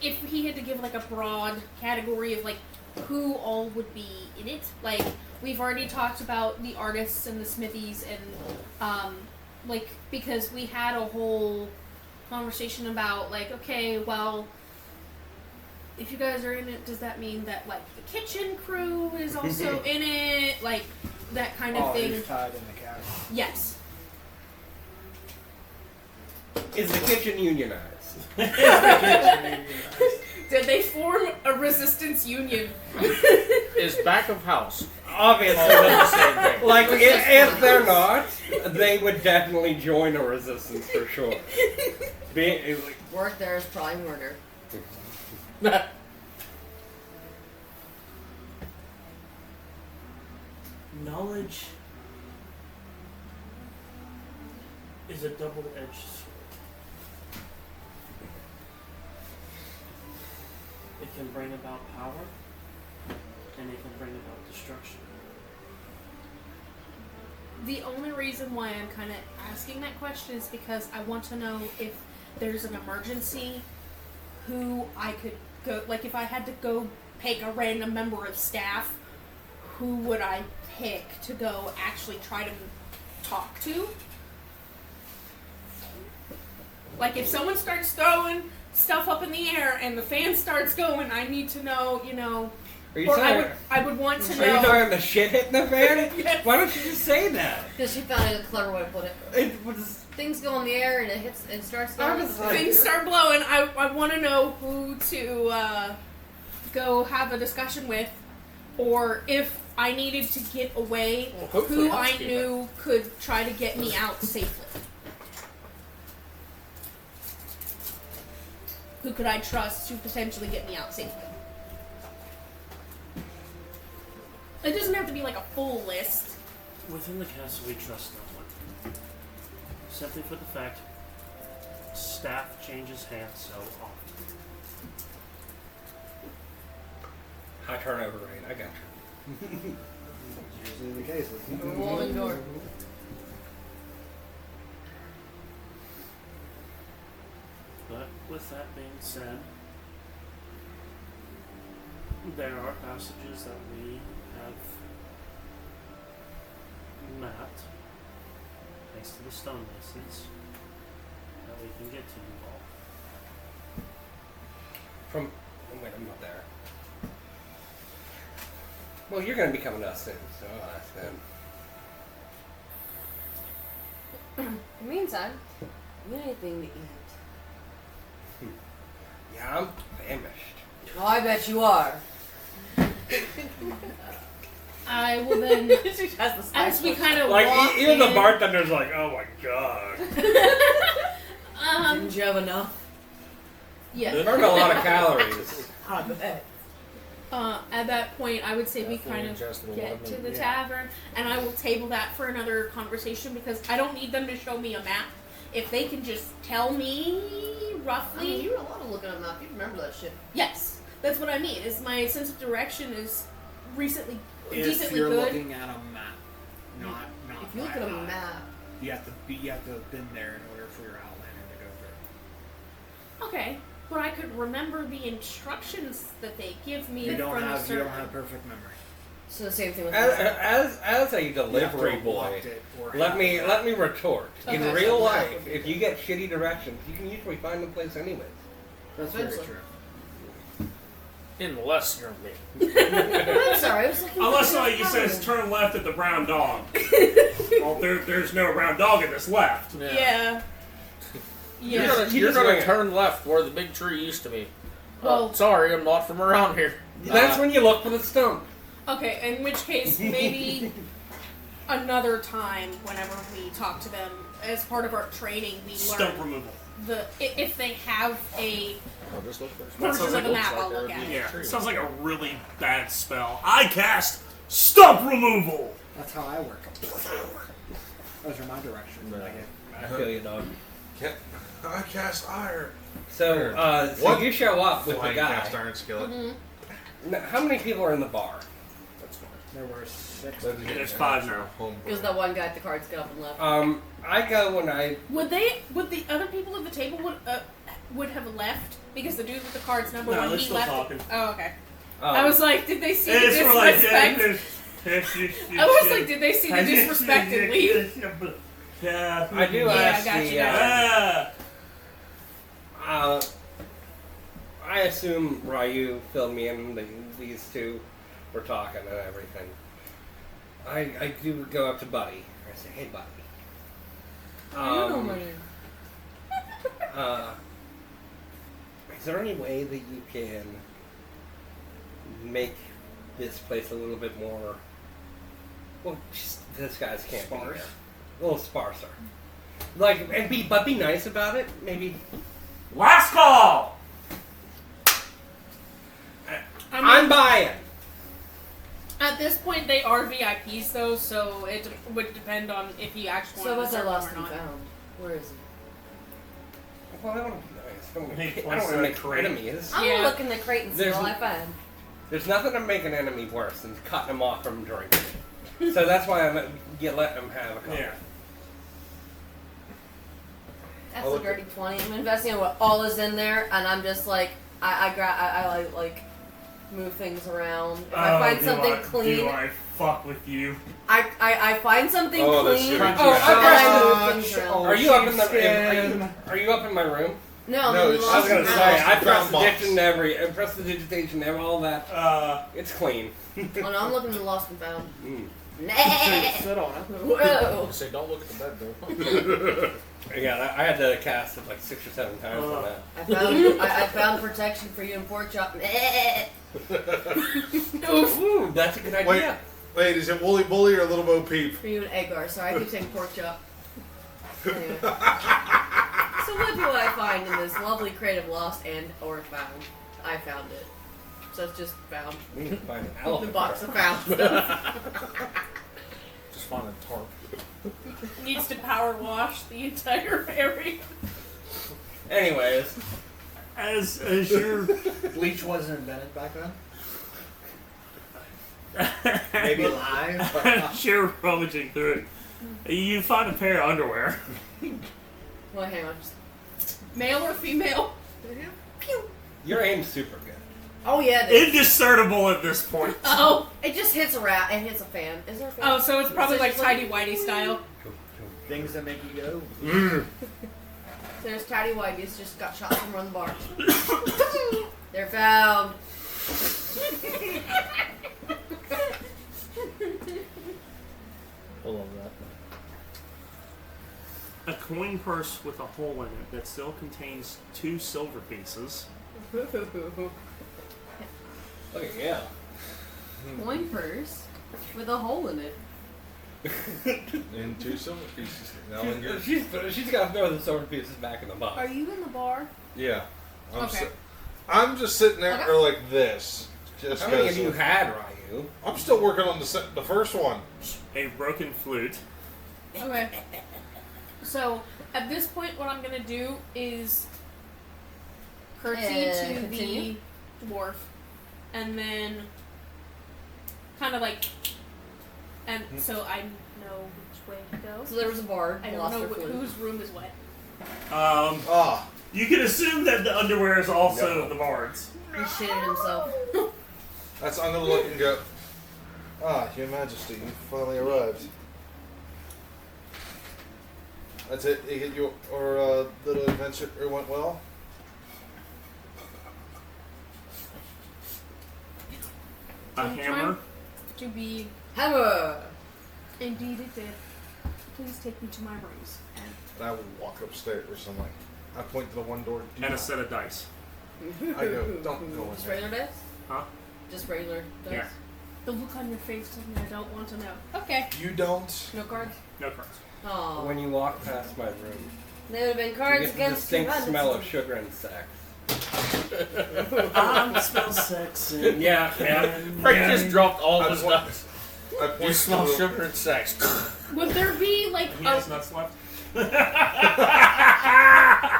if he had to give a broad category of who all would be in it. We've already talked about the artists and the smithies and because we had a whole conversation about okay, well, if you guys are in it, does that mean that the kitchen crew is also in it? That kind of thing. He's tied in the cabin. Yes. Is the kitchen unionized? Did they form a resistance union? Is back of house. Obviously, The same thing. if they're not, they would definitely join a resistance for sure. Work there is probably murder. Knowledge is a double-edged sword. It can bring about power, and it can bring about destruction. The only reason why I'm kind of asking that question is because I want to know if there's an emergency, who I could go, if I had to go pick a random member of staff, who would I pick to go actually try to talk to? If someone starts throwing stuff up in the air and the fan starts going, I need to know, Are you or talking, I would want to are you know. talking the shit hitting the fan? Yes. Why don't you just say that? Because she found a clever way to put it. It was. Things go in the air and it hits and starts going. Things start blowing. I want to know who to go have a discussion with, or if I needed to get away, hopefully who I housekeeping. knew could try to get me out safely. Who could I trust to potentially get me out safely? It doesn't have to be a full list. Within the castle, we trust no one. Simply for the fact, staff changes hands so often. High turnover rate. I got you. Usually the case. Revolving door. But with that being said, there are passages that we have mapped, thanks to the stonemasons, that we can get to you all. From. Oh, wait, I'm not there. Well, you're going to be coming to us soon, so I'll ask them. In the meantime, you need anything to eat. Yeah, I'm famished. Oh, I bet you are. I will then, as we kind of walk Even the in, bartender's like, oh my god. Didn't you have enough? yeah. Burn a lot of calories. I bet. At that point, I would say we kind of get to the tavern, and I will table that for another conversation because I don't need them to show me a map. If they can just tell me roughly, you were a lot of looking at a map. You remember that shit. yes, that's what I mean. Is my sense of direction is recently If decently you're good. looking at a map, not If you look by at a eye, map, you have to have been there in order for your outlander to go through. Okay, but I could remember the instructions that they give me You don't from a have certain. perfect memory. so the same thing with As a You have to delivery have boy, walked it or let have me it. retort. In Okay. real So that life, would be if you get shitty directions, you can usually find the place anyways. That's very Eventually. true. Unless you're me. I'm sorry, I was looking Unless for like you says turn left at the brown dog. Well, there's no brown dog in this left. Yeah. You're Yeah. gonna, You you're just gonna bring it. turn left where the big tree used to be. Well- Sorry, I'm not from around here. That's when you look for the stump. Okay, in which case maybe another time, whenever we talk to them as part of our training, we Stump learn removal. if they have a Oh, just look for That sounds version of like the map, I'll there look would at be it. Yeah, tree. sounds like a really bad spell. I cast stump removal. That's how I work. Those are my directions. No. I feel you, dog. I cast iron. So What? you show up with the Flying guy. cast iron skillet. Now, how many people are in the bar? That's fine. There were 6. There's 5 now. Because that one guy at the cards got up and left. I go when I. Would the other people at the table would have left because the dude with the cards number No, when they're he still left? talking. Oh, okay. I was like, did they see the It's more like disrespect? I was like, did they see the disrespect and leave? Yeah. I do Yeah, ask gotcha, the. gotcha. I assume Ryu filled me in. These two were talking and everything. I do go up to Buddy. I say, "Hey, Buddy. You know my name. Is there any way that you can make this place a little bit more? Well, just, this guy's can't be here. A little sparser. Like, but be nice about it. Maybe. Last call. I'm buying. At this point, they are VIPs though, so it would depend on if you actually So want what's to I serve lost them or and not. found? Where is he? Well, I don't want to be nice. I don't Hey, want to make crate. enemies. I'm Yeah. gonna look in the crate and see There's all n- I find. There's nothing to make an enemy worse than cutting them off from drinking. So that's why let them have a couple. Yeah. That's a dirty 20. I'm investing in what all is in there, and I'm just like, I like move things around. If I find something clean, Do I fuck with you? I find something Oh, that's clean, good. and I move things around. Are you up in the? Are you up in my room? No, No, I'm it's- I was gonna lost say and I press Found the box. digitation I press the digitation all that. It's clean. found. Oh no, I'm looking in the lost and found. Mm. Sit on it. Whoa. I say, don't look at the bed though. Yeah, I had to cast it like 6 or 7 times on that. I found protection for you in pork chop. Ooh, that's a good idea. Wait, is it Wooly Bully or Little Bo Peep? For you and Agar. Sorry, I keep saying pork chop. Anyway. So what do I find in this lovely crate of lost and or found? I found it. So it's just found. We need to find an The elephant. box of found stuff. Just find a tarp. Needs to power wash the entire area. Anyways, As you're Bleach wasn't invented back then. Maybe live. But as you're rummaging through it, you find a pair of underwear. Well, hang on. Male or female? Pew. your aim's super good. Oh yeah, it is. Indiscernible at this point. Oh. It just hits a rat and hits a fan. Is there a fan? Oh, so it's probably So like just like- tidy whitey style. things that make you go. There's Tidy Whitey's just got shot from one bar. They're found. I love that. A coin purse with a hole in it that still contains 2 silver pieces. Okay, yeah. Coin purse with a hole in it. And 2 silver pieces. Now in your... She's got to throw the silver pieces back in the box. Are you in the bar? Yeah. Okay. I'm just sitting there Okay. or like this. Just How many have 'cause you of- had, Ryu? I'm still working on the first one. A broken flute. Okay. So at this point, what I'm gonna do is curtsy to continue? the dwarf, and then kind of like, and so I know which way to go. So there was a bard. I don't Lost know her flute. whose room is what. Ah. You can assume that the underwear is also Yep. the bard's. He shitted himself. I'm gonna look and go. Ah, Your Majesty, you finally arrived. That's it. Your little adventure went well. A I'm hammer. trying to be. Hammer. Indeed, it did. Please take me to my rooms. And I will walk upstairs and I point to the one door. Do And a not- set of dice. I go, don't go in Just there. regular dice? Huh? Just regular dice? Yeah. The look on your face tells me I don't want to know. Okay. You don't. No cards? No cards. Oh. When you walk past my room, They would have been you cards get the against distinct humanity. smell of sugar and sex. Smell sexy. Yeah. Frank just dropped all of his I- nuts. I You point to smell the- sugar and sex. Would there be like He a has nuts left.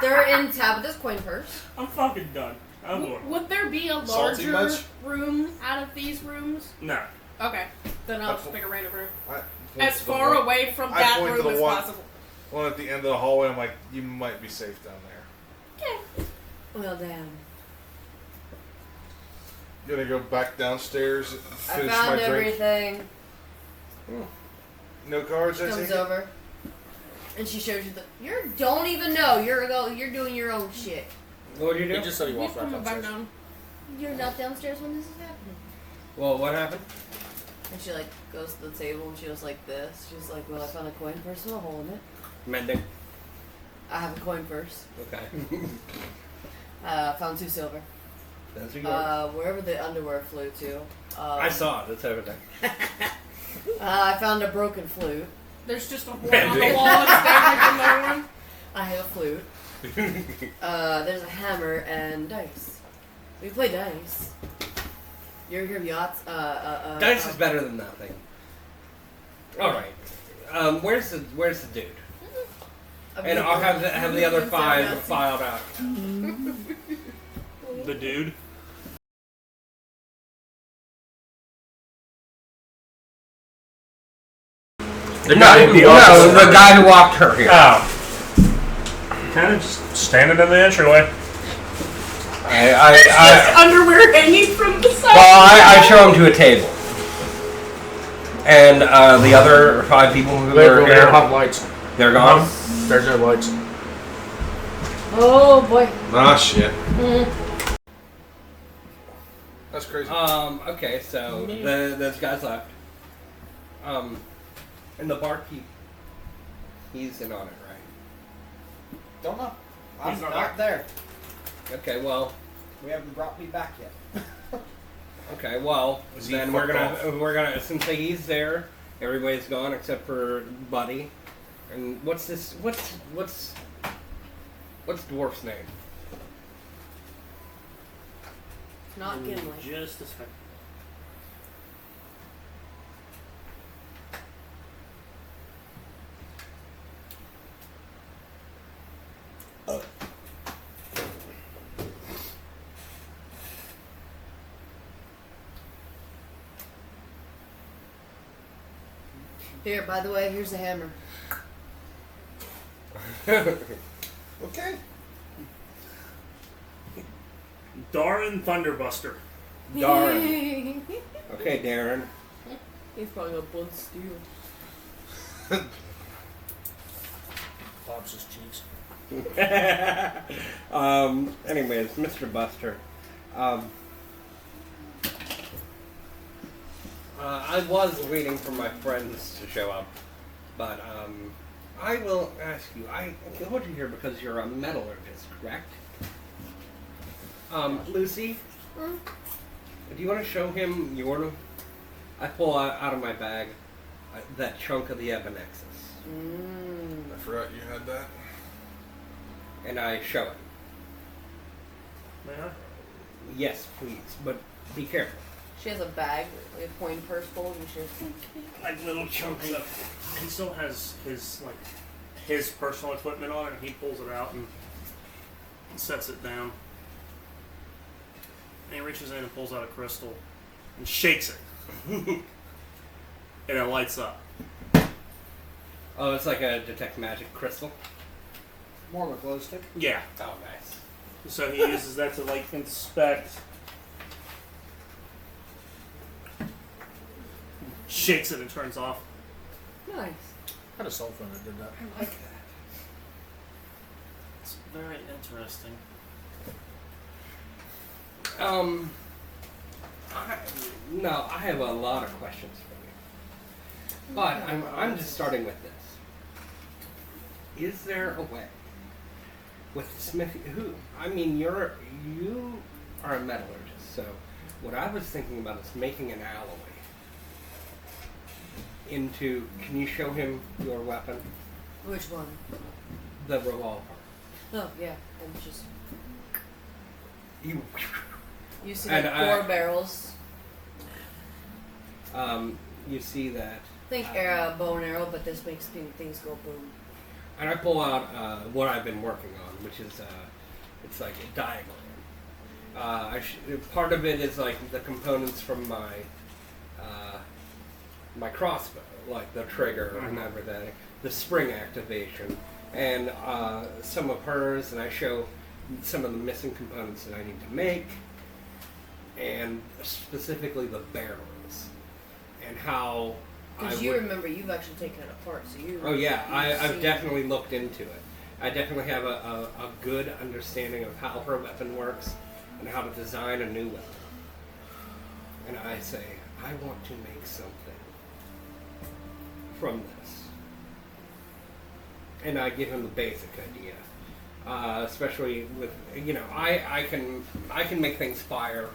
They're in Tabitha's coin purse. I'm fucking done. I'm going. would there be a Salty larger much? room out of these rooms? No. Okay. Then I'll just pick a random room. I point As to the far one- away from I that point to room the as one- possible. One at the end of the hallway. I'm like, you might be safe down there. Okay. Well, damn. Gonna go back downstairs, I finish found my drink. everything. No cards. I Comes take it? over. And she shows you the. You don't even know. You're doing your own shit. What would you He do? just said he He's walked back coming back upstairs. down. You're not downstairs when this is happening. Well, what happened? And she like goes to the table and she goes like this. She's like, well, I found a coin purse with a hole in it. Mending. I have a coin purse. Okay. Found 2 silver. Those are yours. Wherever the underwear flew to. I saw it. It's over there. I found a broken flute. There's just a hole on the wall that's damaged in the room. I have a flute. There's a hammer and dice. We play dice. You ever hear of yachts? Dice is better than nothing. All right. Where's the dude? And I'll have the other 5 filed out. The dude. The guy who walked her here. Oh. Kind of just standing in the entryway. Underwear hanging from the side. Well, I show him to a table. And the other 5 people who They were here, have lights. they're gone. There's no lights. Oh boy. Ah, shit. That's crazy. Okay, so those guys left. And the barkeep, he's in on it, right? Don't know. I'm He's not not there. Okay, well, We haven't brought me back yet. okay, well, Is he then fucked we're gonna since he's there, everybody's gone except for Buddy. And what's Dwarf's name? Not Gimli. Just a second. Here, by the way, here's the hammer. Okay. Darren Thunderbuster. Darn. Okay, Darren. He's probably gonna blood steel. Pops his cheeks. Anyways, Mr. Buster. I was waiting for my friends to show up, but I will ask you. I called you here because you're a metallurgist, correct? Lucy, do you want to show him your? I pull out of my bag that chunk of the Ebenexus, I forgot you had that. and I show it. May I? Yes, please, but be careful. She has a bag, like a coin purse full, and she's Like little chunks of. He still has his personal equipment on it, and he pulls it out and sets it down. And he reaches in and pulls out a crystal and shakes it, and it lights up. Oh, it's like a detect magic crystal. More of a glow stick. Yeah. Oh, nice. So he uses that to inspect. Shakes it and turns off. nice. I had a cell phone that did that. I like that. It's very interesting. I have a lot of questions for you, but I'm just starting with this. Is there a way with Smithy? You are a metallurgist, so what I was thinking about is making an alloy into. Can you show him your weapon? Which one? The revolver. Oh yeah, and just You. you see And like I- 4 barrels. You see that. Think bow and arrow, but this makes things go boom. And I pull out what I've been working on, which is it's like a diagram. Part of it is like the components from my my crossbow, like the trigger and everything, the spring activation, and some of hers, and I show some of the missing components that I need to make, and specifically the barrels, and how. Because you remember, you've actually taken it apart, so you. Oh yeah, I've seen- definitely looked into it. I definitely have a good understanding of how her weapon works and how to design a new weapon. And I say, I want to make something from this. And I give him the basic idea. Especially with, I can make things fire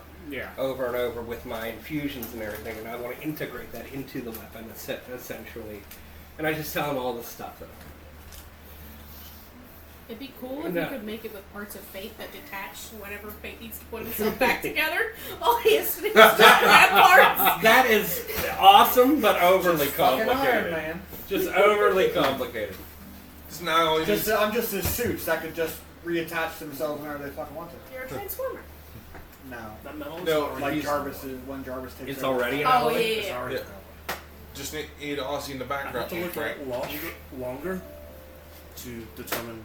over and over with my infusions and everything, and I want to integrate that into the weapon essentially. And I just tell him all the stuff. It'd be cool if No. you could make it with parts of Fate that detach whenever Fate needs to put himself back together. All he has to do is grab parts. That is awesome, but overly Fucking Iron complicated. Man. Just overly complicated. It's not only I'm just his suits that could just reattach themselves whenever they fucking want to. You're a transformer. No. That metal is No, already Like he's- Jarvis is when Jarvis takes It's over. already an Oh, element? yeah, It's yeah. already Yeah. Just need Aussie in the I background. have to look Frank. at it longer to determine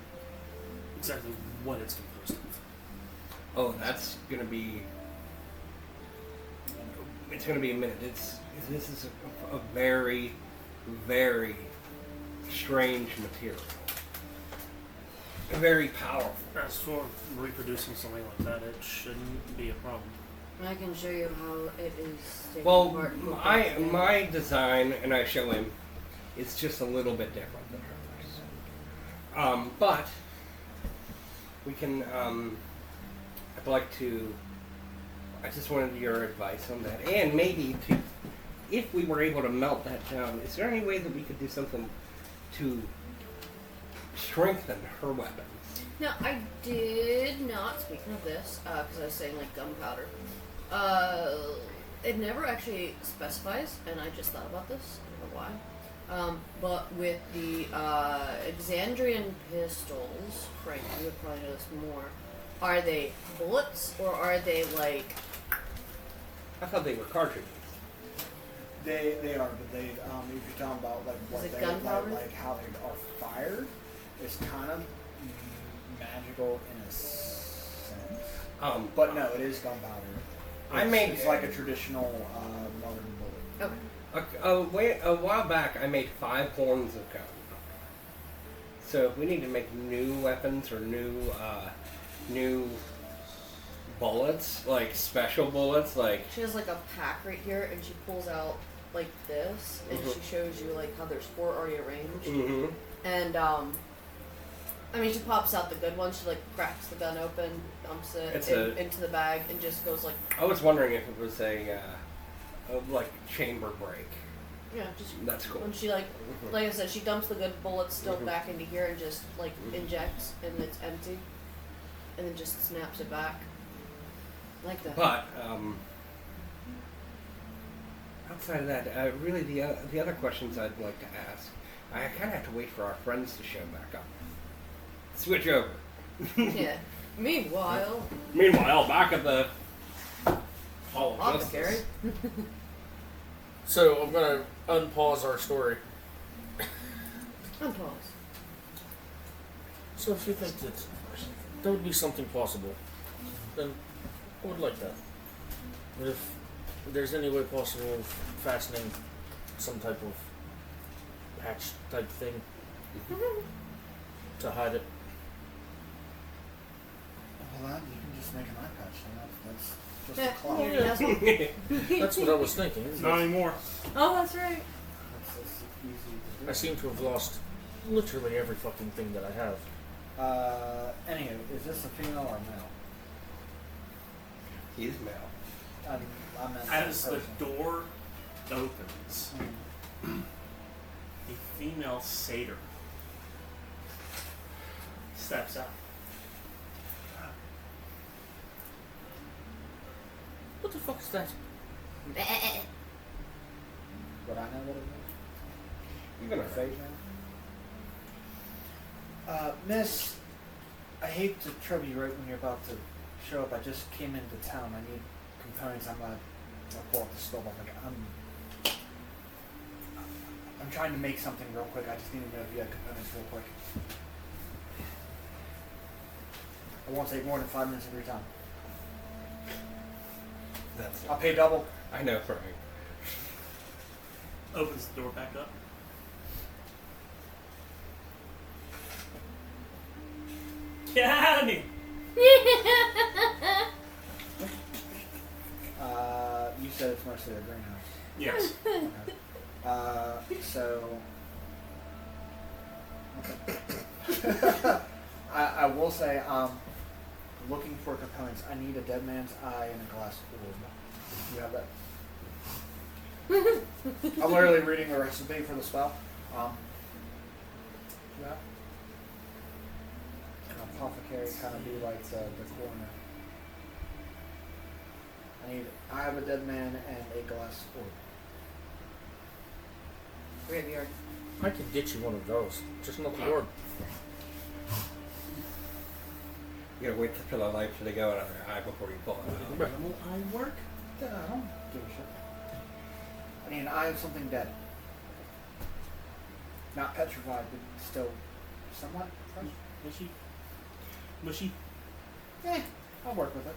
exactly what it's composed of. Oh, that's gonna be. It's gonna be a minute. This is a very, very strange material. Very powerful. As for reproducing something like that, it shouldn't be a problem. I can show you how it is taken Well, apart. and put back my together. my design, and I show him, it's just a little bit different than hers. But we can. I'd like to. I just wanted your advice on that, and maybe to, if we were able to melt that down, is there any way that we could do something to strengthen her weapon? Now, I did not, speaking of this, because I was saying like gunpowder, it never actually specifies, and I just thought about this, I don't know why, but with the Exandrian pistols, Frank, you would probably know this more, are they bullets, or are they like... I thought they were cartridges. They are, but they if you're talking about like what Is it they gunpowder? like how they are fired, it's kind of magical in a sense. But no, it is gunpowder. It's like a traditional modern bullet. Okay. A while back, I made 5 horns of gun. So if we need to make new weapons or new bullets, like special bullets, like She has like a pack right here, and she pulls out like this, and she shows you like how there's 4 already arranged. And I mean, she pops out the good ones. She like cracks the gun open, dumps it into the bag, and just goes like. I was wondering if it was a like chamber break. Yeah, just. That's cool. When she like I said, she dumps the good bullets still back into here and just like injects, and it's empty, and then just snaps it back. Like that. But outside of that, really the other questions I'd like to ask, I kind of have to wait for our friends to show back up. Switch over. Yeah. Meanwhile, back at the Hall of apothecary. Justice. So I'm gonna unpause our story. Unpause. So if you think that there would be something possible, then I would like that. But if there's any way possible of fastening some type of patch type thing to hide it. Well, that you can just make an eye patch, and that's just Yeah, a cloth. yeah, that's what- That's what I was thinking. Not anymore. Oh, that's right. That's easy to do. I seem to have lost literally every fucking thing that I have. Anywho, is this a female or male? He's male. I meant As the person. door opens, female satyr steps out. What the fuck is that? Would I know what it was? You're gonna Fake now? Miss, I hate to trouble you right when you're about to show up. I just came into town. I need components. I'll pull up the stove. I'm trying to make something real quick. I just need to know if you have components real quick. I won't take more than 5 minutes of your time. I'll pay double. I know, right? Opens the door back up. Get out of here! You said it's mostly a greenhouse. Yes. Okay. So I will say, looking for components. I need a dead man's eye and a glass orb. You have that? I'm literally reading the recipe for the spell. Yeah. An apothecary kind of be like the coroner. I have a dead man and a glass orb. Graveyard. I could get you one of those. Just not the orb. You gotta wait for the light to go out of your eye before you pull it out. Will I work? Yeah, I don't give a shit. I mean, I have something dead. Not petrified, but still somewhat fresh. Mushy? Mushy? I'll work with it.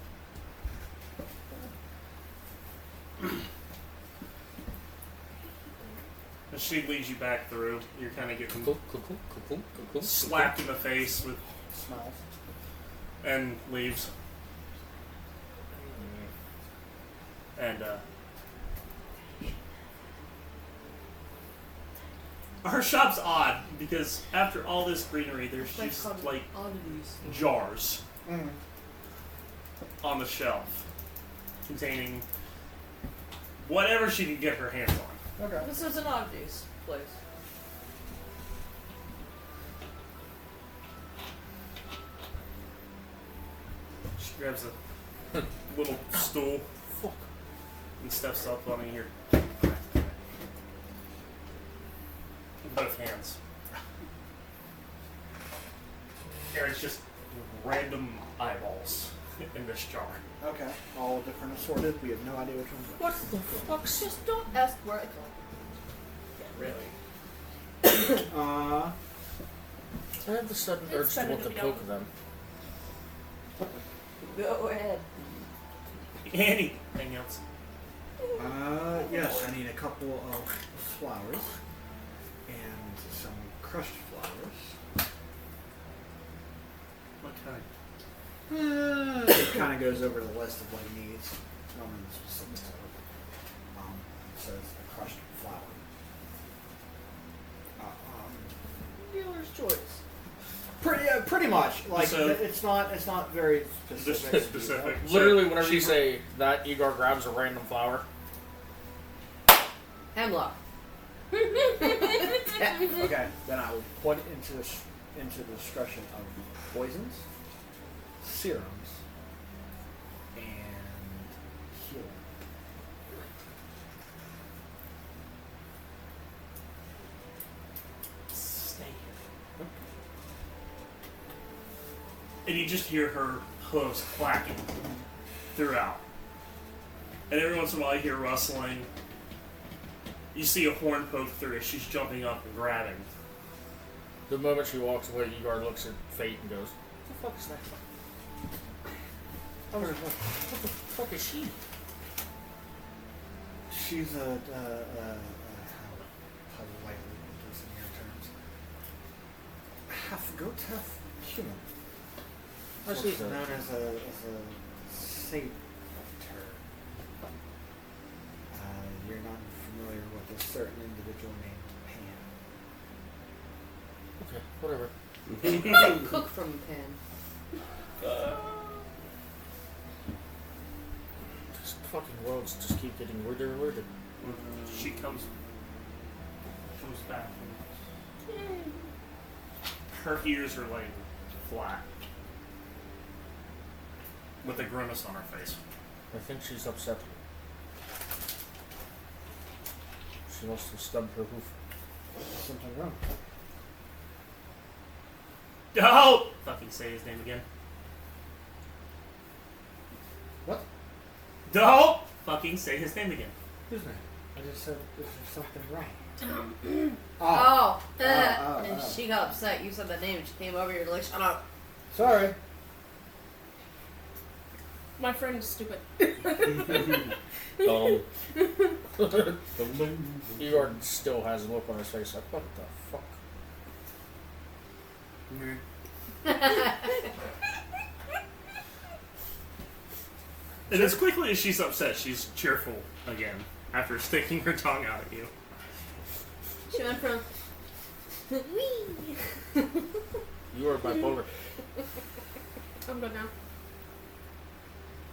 As she leads you back through, you're kind of getting Cool. slapped in the face with Smells. and leaves. And our shop's odd because after all this greenery, there's just like oddities. jars Mm. on the shelf containing whatever she can get her hands on. Okay. This is an oddities place. She grabs a little stool and steps up on it here. With both hands. And it's just random eyeballs in this jar. Okay. All different assorted. We have no idea which one's which. What the fuck? Just don't ask where I come. Really? I have the sudden It's urge to better want to to be poke done. them. Go ahead. Anything else? Yes, I need a couple of flowers and some crushed flowers. What kind? It kind of goes over the list of what he needs. I don't know the specifics of it. So it's a crushed flower. Dealer's choice. Pretty much. Like So- it's not very specific. Specific. Literally, So whenever she you say that, Igor grabs a random flower. Hemlock. Okay, then I will put into the discretion of poisons, serums, and healing. Stay here. And you just hear her hooves clacking throughout. And every once in a while you hear rustling. You see a horn poke through as she's jumping up and grabbing. The moment she walks away, Igor looks at Fate and goes, "What the fuck is that? What the fuck is she?" She's how politely put this in your terms. Half goat, half human. What's What's she known as a satyr. You're not familiar with a certain individual named Pan. Okay, whatever. Cook from the pan. These fucking worlds just keep getting weirder and weirder. She comes back. Her ears are laying flat, with a grimace on her face. I think she's upset. She must have stubbed her hoof. Something wrong. Don't fucking say his name again. What? Don't fucking say his name again. Who's name? I just said there's something wrong. And she got upset. You said that name. She came over here like, shut up. Sorry. My friend is stupid. Igor still has a look on his face like, what the fuck? And as quickly as she's upset, she's cheerful again after sticking her tongue out at you. She went from wee. You are bipolar. I'm good now.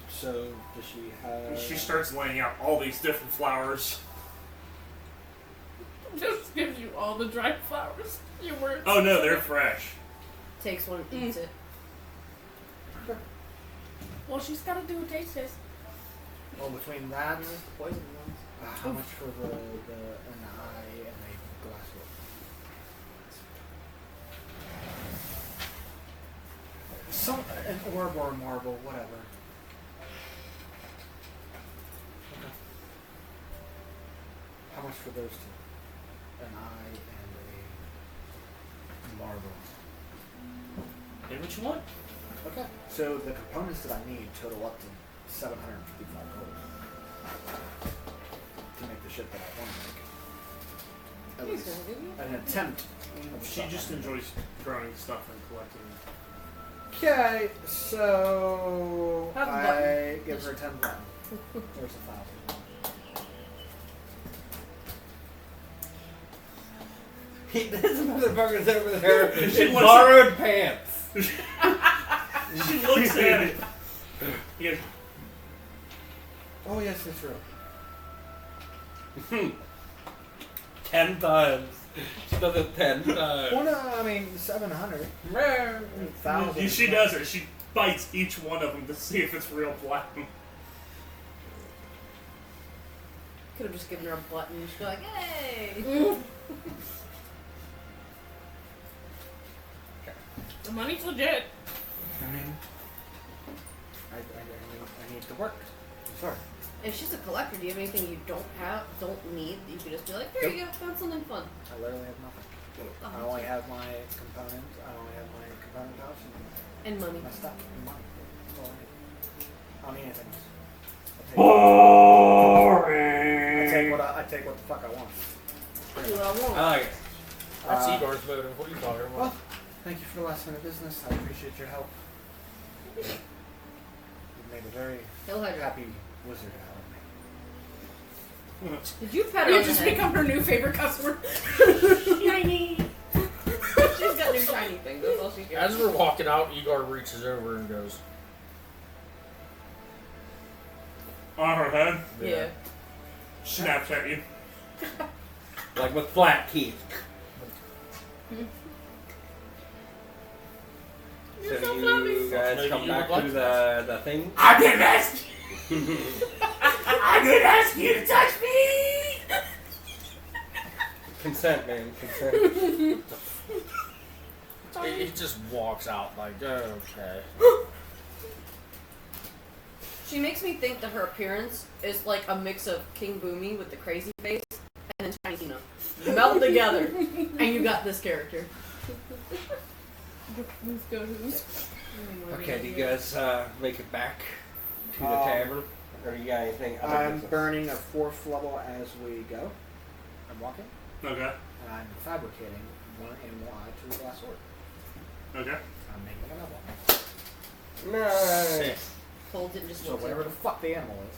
So, does she have... She starts laying out all these different flowers. Just gives you all the dried flowers. Your words. Oh no, they're fresh. Takes one, eats it. Well, she's got to do a taste test. Well, between that, Poison ones. how much for an eye and a glass lip? An orb or a marble, whatever. Okay. How much for those two? An eye and a marble. Hey, what you want? Okay. So the components that I need total up to 755 gold to make the shit that I want to make. At least an attempt. of She stuff just I need. enjoys growing stuff and collecting. Okay, so Have a I button. give her 10 button. There's 1,000. This motherfucker's over there She in wants borrowed pants. She looks at it. He goes, Oh yes, that's real. 10 times. She does it 10 times. Well, no, I mean 700. 1,000. she does it. She bites each one of them to see if it's real platinum. Could have just given her a button. She'd be like, hey. The money's legit. I mean, I need to work. I'm sorry. If she's a collector, do you have anything you don't need, that you could just be like, here you go, found something fun. I literally have nothing. I only have my components. I only have my component pouch And money. and my stuff and money. That's all I need. I don't need anything else. I take what the fuck I want. Do what I want. I like it. That's Igor's motive. What are you talking about? Well, thank you for the last minute business. I appreciate your help. You've made a very He'll have your happy wizard out of me. Did you pet her You on the just head? become her new favorite customer. Shiny. She's got new shiny things. That's all she cares. As we're walking out, Igor reaches over and goes, On her head, Yeah. snaps at you. Like with flat teeth. You're so you fluffy. guys Maybe come you back would to like the thing? I didn't ask you. I didn't ask you to touch me. Consent, man. Consent. he just walks out like, okay. She makes me think that her appearance is like a mix of King Boomy with the crazy face and then Shiny Tina. Meld together, and you got this character. Okay, do you guys make it back to the tavern? Or you got anything other I'm business? burning a 4th level as we go. I'm walking, Okay. and I'm fabricating one animal eye to a glass sword. Okay. I'm making another one. Nice. Holds it and just So looks whatever at the it. fuck the animal is.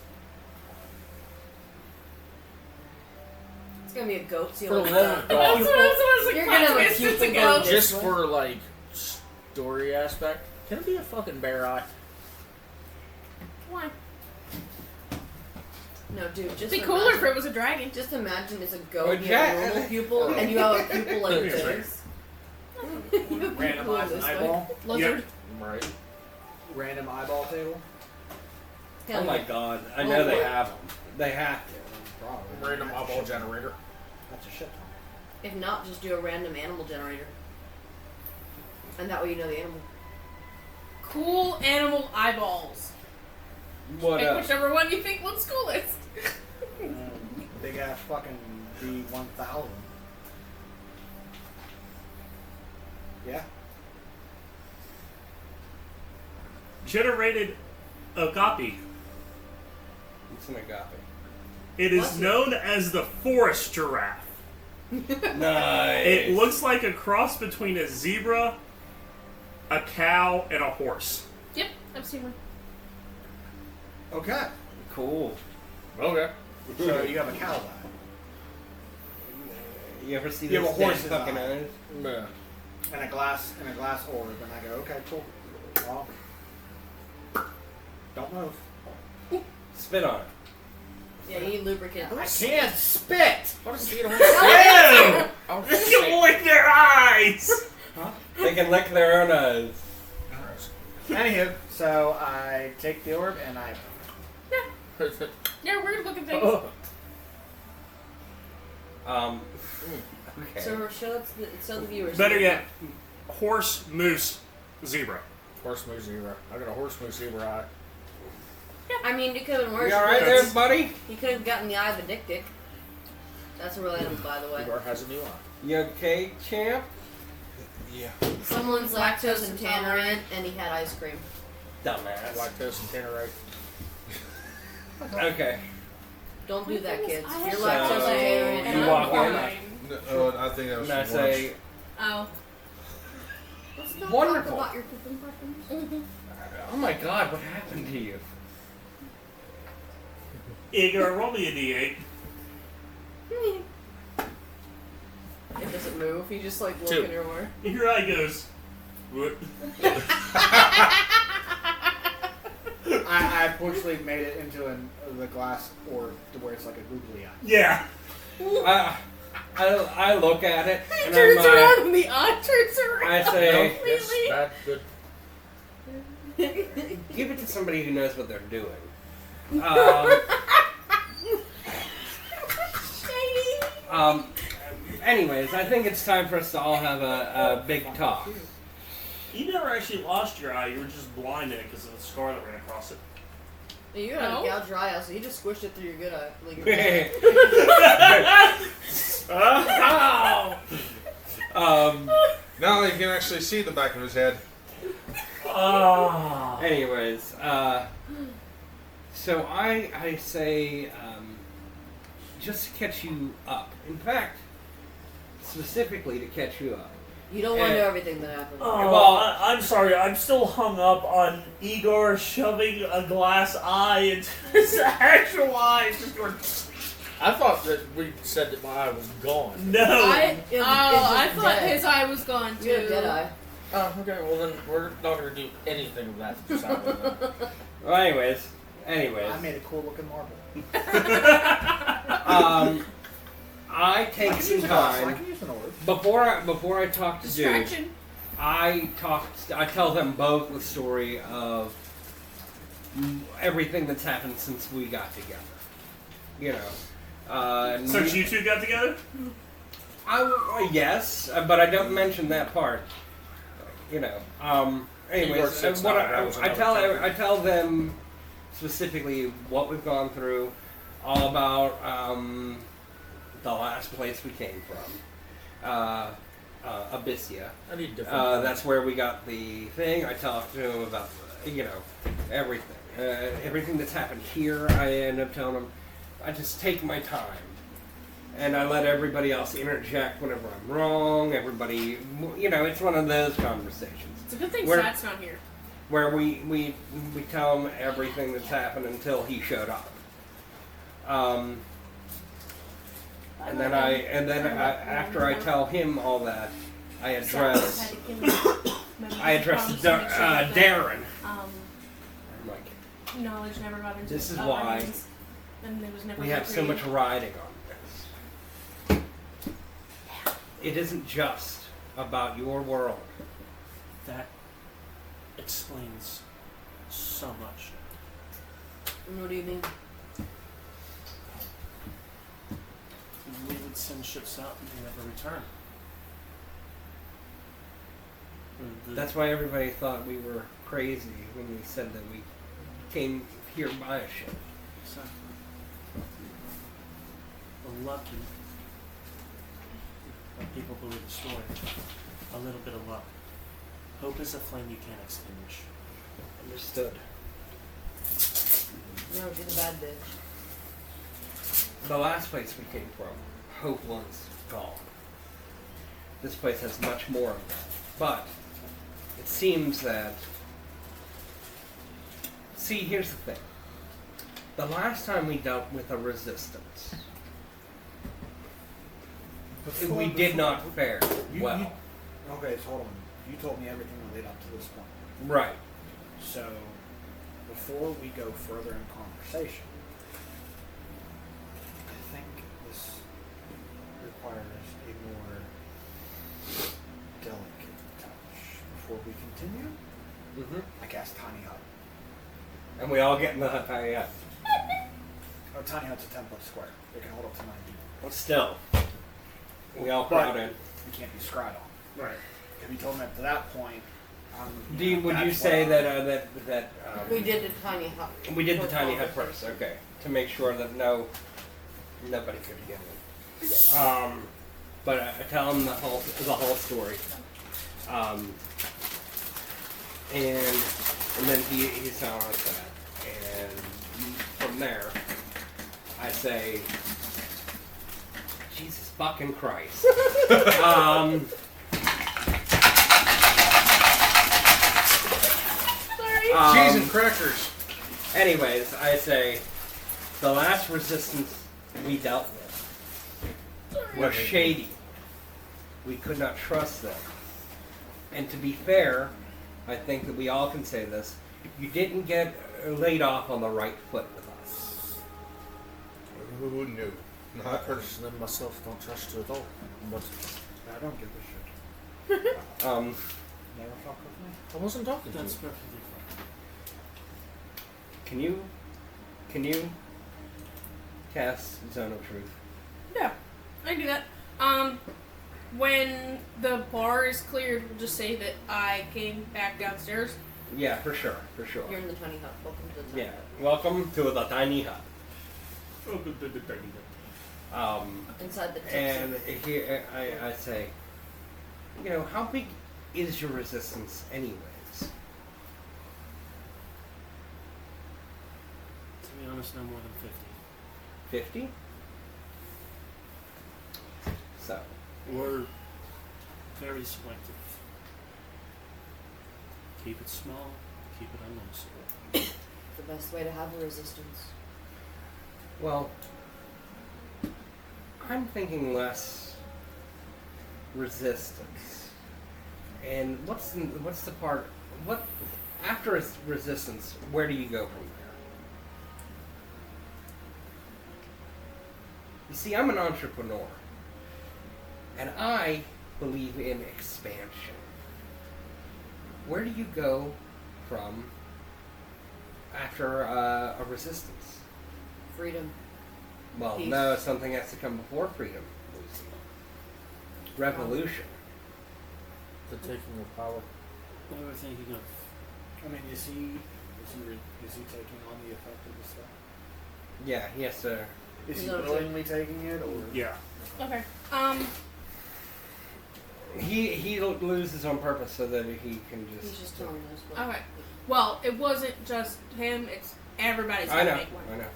It's gonna be a goat. So For you'll the like, love of God. You're gonna have a cute to goat. Just for, like, story aspect, can it be a fucking bear eye? Why? No, dude, just It'd be imagine, cooler if it was a dragon. Just imagine it's a goat Or and you Jack- have a normal pupil, and you have a pupil like Give me a this. You have a pupil Randomize this an way. eyeball. Lizard. Right. Random eyeball table. Hell Oh my yeah. god, I know they have them. They have to. Probably. Random eyeball generator. That's a shit ton. If not, just do a random animal generator. And that way you know the animal. Cool animal eyeballs. What Pick else? whichever one you think looks coolest. Big ass fucking D1000. Yeah. Generated agape. It's an agape. It is What's it? known as the forest giraffe. Nice. It looks like a cross between a zebra, a cow, and a horse. Yep, I've seen one. Okay. cool. Okay. So you have a cow guy. You ever see You have this a horse's damn fucking eye. eyes? Yeah. And a glass orb, and I go, okay, cool. Well, don't move. Spit on it. Yeah, you need lubricant. I can't spit. What is he doing? Ew! Oh, You can lick their eyes! They can lick their own eyes. Anywho, so I take the orb and I. Yeah, weird looking things. Oh. Okay. So show the viewers. Better yet, horse, moose, zebra. Horse moose zebra. I got a horse moose zebra eye. I mean, it could have been worse. You alright there, buddy? You could have gotten the eye of a dick. That's a real animal, by the way. Igor has a new eye. You okay, champ? Yeah. Someone's lactose intolerant, and he had ice cream. Dumbass. Lactose and tannerite. Okay. Don't do that, kids. I You're have lactose So, intolerant. you and I'm walk in. fine. No, I think that was And I from say, Oh. Let's not Wonderful. talk about your pooping preference. oh my god, what happened to you? Igor, roll me a d8. It doesn't move. You just like look Two. in your way. Your eye goes. What? I purposely made it into the glass orb to where it's like a googly eye. Yeah. I look at it He and turns I'm around and the eye turns around. I say, Yes, bad, good. give it to somebody who knows what they're doing. Anyways, I think it's time for us to all have a big talk. You never actually lost your eye, you were just blinded because of the scar that ran across it. You had No. a gouge your eye out, so you just squished it through your good eye. Like your bad eye. Now you can actually see the back of his head. Oh. Anyways, so I say, just to catch you up. In fact, specifically to catch you up. You don't want to know everything that happened. Oh, Well- I'm sorry. I'm still hung up on Igor shoving a glass eye into his actual eye. It's just going, I thought that we said that my eye was gone. no. I It's thought dead. his eye was gone too. You had a dead eye. Oh, okay. Well, then we're not going to do anything of that. Just out of that. Well, anyways, I made a cool looking marble. I take I can some use a glass, I time can use an orb. before I talk to Dude. Distraction. I tell them both the story of everything that's happened since we got together. You know. Since you two got together? Yes, but I don't mention that part. You know. Anyways, sits what down, that was I another I tell them specifically what we've gone through, all about the last place we came from, Abyssia. I need different. That's where we got the thing. I talked to him about, everything. Everything that's happened here, I end up telling him, I just take my time. And I let everybody else interject whenever I'm wrong. Everybody, it's one of those conversations. It's a good thing Where- Sat's not here. Where we tell him everything that's happened until he showed up. And then after I tell him all that, I address Darren. I'm like, Knowledge never got into This is other why. hands. and it was never. We good have for so you. much riding on this. It isn't just about your world. That explains so much. What do you mean? We would send ships out and they never return. That's why everybody thought we were crazy when we said that we came here by a ship. Exactly. We're lucky. When people believe the story, a little bit of luck. Hope is a flame you can't extinguish. Understood. No, she's a bad bitch. The last place we came from, hope was gone. This place has much more of that. But it seems that... See, here's the thing. The last time we dealt with a resistance, we did not fare well. Okay, so hold on. You told me everything that led up to this point. Right. So, before we go further in conversation, I think this requires a more delicate touch. Before we continue, Mm-hmm. I cast Tiny Hut. And we all get in the hut. Oh, Tiny Hut's a 10-foot square. It can hold up to 9 people. But still, we all crowd in. You can't be scryed on. Right. If you told me up to that point, Would you say that We did the tiny hut. we did the tiny hut first? Okay, to make sure that nobody could get in. But I tell him the whole story. And then he's telling us that, and from there, I say, Jesus fucking Christ. Cheese and crackers. Anyways, I say, the last resistance we dealt with was shady. We could not trust them. And to be fair, I think that we all can say this, you didn't get laid off on the right foot with us. Who knew? I Not personally myself don't trust you at all. But I don't give a shit. Never fuck with me. I wasn't talking to That's you. perfectly fine. Can you cast Zone of Truth? Yeah, I can do that. When the bar is cleared, we'll just say that I came back downstairs. Yeah, for sure. You're in the tiny hut. Welcome to the tiny Yeah, hut. welcome to the tiny hut. Inside the tips And of it. here I say, how big is your resistance anyways? To be honest, no more than 50. 50? So, We're very selective. Keep it small, keep it unnoticeable. The best way to have a resistance. well, I'm thinking less resistance. And what's the part, after resistance, where do you go from there? You see, I'm an entrepreneur. And I believe in expansion. Where do you go from after a resistance? Freedom. Well, Peace. no, something has to come before freedom, Lucy. Revolution. The taking of power. What were we thinking of? I mean, is he taking on the effect of the stuff? Yeah, he has to. Is he No, willingly taking it, or Yeah. Okay. He loses on purpose so that he can just. He's just telling us what. Okay. Well, it wasn't just him. It's everybody's I gonna know. make one. I know.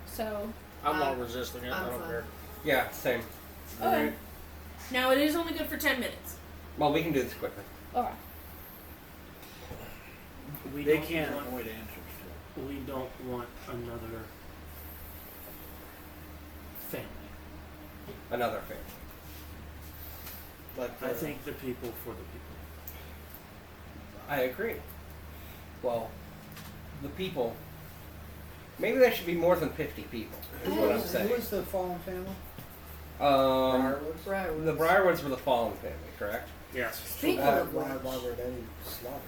So I'm not resisting it. I I'm don't fine. care. Yeah, same. okay. Now it is only good for 10 minutes. Well, we can do this quickly. Okay. We they don't can't want- avoid answers to it? We don't want another family. Another thing. Like I think the people for the people. I agree. Well, the people Maybe there should be more than 50 people. Is what I'm saying. Who was the fallen family? Briarwoods. The Briarwoods were the fallen family, correct? Yes. Speaking Why, of why, which, why were they slaughtered?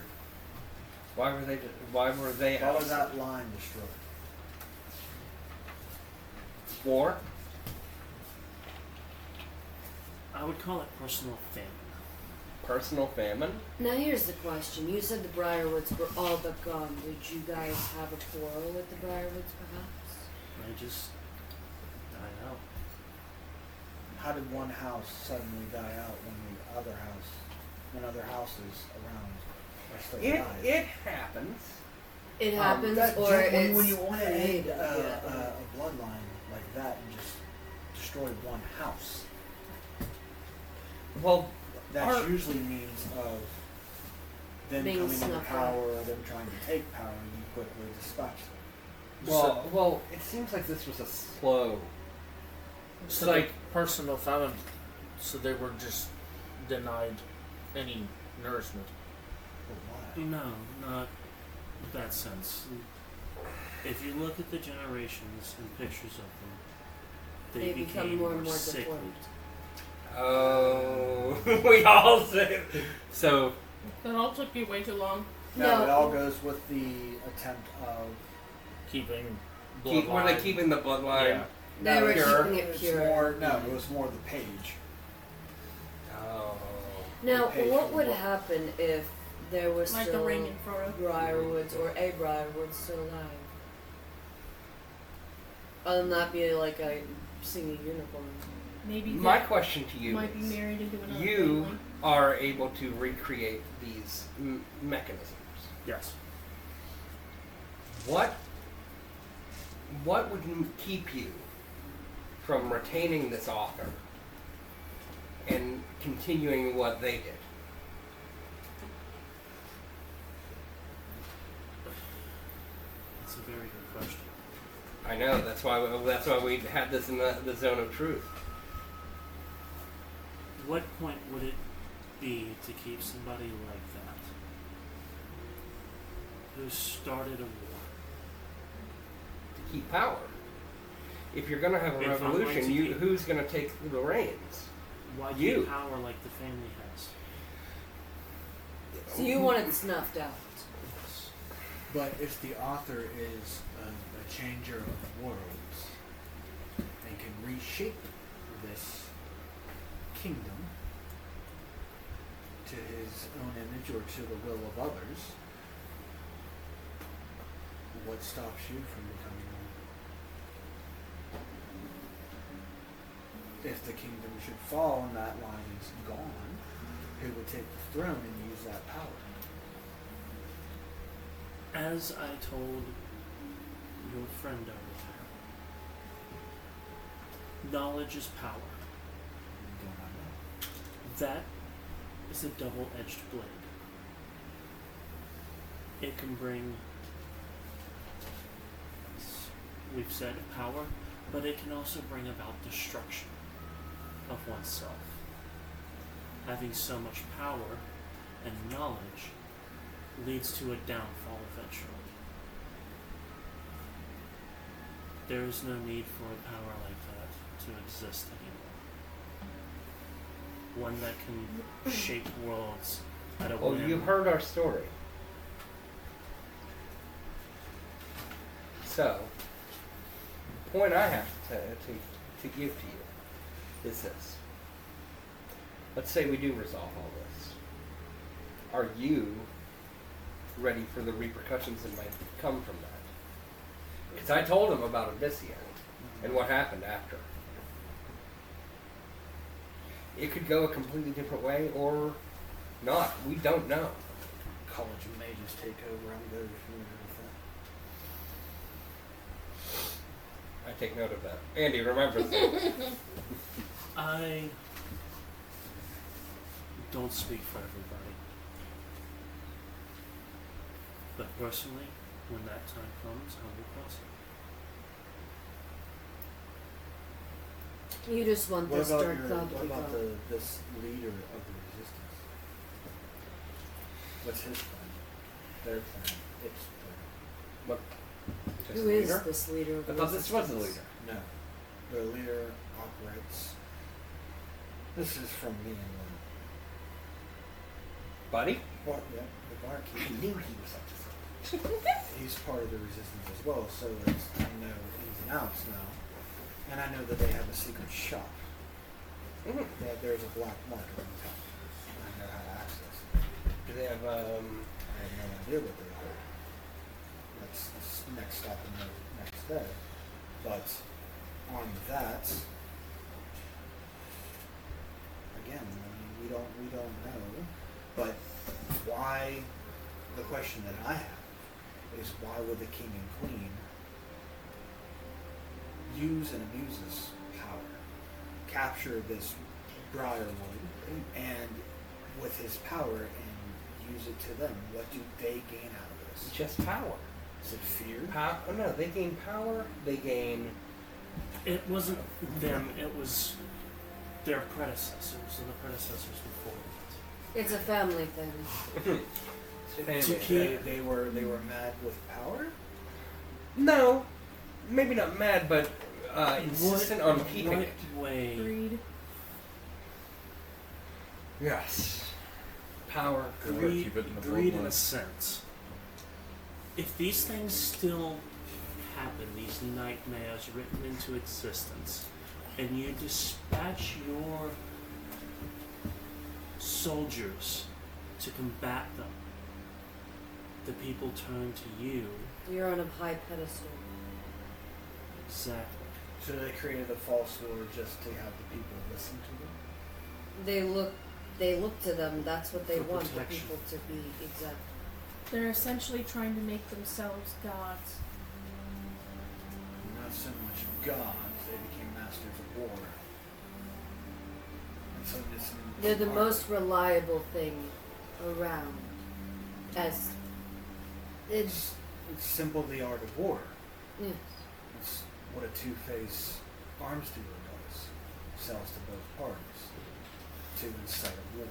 Why were they? Why were they? Why was ousted? that line destroyed? War? I would call it personal famine. Personal famine? now here's the question. You said the Briarwoods were all but gone. Did you guys have a quarrel with the Briarwoods, perhaps? They just died out. How did one house suddenly die out when other houses around are still alive? It happens. It happens, That- or when it's you want to end yeah. a bloodline like that and just destroy one house, Well, that Our- usually means of them Being coming into snuffed power out. or them trying to take power and you quickly dispatch them. well, it seems like this was a slow. It's So like personal famine. So they were just denied any nourishment. But why? No, not in that sense. If you look at the generations and pictures of them, they They become became more and more sickly. deformed. oh, we all said so. That all took you way too long. No, No. it all goes with the attempt of Keeping Were they bloodline- keeping the bloodline? Yeah. They were pure? keeping it it's pure. more. No, it was more the page. Oh. Now, They paid what for would what? happen if there was Like still the ring in Frodo. Briarwoods or a Briarwood still alive? Other than that be like a singing unicorn. Maybe My they question to you might be is: married into another you family. are able to recreate these mechanisms. Yes. What would keep you from retaining this author and continuing what they did? That's a very good question. I know that's why we had this in the zone of truth. What point would it be to keep somebody like that who started a war? To keep power. If you're going to have a If I'm going revolution, to keep- who's going to take the reins? Why You. keep power like the family has? So you want it snuffed out. But if the author is a changer of worlds and can reshape this kingdom to his own image or to the will of others, what stops you from becoming one? If the kingdom should fall and that line is gone, who would take the throne and use that power? As I told your friend over there, knowledge is power. Don't I know? That is a double-edged blade. It can bring, we've said, power, but it can also bring about destruction of oneself. Having so much power and knowledge leads to a downfall eventually. There is no need for a power like that to exist anymore. One that can shape worlds at a Well, whim. you've heard our story. So, the point I have to give to you is this. Let's say we do resolve all this. Are you ready for the repercussions that might come from that? Because I told him about Odysseus and what happened after. It could go a completely different way or not. We don't know. College of Mages take over. I'm very familiar with that. I take note of that. Andy, remember that. I don't speak for everybody. But personally, when that time comes, I will cross it. You just want What this about dark cloud to what be about gone. this leader of the resistance? What's his plan? Their plan. Its plan. Just Who the is leader? this leader of I the thought this was the resistance? leader. No. The leader operates. This is from me and Lynn. Buddy? Well, yeah, the barkeep. I knew he was up to something. He's part of the resistance as well, so it's, I know ins and outs now. And I know that they have a secret shop. Mhm. That there's a black market on top. And I know how to access it. Do they have, I have no idea what they are. That's the next stop in the next day. But on that, again, I mean, we don't know. But why? The question that I have is why would the king and queen use and abuse this power, capture this Briarwood, and with his power and use it to them? What do they gain out of this? just power. Is it fear? Oh no, they gain power, they gain... It wasn't them, it was their predecessors and the predecessors before it. It's a family thing. They were mad with power. No, maybe not mad, but insistent on keeping it. What way? Greed. Yes. Power. Greed, keep it in the greed in bloodline. a sense. If these things still happen, these nightmares written into existence, and you dispatch your soldiers to combat them, the people turn to you. You're on a high pedestal. Exactly. So they created a false lord just to have the people listen to them. They look to them. That's what they For want the protection. people to be. Exactly. They're essentially trying to make themselves gods. Not so much gods, they became masters of war. And so this They're the most reliable thing around. As it's It's simple the art of war. yes. It's what a two-faced arms dealer does. Sells to both parties to incite a war.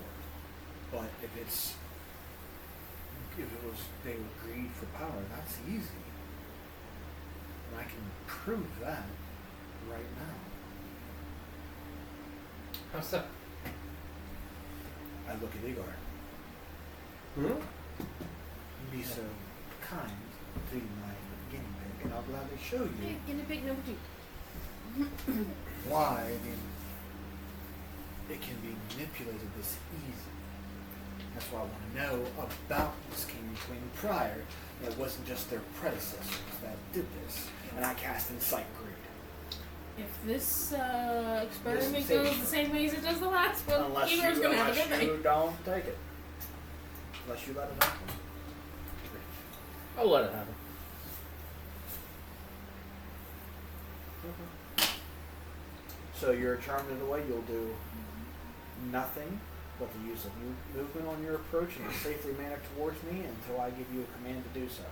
But if it was they were greed for power, that's easy. And I can prove that right now. How so? I look at Igor. Hmm? Be so kind to be my guinea pig, and I'll gladly show you Guinea pig number 2. why it can be manipulated this easy. That's why I want to know about this king and queen prior. That it wasn't just their predecessors that did this, and I cast incite greed. If this experiment This goes is- the same way as it does the last one, Igor's gonna have a good night. don't take it. Unless you let it happen. I'll let it happen. So you're charmed in a way, you'll do nothing but the use of movement on your approach in a safely manner towards me until I give you a command to do so.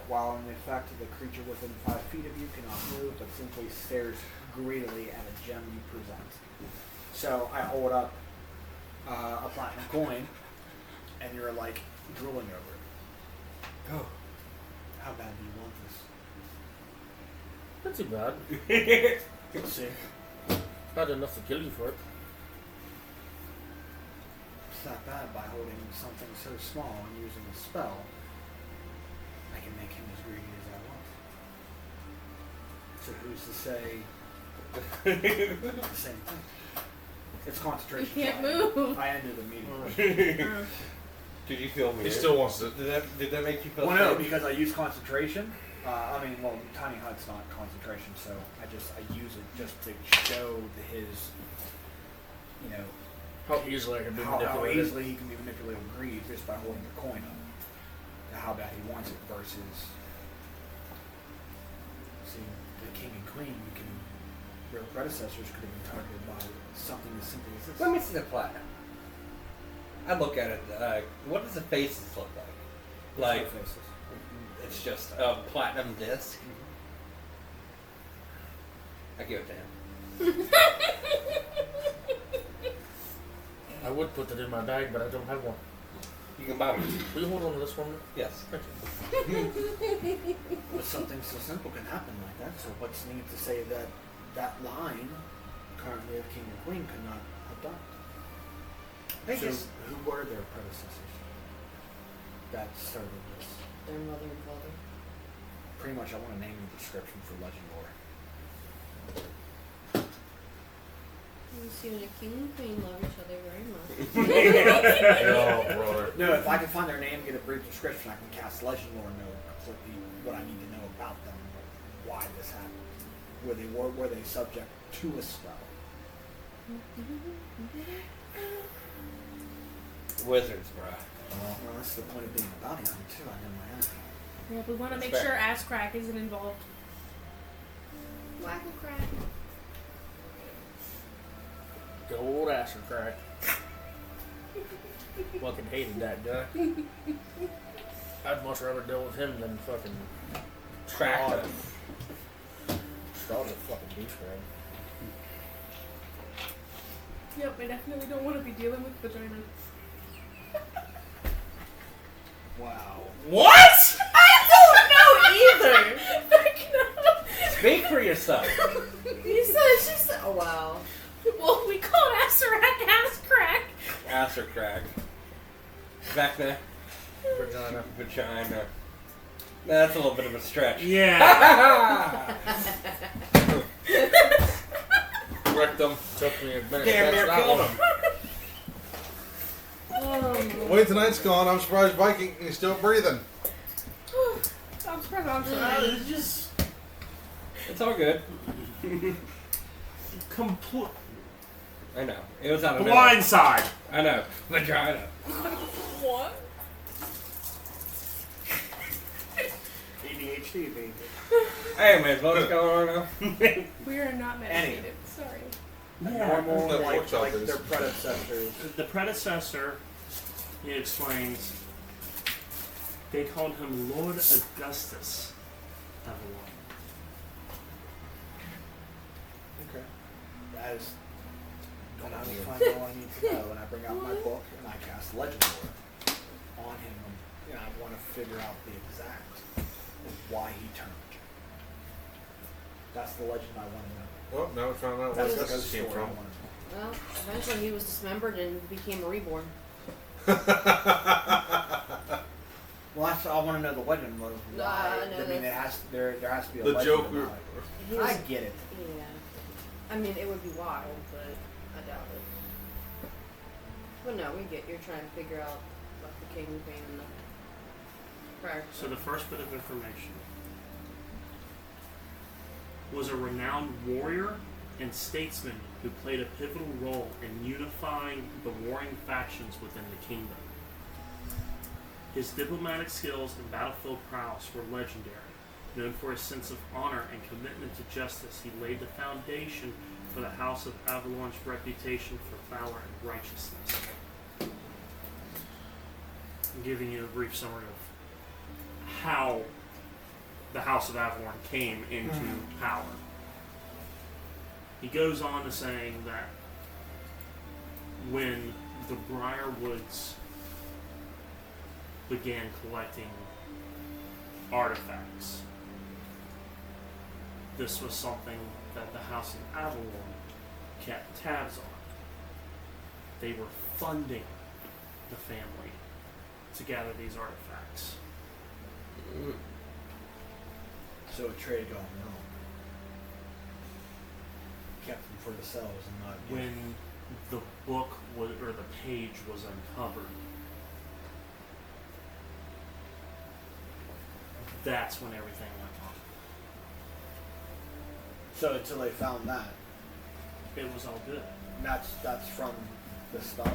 While in effect, the creature within 5 feet of you cannot move, but simply stares greedily at a gem you present. So I hold up a platinum coin, and you're like drooling over it. Oh. How bad do you want this? Not too bad. Let's see. Bad enough to kill you for it. It's not bad by holding something so small and using a spell. I can make him as greedy as I want. So who's to say the same thing? It's concentration. You can't fire. move. I ended immediately. Did you feel weird? He still wants to. Did that make you feel Well, no, weird? because I use concentration. Tiny Hut's not concentration, so I use it just to show his, How easily I can be how manipulated. easily he can be manipulated with greed just by holding the coin up. To how bad he wants it versus, see, the king and queen, their predecessors could have been targeted by something as simple as this. Let me see the platinum. I look at it. What does the faces look like? Like faces. it's just a platinum disc. I give it to him. I would put it in my bag, but I don't have one. You can buy one. Will you hold on to this one? Yes. Thank you. But something so simple can happen like that. So what's needed to say that that line, currently of king and queen, could not have done? So who were their predecessors that started this? Their mother and father. Pretty much, I want a naming description for legend lore. You see, when a king and queen love each other very much. Oh, brother. No, if I can find their name, get a brief description, I can cast legend lore and know completely what I need to know about them, why this happened, were they subject to a spell? Wizards, bruh. Well, that's the point of being a bounty hunter too. I know my own. Yeah, we want to That's make fair. sure ass crack isn't involved. Whack a crack. Good old ass and crack. Fucking hated that guy. I'd much rather deal with him than fucking Cracked. Straw's a fucking douchebag. Yep, I definitely don't want to be dealing with vagina. Wow. What? I don't know either. Speak for yourself. She said, oh wow. Well, we call it ass crack. Ass or crack. Back there. Vagina. Vagina. That's a little bit of a stretch. Yeah. Wrecked them. Took me a minute. Damn to near catch that killed one. him. Wait, tonight's gone. I'm surprised Viking is still breathing. I'm surprised I'm It's just It's all good. complete I know. It was out of blind side. I know. Vagina. What? ADHD, baby. Anyways, what's going on now? We are not medicated. Sorry. Normal, That like, works out like this. their predecessors. The predecessor, he explains, they called him Lord Augustus Avalon. Okay. That is. When I find out what I need to know, and I bring out my book and I cast legend lore on him, and I want to figure out the exact of why he turned. That's the legend I want to know. Well, now we found out where That's the this ghost came story I from. want to know. Well, eventually he was dismembered and became a reborn. Well, that's, I want to know the legend was No, why. no, I mean, that's- there has to be a The legend joke. about it. He I was, get it. yeah. I mean, it would be wild, but I doubt it. But no, we get you're trying to figure out about the king and queen and the prior. So the first bit of information was a renowned warrior and statesman who played a pivotal role in unifying the warring factions within the kingdom. His diplomatic skills and battlefield prowess were legendary. Known for his sense of honor and commitment to justice, he laid the foundation for the House of Avalon's reputation for valor and righteousness. I'm giving you a brief summary of how the House of Avalon came into power. He goes on to saying that when the Briarwoods began collecting artifacts, this was something that the House of Avalon kept tabs on. They were funding the family to gather these artifacts. So a trade going wrong. Kept them for themselves and not. When the book was, or the page was uncovered, that's when everything went wrong. So until they found that, It was all good. that's from the stuff.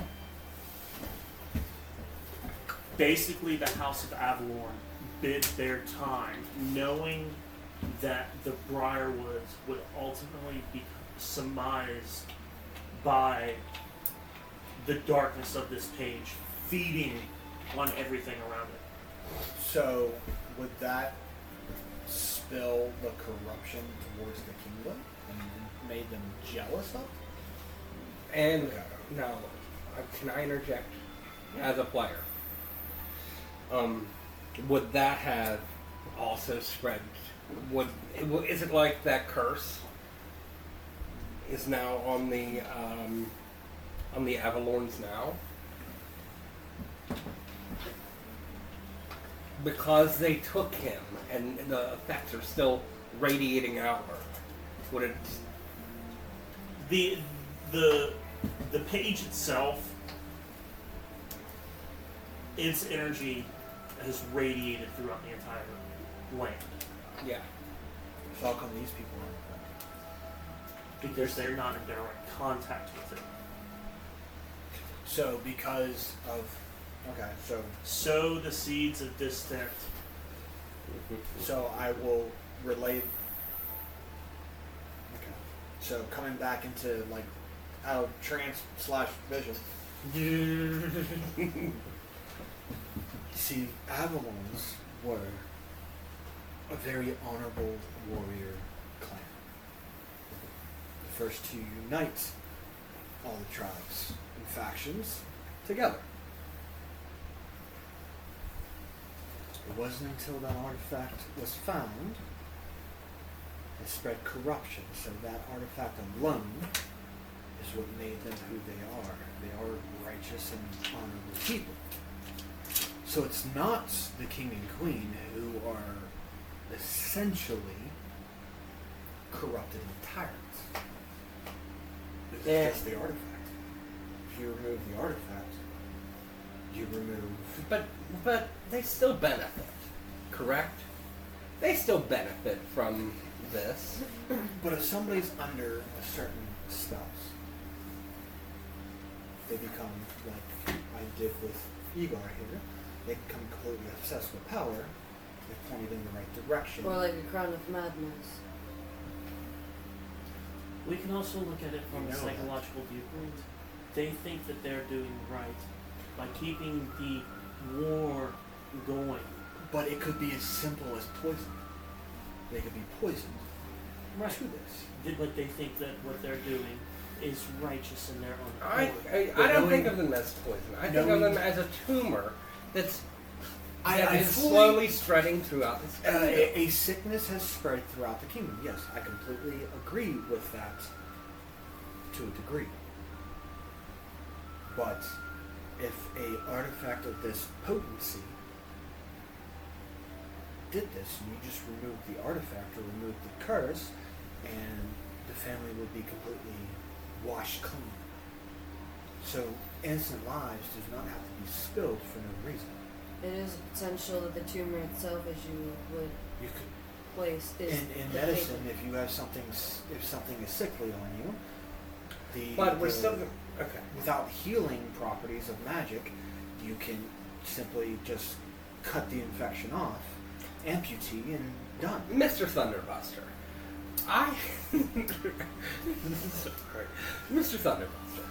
Basically, the House of Avalon bid their time, knowing that the Briarwoods would ultimately be surmised by the darkness of this page, feeding on everything around it. So would that spill the corruption towards the kingdom and made them jealous of? And no, can I interject as a player? would that have also spread? Is it like that curse is now on the Avalorns now? Because they took him and the effects are still radiating outward. Would it? The page itself, its energy has radiated throughout the entire land. Yeah. So how come these people aren't? Because they're not in direct contact with it. So because of okay, Sow the seeds of distant. so I will relate. Okay. So coming back into like out of trance / vision. See, Avalons were a very honorable warrior clan. The first to unite all the tribes and factions together. It wasn't until that artifact was found it spread corruption, so that artifact alone is what made them who they are. They are righteous and honorable people. So it's not the king and queen who are essentially corrupted and tyrants. It's just the artifact. If you remove the artifact, you remove... But they still benefit, correct? They still benefit from this. But if somebody's under a certain spells, they become, like I did with Igor here, they become completely obsessed with power, they're pointed in the right direction. Or like a crown of madness. We can also look at it from You a know psychological viewpoint. They think that they're doing right by keeping the war going. But it could be as simple as poison. They could be poisoned Right. to this. But they think that what they're doing is righteous in their own I accord. don't think of them as poison. I think of them as a tumor that's that is fully- slowly spreading throughout this kingdom. A sickness has spread throughout the kingdom. Yes, I completely agree with that to a degree. But if a artifact of this potency did this, and you just removed the artifact or removed the curse, and the family would be completely washed clean. So innocent lives do not have to be spilled for no reason. It is a potential that the tumor itself, as you would You could place, is in the medicine, paper. if you have something, if something is sickly on you, But we're still okay. without healing properties of magic, you can simply just cut the infection off, amputee, and done. Mr. Thunderbuster. Mr. Thunderbuster.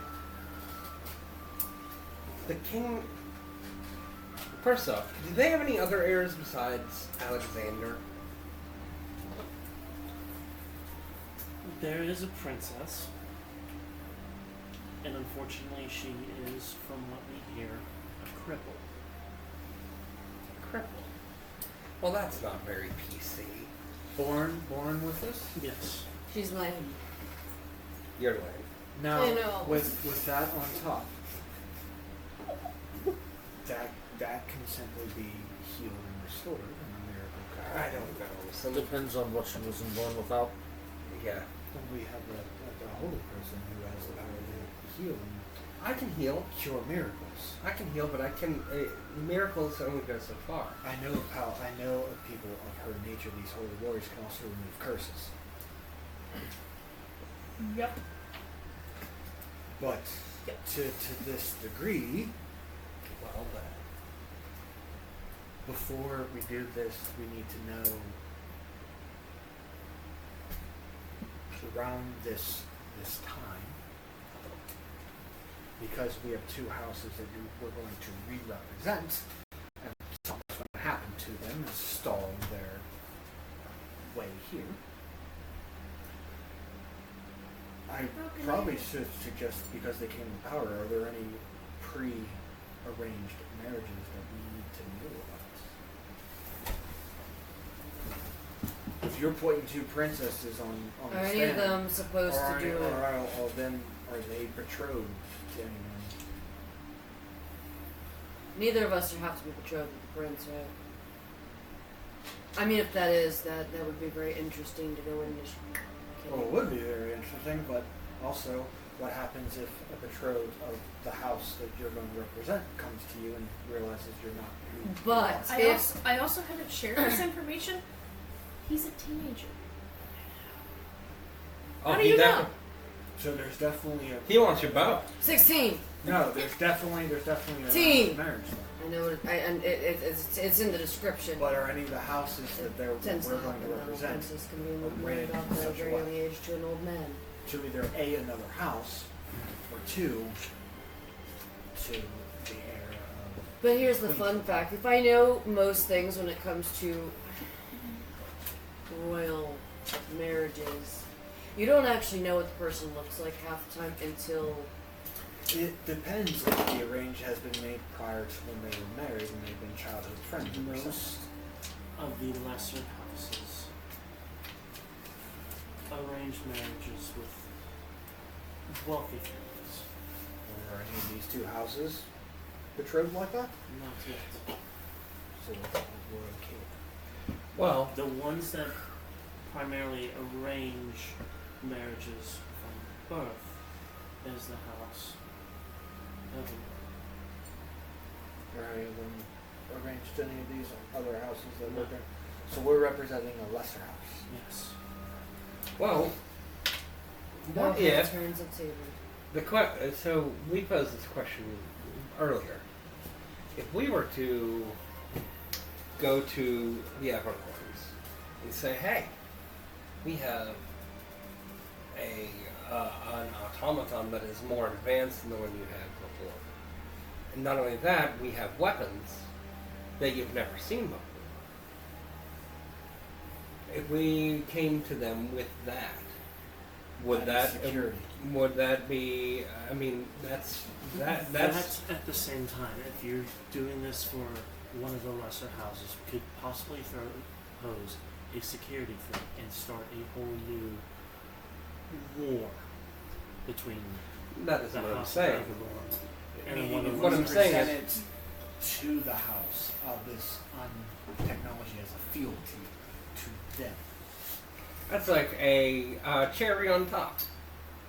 The king. First off, do they have any other heirs besides Alexander? There is a princess, and unfortunately she is, from what we hear, a cripple. Cripple. Well, that's not very PC. Born with this. Yes. She's my. You're lame. Now, I know. with that on top, that can simply be healed and restored in a miracle card. I don't know. It depends on what she wasn't born without. Yeah. Then we have the holy person who has the power to heal and I can heal. cure miracles. I can heal, but I can. Miracles only go so far. I know of people of her nature. These holy warriors can also remove curses. Yep. But to this degree, Well, before we do this, we need to know around this time, because we have two houses that we're going to re-represent, and something's going to happen to them is stalling their way here. I probably should suggest, because they came to power, are there any arranged marriages that we need to know about? If you're putting two princesses on Are the any of stand, them supposed to do it? or then are they betrothed to anyone? Neither of us have to be betrothed with the prince, right? I mean, if that is, that would be very interesting to go into. Well, it would be very interesting, but also, what happens if a betrothed of the house that you're going to represent comes to you and realizes you're not who you But are? I also haven't shared this information. He's a teenager. Oh, How do you know? So there's definitely a. He wants your bow. 16. No, there's definitely a Teen. marriage there. I know it's in the description. But are any of the houses that we're Tends going happen to that represent princess can be married arranged off in at a such a very way young age to an old man. to either A, another house, or two, to the heir of. But here's the fun fact: if I know most things when it comes to royal marriages, you don't actually know what the person looks like half the time until. It depends if the arrange has been made prior to when they were married and they've been childhood friends. or something. Most of the lesser houses arranged marriages with wealthy families. Are any of these two houses betrothed like that? Not yet. So we're okay. Well, The ones that primarily arrange marriages from birth is the house of Are any of them arranged to any of these other houses that we're doing? So we're representing a lesser house. yes. well, what Okay, if turns of table. so we posed this question earlier. If we were to go to the Everlords and say, "Hey, we have an automaton that is more advanced than the one you had before, and not only that, we have weapons that you've never seen before." If we came to them with that, would that security? would that be? I mean, that's. That's at the same time. If you're doing this for one of the lesser houses, we could possibly pose a security threat and start a whole new war between That is the what I'm house saying. of Everlord and Meaning one if of What we I'm saying is- present it to the house of this technology as a fealty to them. That's like a cherry on top.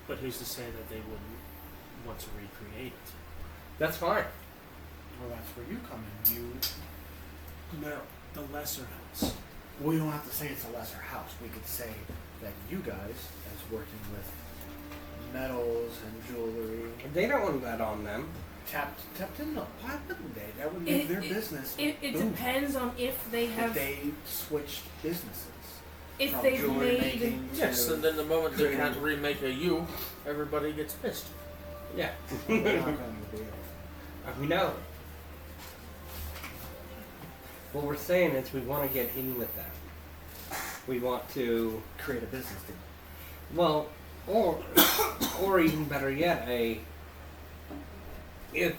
But who's to say that they wouldn't want to recreate it? That's fine. Well, that's where you come in. No, the lesser house. We don't have to say it's a lesser house. We could say that you guys, as working with metals and jewelry, They don't want that on them. tapped in. No, why wouldn't they? That would make their business. It boom. depends on if they If have. they switched businesses. If from they've jewelry made. making Yes, to and then the moment they can't remake a U, everybody gets pissed. Yeah. we're not going to be able. We know. What we're saying is we want to get in with them. We want to, Create a business deal. well, or even better yet, if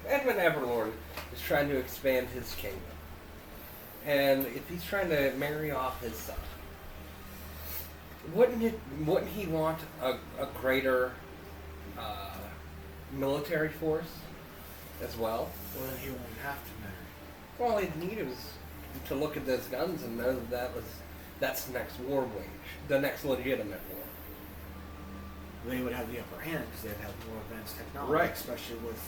Edmund Everlord is trying to expand his kingdom, and if he's trying to marry off his son, wouldn't he want a greater military force as well? Well, then he won't have to marry. All he'd need is to look at those guns and know that's the next war wage, the next legitimate war. They would have the upper hand because they'd have more advanced technology, Right. especially with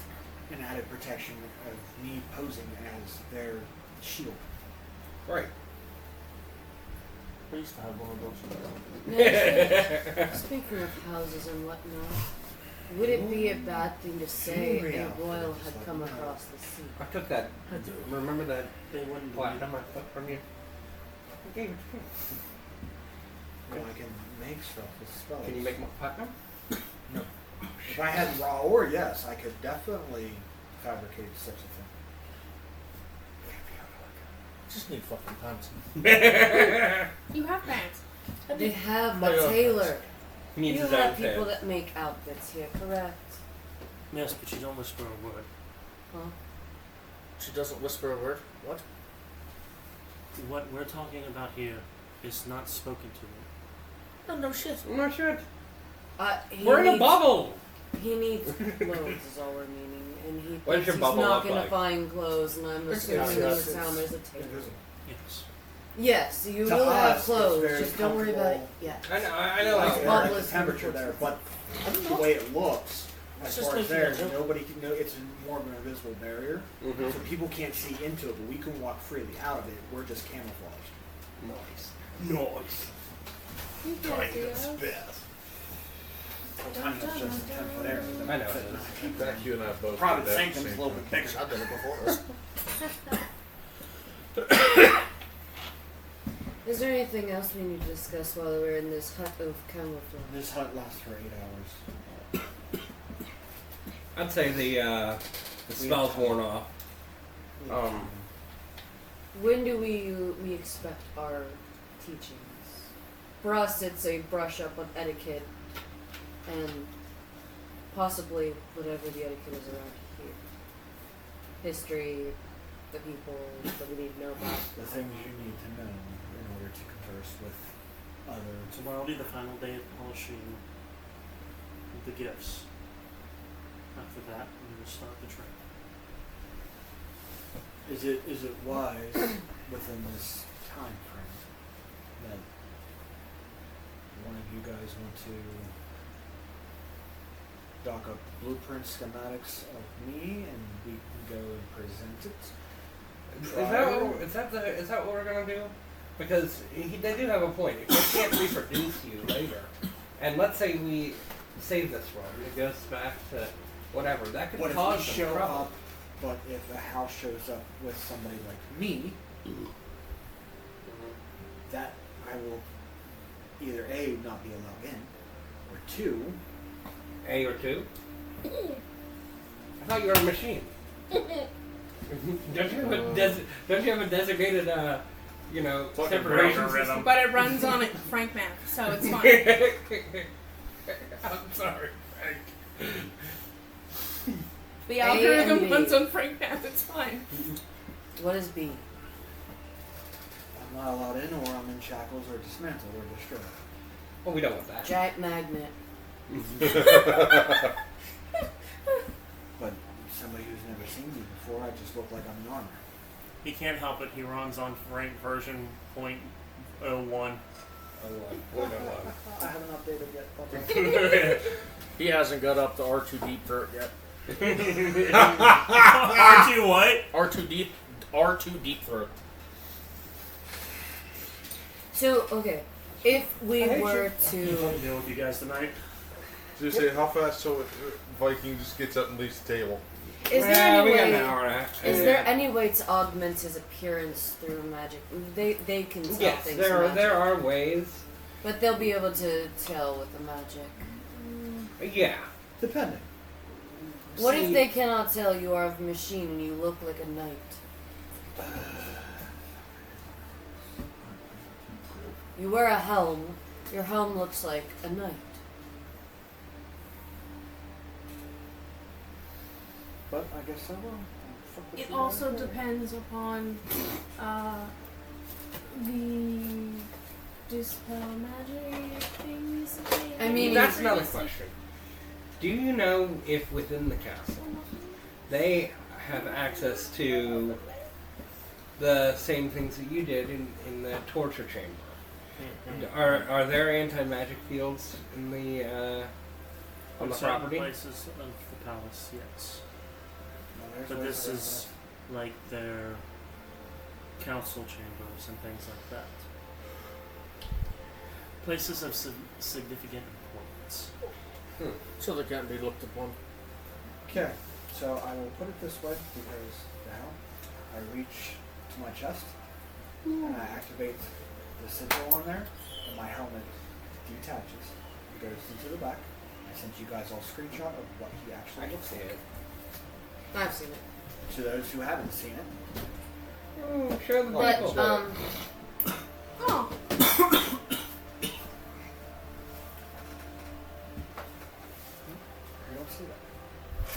an added protection of me posing as their shield. Right. We used to have one of those. Now, speaking of houses and whatnot, would it be a bad thing to say Jewelry a outfit royal is had like come that. across the sea? I took that. Remember that They wouldn't platinum I took from you? I gave it to you. Well, I can make stuff with spells. Can you make my platinum? No. If I had raw ore, yes, I could definitely fabricate such a thing. Just need fucking pants. You have pants. They have My a own tailor. He needs You his own have people tail. that make outfits here, correct? Yes, but you don't whisper a word. Huh? She doesn't whisper a word. What? What we're talking about here is not spoken to. No shit. No shit. He We're in a needs- bubble. He needs clothes, is all we're meaning, and he What does thinks your he's bubble not look gonna like? find clothes, and I'm assuming in the town there's a table. invisible. Yes. Yes, you To will us, have it's clothes. very Just don't worry about it yet. I know. Like, Like, bubble the is temperature there, but the way it looks, It's as just far as making there, a joke. nobody can know. It's more of an invisible barrier, Mhm. so people can't see into it, but we can walk freely out of it. We're just camouflaged. Nice. You can't see us. Tiny is just a 10-foot area. I know. Back you and I both. Probably did the that sanctum's a same little time. bit bigger. I've done it before. This. Is there anything else we need to discuss while we're in this hut of camouflage? This hut lasts for 8 hours. I'd say the spell's worn off. When do we expect our teachings? For us, it's a brush up on etiquette and possibly whatever the etiquette is around here. History, the people that we need to know about. The things you need to know in order to converse with others. Tomorrow will be the final day of polishing the gifts. After that, we will start the trip. Is it wise within this time frame that one of you guys want to dock up blueprint schematics of me and we can go and present it? Is that what we're gonna do? Because they do have a point. If they can't reproduce you later, and let's say we save this one, it goes back to whatever, that could What if cause we some show trouble. up, but if a house shows up with somebody like me, that I will either A, not be allowed in, or 2, A or 2? I thought you were a machine. Don't you have a designated, Fucking separation rhythm. system? But it runs on it Frank math, so it's fine. I'm sorry, Frank. The A and algorithm B. runs on Frank math, it's fine. What is B? I'm not allowed in, or I'm in shackles, or dismantled, or destroyed. Well, we don't want that. Giant magnet. But somebody who's never seen me before, I just look like I'm in armor. He can't help it. He runs on rank version .01. I haven't updated yet. He hasn't got up to R2 deep throat yet. R2 what? R2 deep throat. So, okay. If we were I'll to... deal with you guys tonight. Just say how fast so Viking just gets up and leaves the table. Is there we got any an way... hour and a half. Is there any way to augment his appearance through magic? They can tell Yes, things there magic. are ways. But they'll be able to tell with the magic. Yeah. Depending. What if See- they cannot tell you are of machine and you look like a knight? You wear a helm. Your helm looks like a knight. But I guess I will. Fuck with It you also guys. depends upon the dispel magic things. I mean, That's another question. Do you know if within the castle they have access to the same things that you did in the torture chamber? Are there anti-magic fields in the on In the certain property? places of the palace, yes. No, there's But ways this around is like their council chambers and things like that. Places of significant importance. So they can't be looked upon. that. Okay, so I will put it this way because now I reach to my chest and I activate the sigil on there, and my helmet detaches. It goes into the back. I sent you guys all a screenshot of what he actually I can looks see like. it. I've seen it. To those who haven't seen it, Show the But, people. Oh, you don't see that.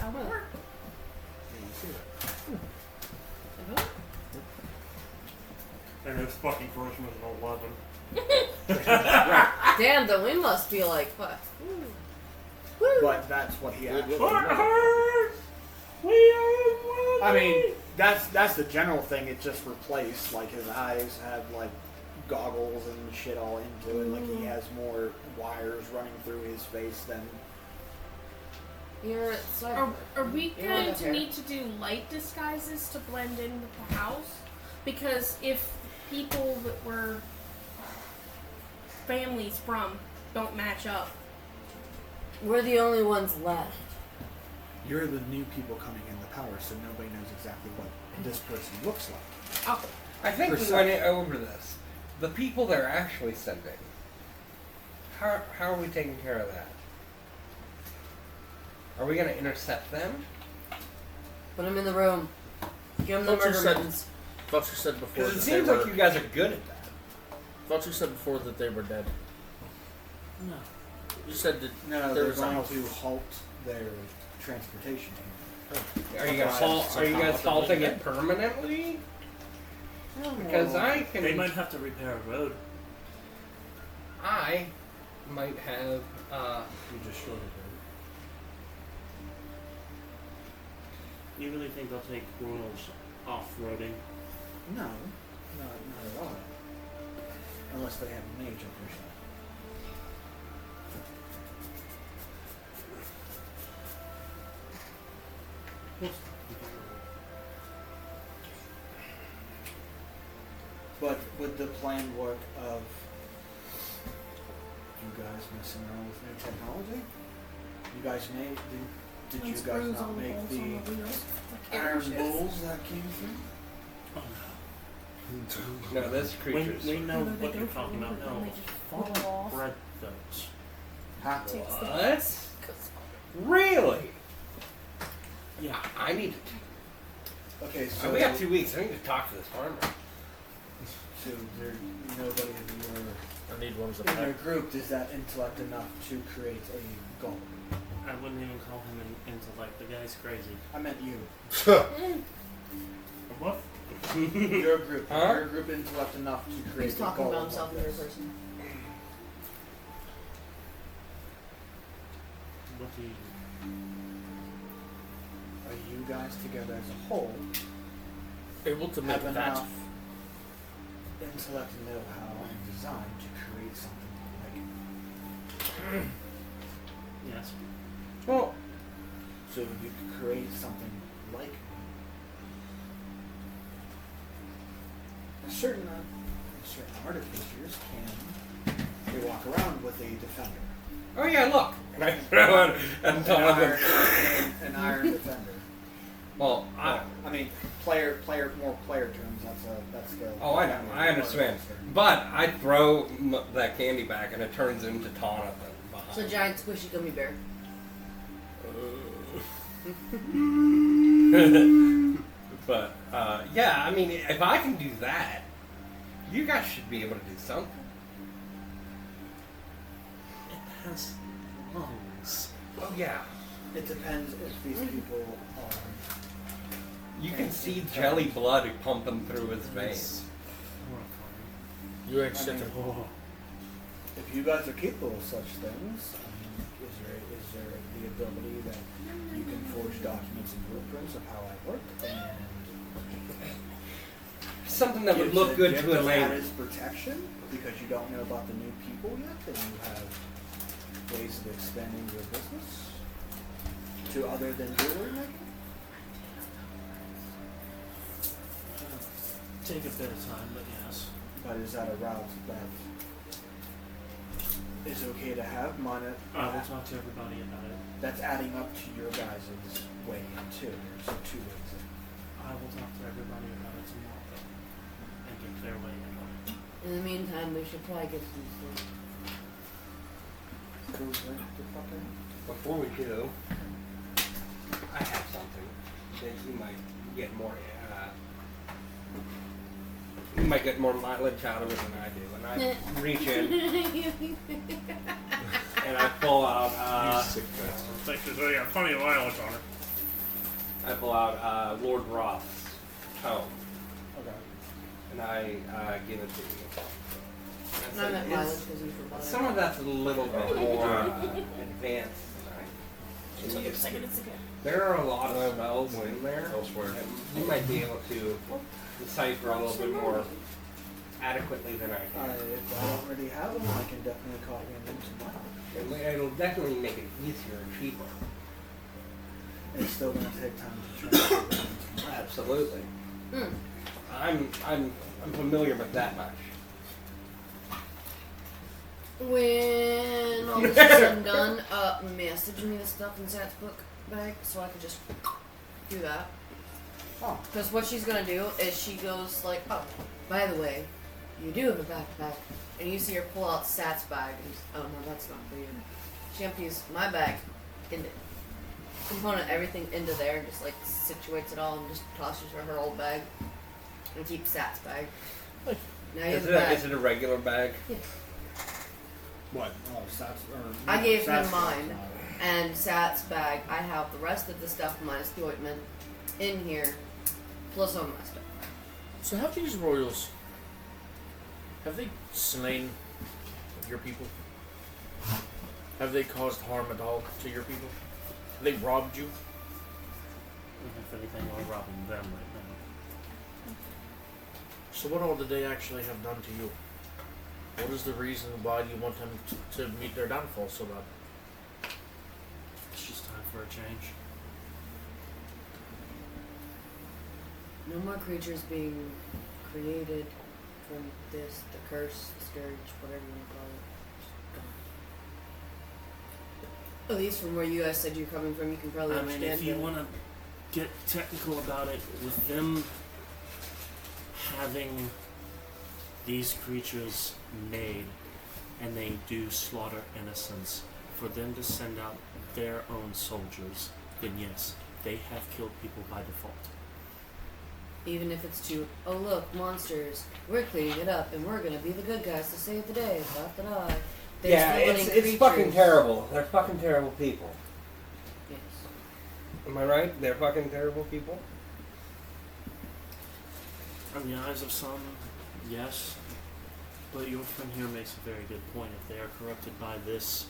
That would work. Yeah, you see that. And his fucking version was an 11. Damn, then we must be like, what? Woo. But that's what he actually What was. hurts? We are I mean, that's the general thing. It just replaced. Like his eyes had like goggles and shit all into it. Like he has more wires running through his face than. You're cyber. Are we You're going with to her. need to do light disguises to blend in with the house? Because if people that we're families from don't match up, We're the only ones left. You're the new people coming in the power, so nobody knows exactly what this person looks like. oh, I think we went over this. The people they're actually sending. How are we taking care of that? Are we going to intercept them? Put them in the room. Give them the Vulture murder said- mittens. Vulture said before Because it that seems they like were. you guys are good at that. Vulture said before that they were dead. No. You said that No, there they're was going like, to halt their transportation here. Are you guys halting it permanently? Because I can. They might have to repair a road. I might have. You just shorted it. You really think they'll take criminals off-roading? No, not at all. Unless they have a mage up their side. But would the plan work of you guys messing around with new technology? You guys made did you guys not make the iron bowls that came through? No, this creature's. We know No, they what go you're for talking it, about. and No, they just fall off. bread those. Huh? takes the What? Really? Yeah. I need to. Okay, so we got 2 weeks. I need to talk to this farmer. So there nobody in I need one as a your pet. group is that intellect enough to create a goal. I wouldn't even call him an intellect. The guy's crazy. I meant you. What? Your group. Huh? Is your group intellect enough to create He's a talking goal about himself in like third this? person. What do you? Are you guys together as a whole Able to make have that. enough intellect and know-how and design to create something like it? Yes. Well, So you could create something like certain artificers can they walk around with a defender. oh yeah, look. And I throw it and An iron defender. Well, I mean, more player terms. That's the. oh, I know. I understand. But I throw that candy back and it turns into Jonathan behind. It's a giant squishy gummy bear. But yeah, I mean, if I can do that, you guys should be able to do something. It has lungs. Oh yeah, It depends if these people are. you can see jelly blood pumping through his veins. Horrifying. You ain't I shit. mean, if you guys are capable of such things, I mean, is there the ability that you can forge documents and blueprints of how I work and Something that would gives look a good gift to a of lady. added protection because you don't know about the new people yet, and you have ways of expanding your business to other than jewelry making. Take a bit of time, but yes. But is that a route that is okay to have? I will talk to everybody about it. That's adding up to your guys' way in too. There's 2 ways in. I will talk to everybody about it tomorrow and get their way in on it. In the meantime, we should probably get some sleep. Cool, right? The fuck out. Before we do, I have something that you might get more. You might get more mileage out of it than I do. And I reach in and I pull out. Thanks for saying funny mileage on it. I pull out Lord Roth's tome, Okay. and I give it to you. And I meant mileage because you forgot. Some of that's a little bit more advanced than I. There are a lot of spells in there. Elsewhere. And you might be able to decipher a little bit more adequately than I If can. I don't already have them, I can definitely copy them into mine. It'll definitely make it easier and cheaper. It's still going to take time to transfer them into mine. Absolutely. Mm. I'm familiar with that much. When all this is said and done, message me the stuff in Zach's book bag so I can just do that. Oh. Because what she's gonna do is she goes like, oh, by the way, you do have a backpack, and you see her pull out Sat's bag, and oh no, that's not for you. She empties my bag into component everything into there and just like situates it all and just tosses her old bag and keeps Sat's bag. Now you have a bag. Is it a regular bag? Yes. What? Oh, Sats, or, I gave him Sats mine. not- And Sat's bag, I have the rest of the stuff minus the ointment in here, plus all my stuff. So have these royals, have they slain your people? Have they caused harm at all to your people? Have they robbed you? If anything, we're robbing them right now. So what all did they actually have done to you? What is the reason why you want them to meet their downfall so bad? It's just time for a change. No more creatures being created from this, the curse, the scourge, whatever you want to call it. Just gone. At least from where you guys said you're coming from, you can probably I mean, understand if you it. want to get technical about it, with them having these creatures made and they do slaughter innocents, for them to send out their own soldiers, then yes, they have killed people by default. Even if it's to, oh look, monsters, we're cleaning it up and we're gonna be the good guys to save the day, da-da-da. They're Yeah, still it's letting fucking creatures- terrible. They're fucking terrible people. Yes. Am I right? They're fucking terrible people. In the eyes of some, yes. But your friend here makes a very good point. If they are corrupted by this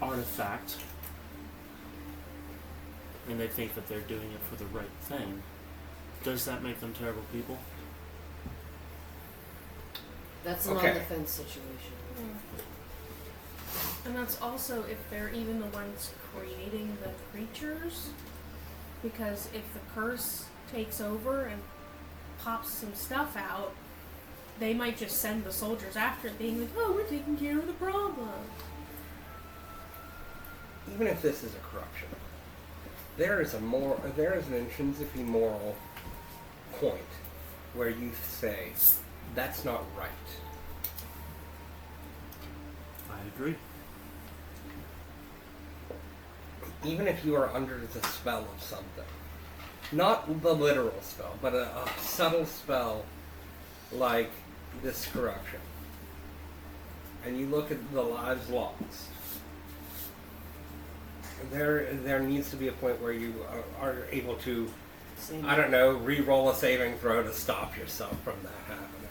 artifact, and they think that they're doing it for the right thing, does that make them terrible people? That's an Okay. on-the-fence situation. And that's also if they're even the ones creating the creatures. Because if the curse takes over and pops some stuff out, they might just send the soldiers after it, being like, oh, we're taking care of the problem. Even if this is a corruption, there is an intrinsically moral point where you say that's not right. I agree. Even if you are under the spell of something, not the literal spell, but a subtle spell like this corruption, and you look at the lives lost, there needs to be a point where you are able to, Same. I don't know, re-roll a saving throw to stop yourself from that happening.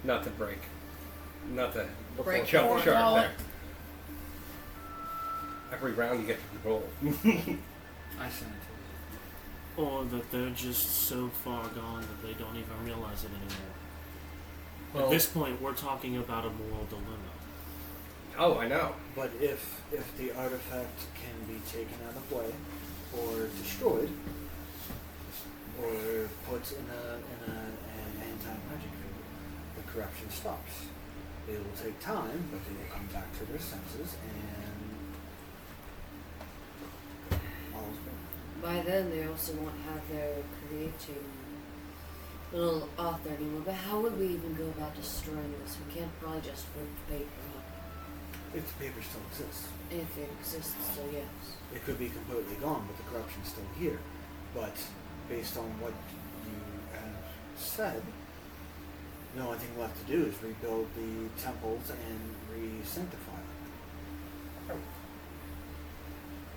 Not to break jump the shark fourth there. Every round you get to roll. I sent it to Or that they're just so far gone that they don't even realize it anymore. Well, At this point, we're talking about a moral dilemma. oh, I know. But if the artifact can be taken out of play, or destroyed, or put in an anti-magic field, the corruption stops. It will take time, but they will come back to their senses, and all's well. By then, they also won't have their creating little author anymore. But how would we even go about destroying this? We can't probably just rip the paper up. If the paper still exists. If it exists, so yes. It could be completely gone, but the corruption's still here. But based on what you have said, the only thing left to do is rebuild the temples and re-sanctify them.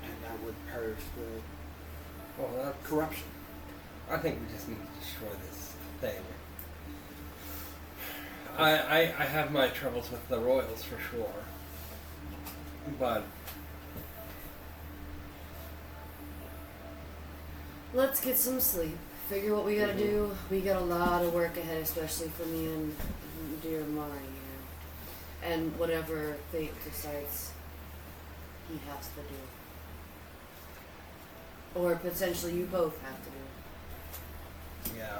And that would purge the Well, that's Corruption. I think we just need to destroy this thing. I have my troubles with the royals for sure. But Let's get some sleep. Figure what we gotta do. We got a lot of work ahead, especially for me and dear Mari here. And whatever fate decides he has to do. Or potentially you both have to do. yeah.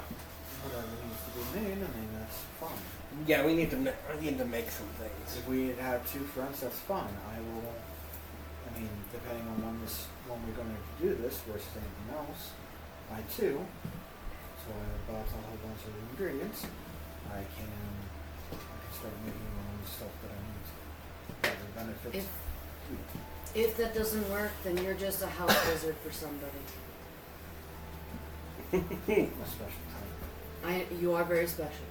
Whatever needs to be made, I mean, that's fine. Yeah, we need to make some things. If we had 2 fronts, that's fine. I mean, depending on when we're going to do this versus anything else, I too, so I bought a whole bunch of ingredients. I can start making my own stuff that I need. That will benefit. If that doesn't work, then you're just a house wizard for somebody. A special type. You are very special.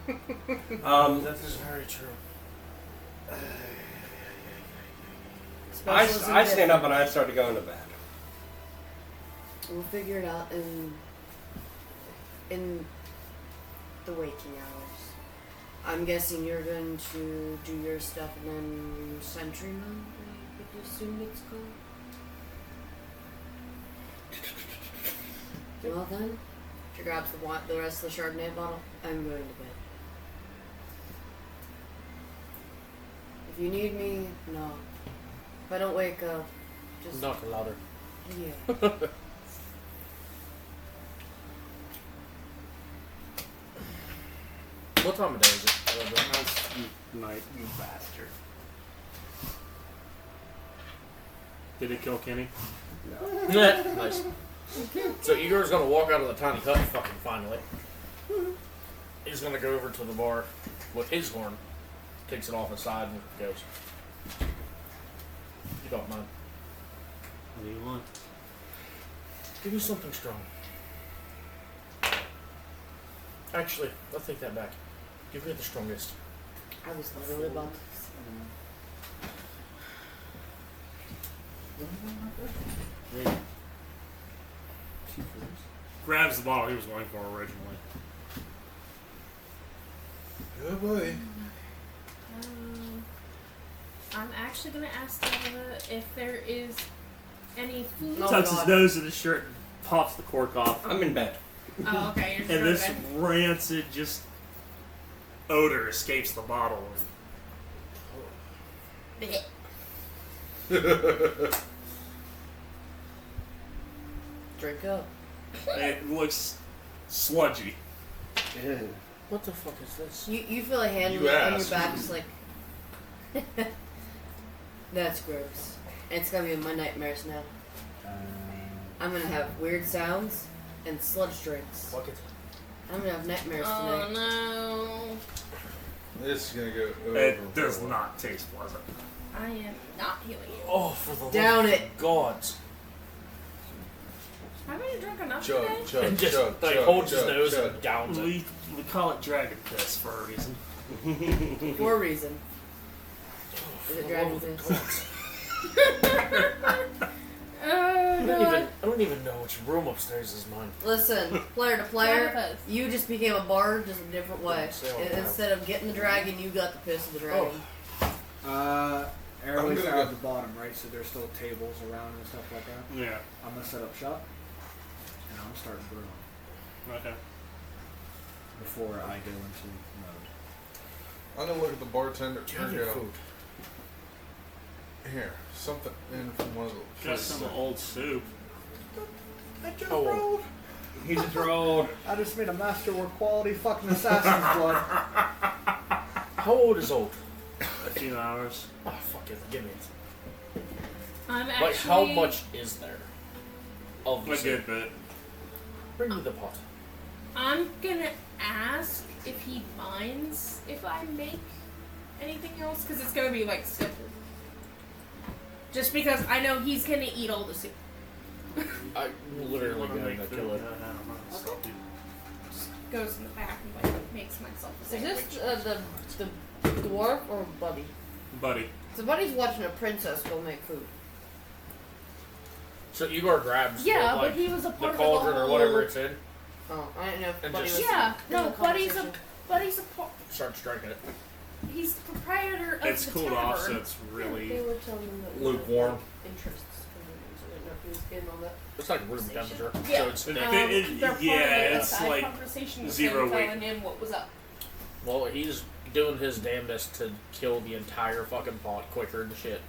That is very true. Special I stand up and I start to go into bed. We'll figure it out in the waking hours. I'm guessing you're going to do your stuff and then sentry mode, I would assume it's called. Well then, she grabs the rest of the Chardonnay bottle. I'm going to bed. If you need me, knock. If I don't wake up, just Knock louder. yeah. What time of day is it? Night, you bastard. Did it kill Kenny? Nice. So Igor's gonna walk out of the tiny hut fucking finally. He's gonna go over to the bar with his horn, takes it off the side and goes. You don't mind. What do you want? Give me something strong. Actually, I'll take that back. Give me the strongest. I was literally about to. Grabs the bottle he was going for originally. Good boy. I'm actually gonna ask if there is any food. Oh, Tucks his God. nose in his shirt and pops the cork off. I'm in bed. Oh, okay. You're just And this going to bed. rancid just odor escapes the bottle. Drink up. And it looks sludgy. What the fuck is this? You feel a hand You on your asked. back, just like. That's gross. And it's gonna be in my nightmares now. I'm gonna have weird sounds and sludge drinks. Fuck it. I'm gonna have nightmares Oh tonight. no. This is gonna go over. It does for a while. not taste pleasant. I am not healing you. Oh, for the Down love it. of gods. Haven't you drunk enough Chug, today? chug, And just chug, like chug, holds his chug, nose chug. and downs it. We call it dragon piss for a reason. For a reason. Is it For the dragon love of piss? gods. Oh god. I don't even know which room upstairs is mine. Listen, player to player, Dragon piss. you just became a bard just a different way. Say all that. Instead of getting the dragon, you got the piss of the dragon. Airways I'm are gonna at the bottom, right? So there's still tables around and stuff like that. Yeah. I'm gonna set up shop, and I'm starting brewing Okay. before I go into mode. I'm gonna look at the bartender. Do you have and any go, food? Here, something in from one of the Got some old soup. I just Oh. rolled. He just rolled. I just made a masterwork quality fucking assassin's blood. How old is old? A few hours. Oh, fuck it. Give me it. I'm actually. Like, how much is there of A this? good bit. Bring me the pot. I'm gonna ask if he minds if I make anything else, because it's gonna be like simple. Just because I know he's gonna eat all the soup. I'm literally Wanna going make to food? kill it. I don't know. Stop you. Goes in the back and like makes myself a Is sandwich. this the dwarf or Buddy? Buddy. So Buddy's watching a princess go make food. So Igor grabs Yeah, the, but he was a the part cauldron of the or whole... whatever it's in. Oh, I didn't know if And Buddy just- was Yeah, in the no, Buddy's conversation. a Starts drinking it. he's the proprietor of It's the cooled tavern. off, so it's They really. were telling him that Lukewarm. interests. So I didn't know if he was in on that. It's like room temperature. Yeah. So it's It- They're part yeah, of the it's inside like conversation with zero him weight. telling him what was up. well, he's doing his damnedest to kill the entire fucking pot quicker than shit.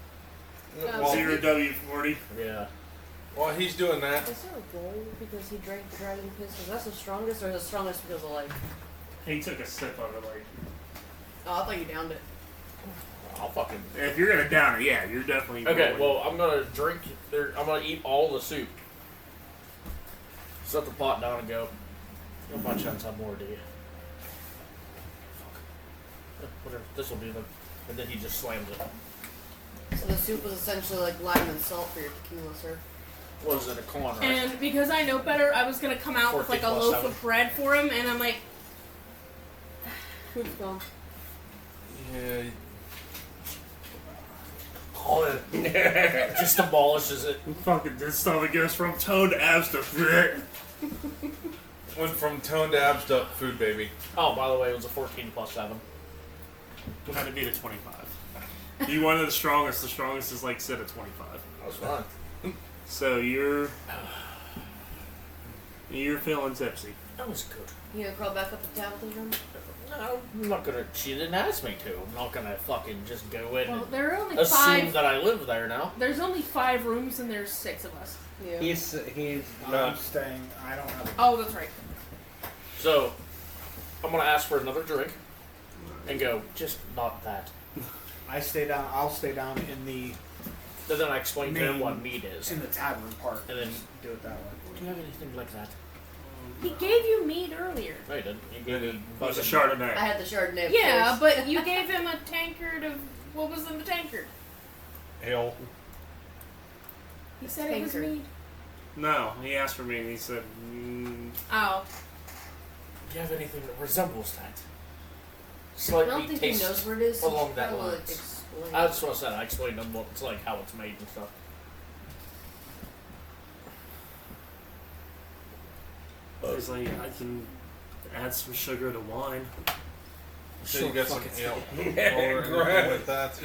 Well, Zero W40. Yeah. while he's doing that, Is there a goal because he drank dragon piss? Is that the strongest, or is it strongest because of like? He took a sip of it, like. Oh, I thought you downed it. I'll fucking. If you're gonna down it, yeah, you're definitely. Okay, rolling. well, I'm gonna drink. I'm gonna eat all the soup. Set the pot down and go. You'll by chance have more, do you? Fuck. Whatever. This will do them. And then he just slams it. So the soup was essentially like lime and salt for your tequila, sir. What is it, a con, right? And because I know better, I was gonna come out with 14 like a plus loaf 7. of bread for him, and I'm like, Soup's gone. yeah, Just demolishes it. Fucking this stomach goes from tone to abs to bleh. went from tone to abs to food baby. Oh, by the way, it was a 14 plus 7. We had to beat a 25. You wanted the strongest. The strongest is like set at 25. That was fun. So you're feeling tipsy. That was good. You gonna crawl back up the tablet's room? No, I'm not gonna. She didn't ask me to. I'm not gonna fucking just go in well, and there are only assume 5. that I live there now. There's only 5 rooms, and there's 6 of us. Yeah. He's I'm not. staying. I don't have. Oh, that's right. So, I'm gonna ask for another drink and go, just not that. I stay down. I'll stay down in the And then I explain to him what meat is. in the tavern part. And then, Do it that way. do you have anything like that? He gave you meat earlier. No, he didn't. He gave me It was a fucking- Chardonnay. I had the Chardonnay. Yeah, first. but you gave him a tankard of what was in the tankard. Ale. He said it was Tankard. meat. No, he asked for me and he said, Oh, Do you have anything that resembles that? I Slightly don't think he taste knows what it is. So along he's that probably, like, lines. explain. That's what I said. I explained to him what it's like, how it's made and stuff. he's like, I can add some sugar to wine. So you got some ale. Yeah, or anything like that.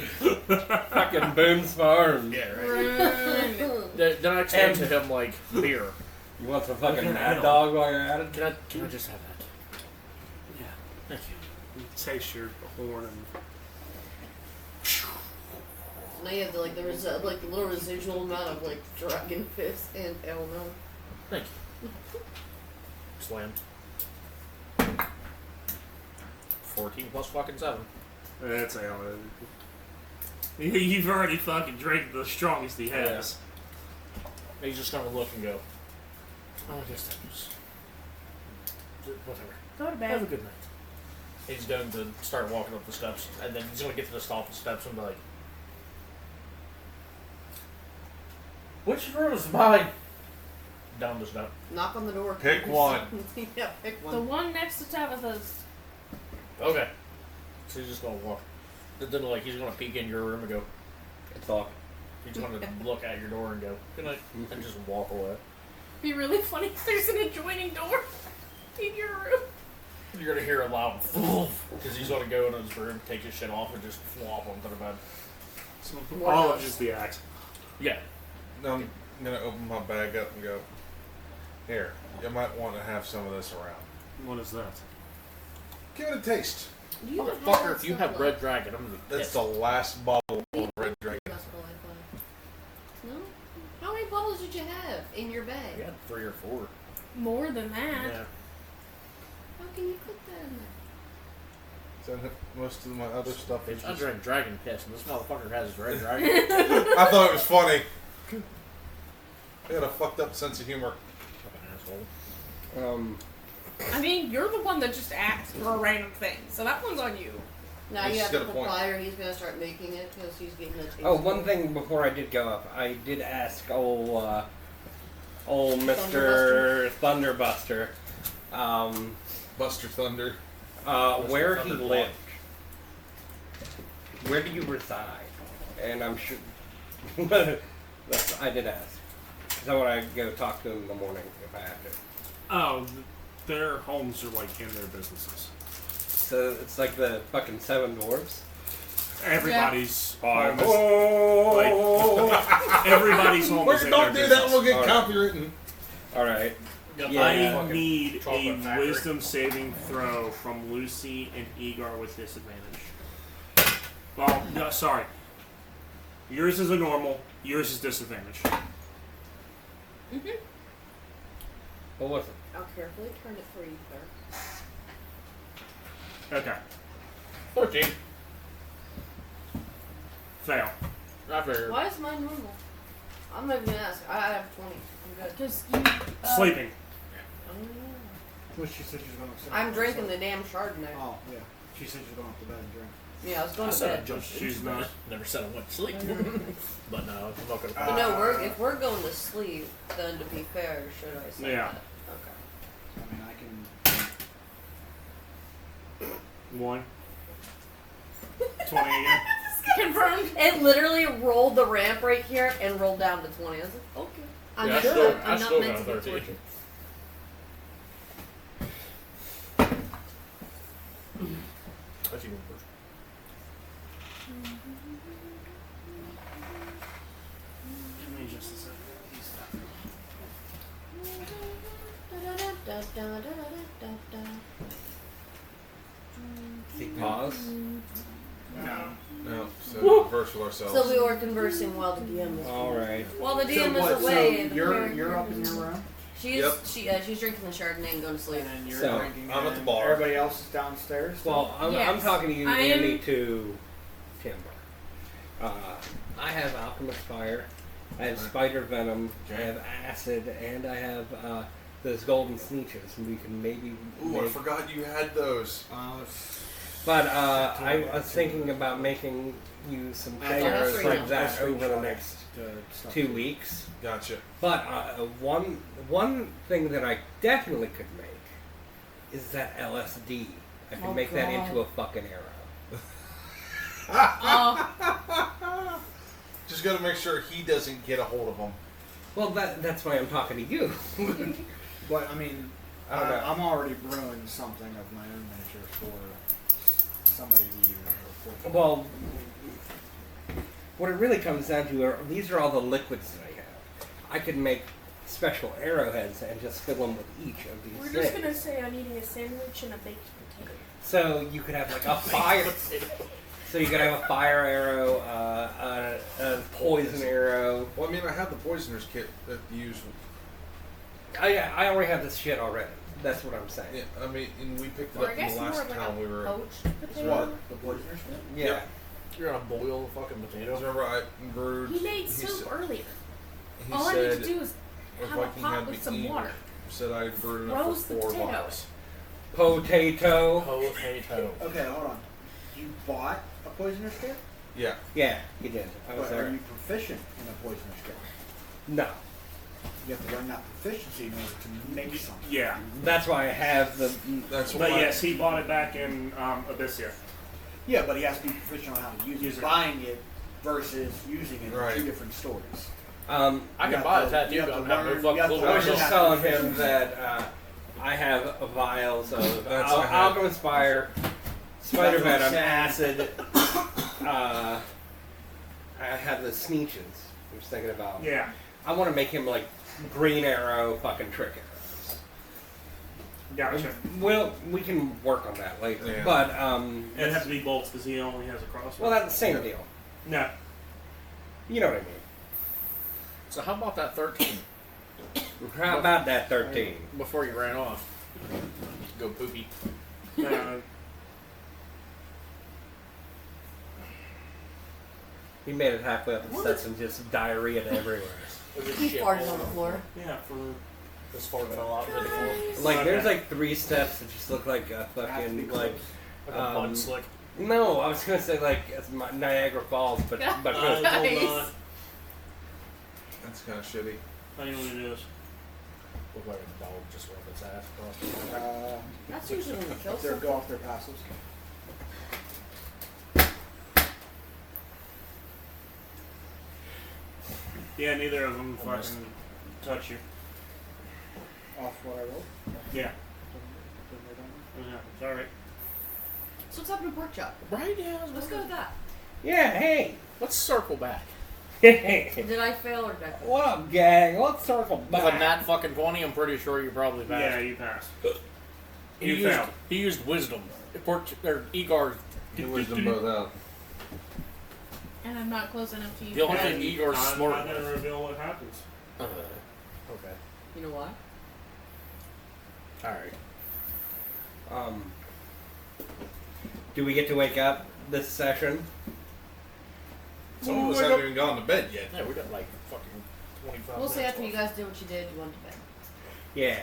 Fucking Boone's Farm. Yeah, right. right. Then I explained to him, like, beer. You want some fucking Okay, Mad ale. Dog while you're at it? Can I just have that? Yeah. Thank you. You taste your horn and Now you have the, like the like the little residual amount of like dragon piss and ale milk. Thank you. Slammed. 14 plus fucking 7. that's ale. You've already fucking drank the strongest he has. He's just gonna look and go, oh, I guess that was... whatever. Go to Have a bed. good night. He's going to start walking up the steps, and then he's going to get to the top of the steps and be like, which room is mine? Down the step. Knock on the door. Pick one. Yeah, pick The one. one next to Tabitha's. Okay. So he's just going to walk. Then, like, he's going to peek in your room and go, It's all. he's going to look at your door and go, good night, and just walk away. Be really funny if there's an adjoining door in your room. You're going to hear a loud because he's going to go into his room, take his shit off, and just flop onto the bed. More All house. of just the axe. Yeah. Now I'm gonna open my bag up and go, here, you might want to have some of this around. What is that? Give it a taste. Do you even Motherfucker, that if you stuff have left? Red Dragon, I'm going to be That's pissed. the last bottle of Red Dragon. That's what I thought. No? How many bottles did you have in your bag? We had 3 or 4. More than that. Yeah. How can you put that in there? So most of my other stuff is I just... drank dragon piss, and this motherfucker has his red dragon. I thought it was funny. I got a fucked up sense of humor. Fucking asshole. I mean, you're the one that just asked for a random thing, so that one's on you. Now you He's have got to a put point. fire. He's gonna start making it because he's getting a taste. Oh, one thing before I did go up, I did ask old Mr. Thunderbuster, Buster Thunder. where he Thunder lived. Where do you reside? And I'm sure that's I did ask. I want to go talk to them in the morning if I have to. Oh, their homes are like in their businesses. So it's like the fucking Seven Dwarfs. Everybody's Five. home is, like, everybody's home is in Don't their do that. business. We'll get Alright. copywritten. All right. I need chocolate a factory. wisdom saving throw from Lucy and Egar with disadvantage. Well, no, sorry. Yours is a normal. Yours is disadvantage. What was it? I'll carefully turn it for you, sir. Okay. 13. Fail. I figured. Why is mine normal? I'm not even gonna ask. I have 20. I'm good. Because you. Sleeping. Well, she said she was going upstairs. I'm drinking the damn Chardonnay. Oh, yeah. She said she was going up to bed and drink. Yeah, I was I going to said I bed. jumped She's into not. bed. Never said I went to sleep. But no, I'm not gonna. But no, if we're going to sleep, then to be fair, should I say Yeah. that? Okay. I mean, I can. 1. 20 again. Confirmed. It literally rolled the ramp right here and rolled down to 20. I was like, okay. I'm Yeah, not, I I'm still not meant got to be 13. tortured. Let's see one first. Give me just a second. Pause. No. No, so verse with ourselves. So we were conversing while the DM was All right. While the DM So was what? away. So the you're character- up in your room, She's Yep. she's drinking the Chardonnay and going to sleep. and then you're So, drinking. I'm at and the bar. Everybody else is downstairs. Well, I'm Yes. talking to you, I Andy, am- to Timber. I have Alchemist Fire, I have Spider Venom, I Okay. have Acid, and I have those Golden Sneeches, and we can maybe Ooh, I make... forgot you had those. But I was thinking about making you some I thought arrows that's like right. that over the next stuff. 2 weeks. Gotcha. But one thing that I definitely could make is that LSD. I can Oh, make that God. into a fucking arrow. Oh, Just gotta make sure he doesn't get a hold of them. Well, that's why I'm talking to you. But I mean, I don't know. I'm already brewing something of my own nature for somebody to use. Or for Well, what it really comes down to are these are all the liquids that I have. I could make special arrowheads and just fill them with each of these we're things. just gonna say I'm eating a sandwich and a baked potato. So you could have like a fire. So you could have a fire arrow, a poison arrow. Well, I mean, I have the poisoner's kit that you use. I already have this shit already. That's what I'm saying. Yeah, I mean, and we picked it Or up I in guess the more last of like town we were. a poached potato. What? the poisoner's kit? Yeah. Yep. You're gonna boil the fucking potatoes. Remember, I brewed. He made he soup said- earlier. He All I need said, to do is if have a Viking pot had with me some eat, water. said I brewed enough Roast for the 4 potatoes. vials. Potato. Potato. Okay, hold on. You bought a poisoner's kit? Yeah. Yeah, you did. I was But are there. you proficient in a poisoner's kit? No. You have to learn that proficiency in order to make something. Yeah. That's why I have the. That's But why. yes, he bought it back in Abyssia. Yeah, but he has to be proficient on how to use Use it. it. Buying it versus using it Right. are two different stories. I You can have buy to- a tattoo you have gun. to I have no learn- you fucking have clue to what I I'm was learn just how telling to him that I have vials of That's what I have. Alchemist Fire, Spider That's what I'm Venom, saying. Acid. I have the Sneeches. I was thinking about. Yeah. I want to make him like Green Arrow, fucking Trick Arrow. Gotcha. Well, we can work on that later. Yeah. But It has to be bolts because he only has a crossbow. well, that's the same Yeah. deal. No. You know what I mean? So how about that 13 How about that 13? before you ran off? Go poopy. No. He made it halfway up the steps and just diarrhea everywhere. He farted on the floor. Yeah, for This fart fell out to the floor. Like there's like 3 steps that just look like a fucking like. Like a bun slick. No, I was gonna say like it's Niagara Falls, but hold Nice. on. That's kind of shitty. I know what it is. Look like a dog just rubbed its ass across the That's usually when you kill They're something. go off their passives. Yeah, neither of them Almost. fucking touch you. Off what I rolled? Yeah. Then they don't. It's alright. So what's happening to pork chop? Right? Yeah. Let's go with that. Yeah, hey. Let's circle back. Did I fail or did I fail? What up, gang? Let's circle With back. a nat fucking 20, I'm pretty sure you probably passed. Yeah, you passed. He used wisdom. Igor. He wisdom both out. And I'm not close enough to you. The only guys. thing Igor's I'm smart not going to with. reveal what happens. Okay. You know why? Alright. Do we get to wake up this session? Some of us haven't even gone to bed yet. Yeah, we got like fucking 25 We'll say minutes after you left. guys did what you did, you went to bed. Yeah.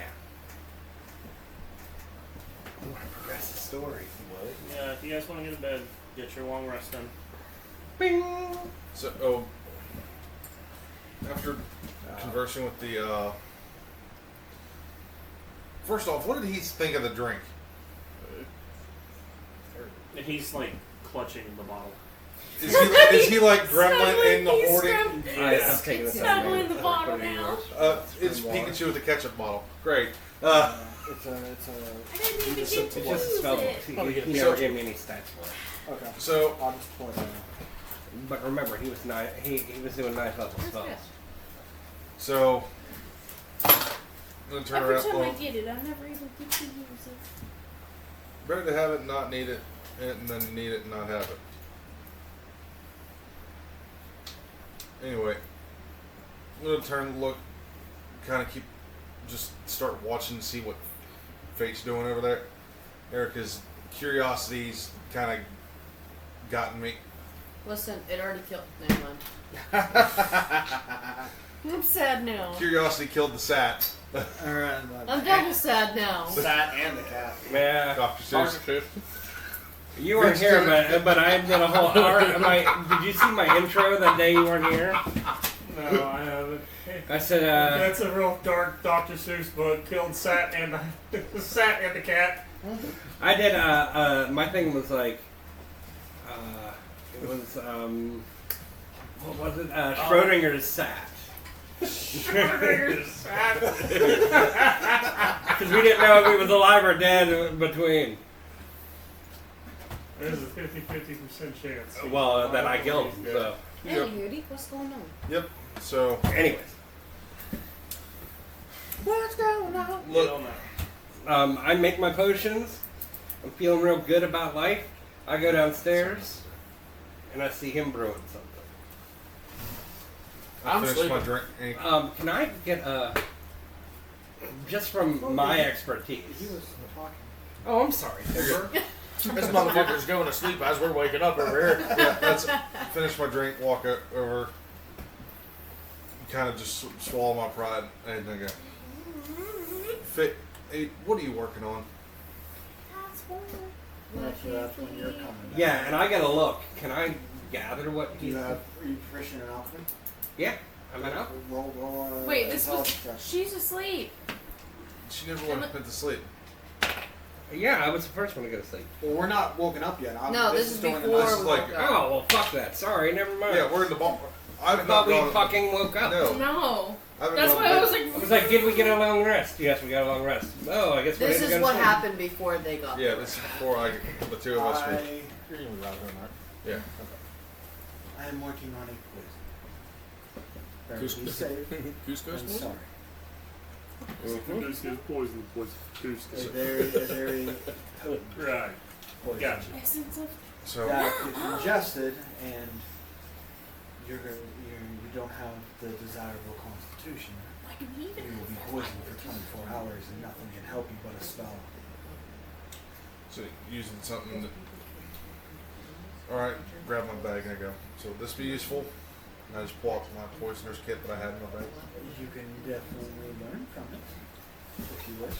I want to progress the story. Yeah, if you guys want to get to bed, get your long rest done. Bing! So, after conversing with the, first off, what did he think of the drink? And he's like clutching the bottle. Is he like gremlin in the hoarding? I'm taking this Snuggling the bottle now. It's Pikachu with the ketchup bottle. Great. It's a. I didn't even It's get to just a use spell book. it. He never gave me any stats for it. Okay. So, I'll just pull it out. But remember, he was he was doing 9th level Where's spells. this? so I'm gonna turn Every around. time I Well, get it, I never even get to use it. better to have it, not need it, and then need it and not have it. Anyway, I'm gonna turn, look, kind of just start watching to see what Fate's doing over there. Erica's curiosity's kind of gotten me. Listen, it already killed. Never mind. I'm sad now. Curiosity killed the sat. Alright, I'm double sad now. Sat and the cat. Yeah. Dr. Seuss. You weren't here, but I did a whole hour. Did you see my intro that day you weren't here? No, I haven't. I said, That's a real dark Dr. Seuss book. Killed Sat and the Sat and the cat. I did, my thing was like, it was, what was it? Schrodinger's Sat. Schrodinger's Sat. Because we didn't know if he was alive or dead in between. There's a 50% chance. Well, that I killed him, so. Hey, Yudi, what's going on? Yep. So, Anyways. What's going on? look, I make my potions. I'm feeling real good about life. I go downstairs, and I see him brewing something. I I'm finished my sleeping. drink. Can I get just from my expertise? He was talking. Oh, I'm sorry. Timber. This motherfucker's going to sleep as we're waking up over here. Yeah, that's finish my drink, walk over, kind of just swallow my pride, and then go. Fit, hey, what are you working on? That's when you're coming back. Yeah, and I gotta look. Can I gather what Are he's? you proficient in alchemy? Yeah, I'm an up. Roll, Wait, this was. intelligence check. She's asleep. She never went to sleep. Yeah, I was the first one to go to sleep. Well, we're not woken up yet. No, this is during the before night. This is we like- woke up. Oh well, fuck that. Sorry, never mind. Yeah, we're in the ball. I I've thought not we gone. fucking woke up. No, No. I haven't That's gone why to I was bed. like. I was like, did we get a long rest? Yes, we got a long rest. Oh, I guess we This didn't is go to what sleep. happened before they got Yeah, there. this is before the two of us were. You're gonna be out here, Mark. Yeah. I am working on a quiz. Better be safe Cusco's than poison? sorry. Goose goose poison. Goose A very potent Right. poison. Gotcha. Essence of. So That if ingested and you don't have the desirable constitution, Like an you even. will be poisoned for 24 hours and nothing can help you but a spell. using something that. All right, grab my bag and I go. So would this be useful? And I just pull out my poisoner's kit that I had in my bag. You can definitely learn from it if you wish.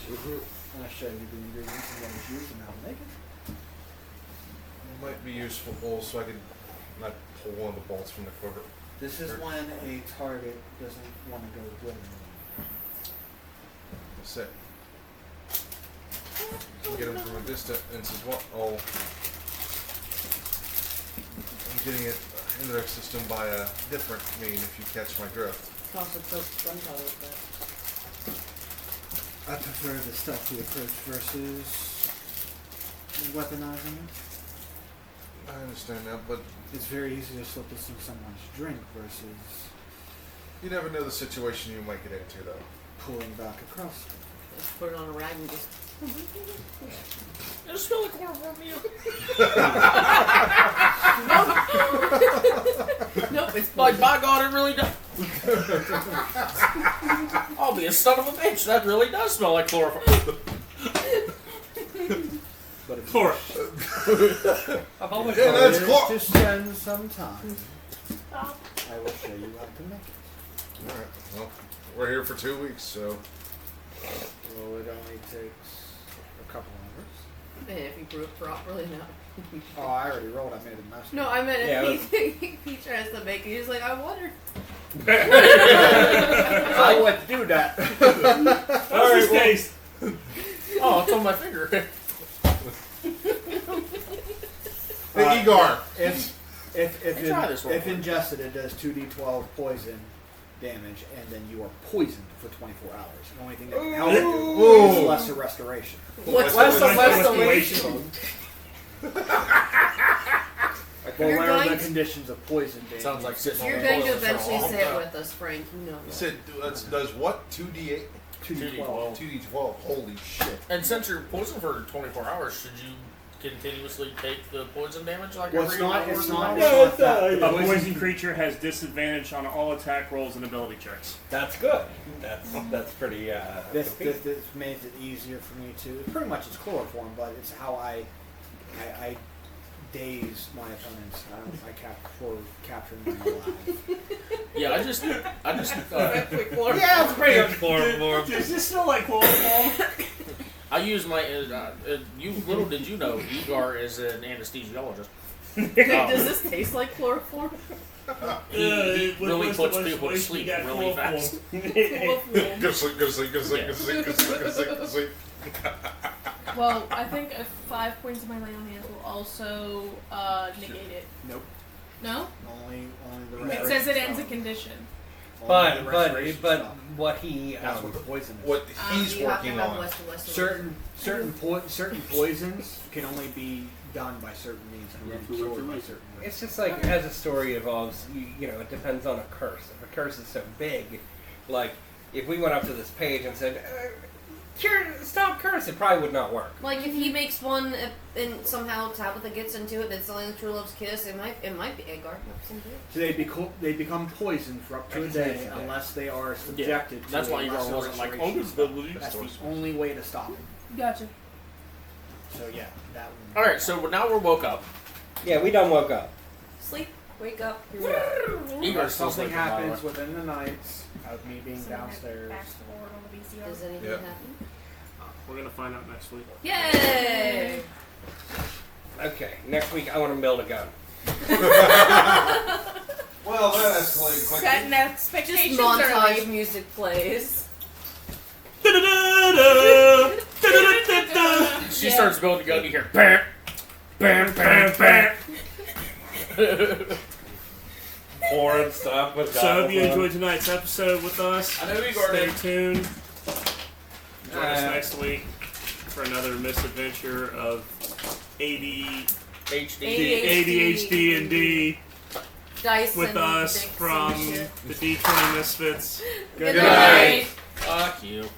And I show you the ingredients and what is used and how to make it. Might be useful so I could not pull one of the bolts from the quiver. This is when a target doesn't want to go willingly. That's it. Get him from a distance and says, "What? Oh, I'm getting it into their system by a different mean, if you catch my drift. Cost of gunpowder with that. I prefer the stealthy approach versus weaponizing it. I understand that, but It's very easy to slip this in someone's drink versus you never know the situation you might get into, though. pulling back across. Just put it on a rag and just. I just feel like chloroform you. Nope, it's Like, by God, it really does. I'll be a son of a bitch. That really does smell like chloroform. But if Chlor. I've always Yeah, wanted that's you close. wish to spend some time, I will show you how to make it. Alright, well, we're here for 2 weeks, so. Well, it only takes a couple hours. And if you brew it properly, no. Oh, I already rolled. I made a mess. No, I meant Yeah, if he tries to make it, he's like, I wonder. I would do that. How's this taste? Oh, it's on my finger. Hey, Igor! If Try this one. if ingested, it does 2d12 poison damage, and then you are poisoned for 24 hours. The only thing that can help you is Ooh. lesser restoration. What's What's the the restoration? Well, You're what are the going to- conditions of poison damage? Sounds like sitting on You're the going to toilet for a eventually long say it time. with us, Frank. You know You that. said does what? 2d8? 2d12. 2d12. Holy shit. And since you're poisoned for 24 hours, should you continuously take the poison damage like Well, every it's not. hour? It's not. No, It's not that. A poison creature has disadvantage on all attack rolls and ability checks. That's good. That's pretty. This made it easier for me to. Pretty much it's chloroform, but it's how I daze my opponents. I capture them alive. Yeah, I just Yeah, it's pretty much chloroform. Does this smell like chloroform? I use my. You little did you know, Igor is an anesthesiologist. Does this taste like chloroform? He really puts people to sleep really fast. Go to sleep, go to sleep, go to sleep, go to sleep, go to sleep, go to sleep, go to sleep. Well, I think 5 points of my lay on hands will also negate it. Nope. No? Only the It restoration says it ends a stuff. condition. Only the restoration But stuff. what he That's what the poison is. What he's you have to working have on. Certain poisons can only be done by certain means and absorbed by certain ways. It's just like as a story evolves, you know, it depends on a curse. If a curse is so big, like if we went up to this page and said, "Stop curse," it probably would not work. Like if he makes one and somehow Tabitha gets into it, that's only the true love's kiss. It might be Agar. So they become poisoned for up to a day unless they are subjected to That's a why Igor lesser wasn't like, restoration oh, this spell. ability. That's the only way to stop it. Gotcha. So yeah, that one. All right, so now we're woke up. Yeah, we done woke up. Sleep, wake up. Here we are. Igor's still Something sleeping, by the happens way. within the nights of me being downstairs. Does anything Yep. happen? We're gonna find out next week. Yay! Okay, next week I want to build a gun. Well, that escalated quickly. Setting Just expectations montage early. music plays. She starts building a gun. You hear bam, bam, bam, bam. Foreign stuff with So I hope you enjoyed tonight's episode with us. I know Igor Stay did. tuned. Join us next week for another misadventure of ADHD and D Dyson. with us Dixon from shit. the D20 Misfits. Good night. Fuck you.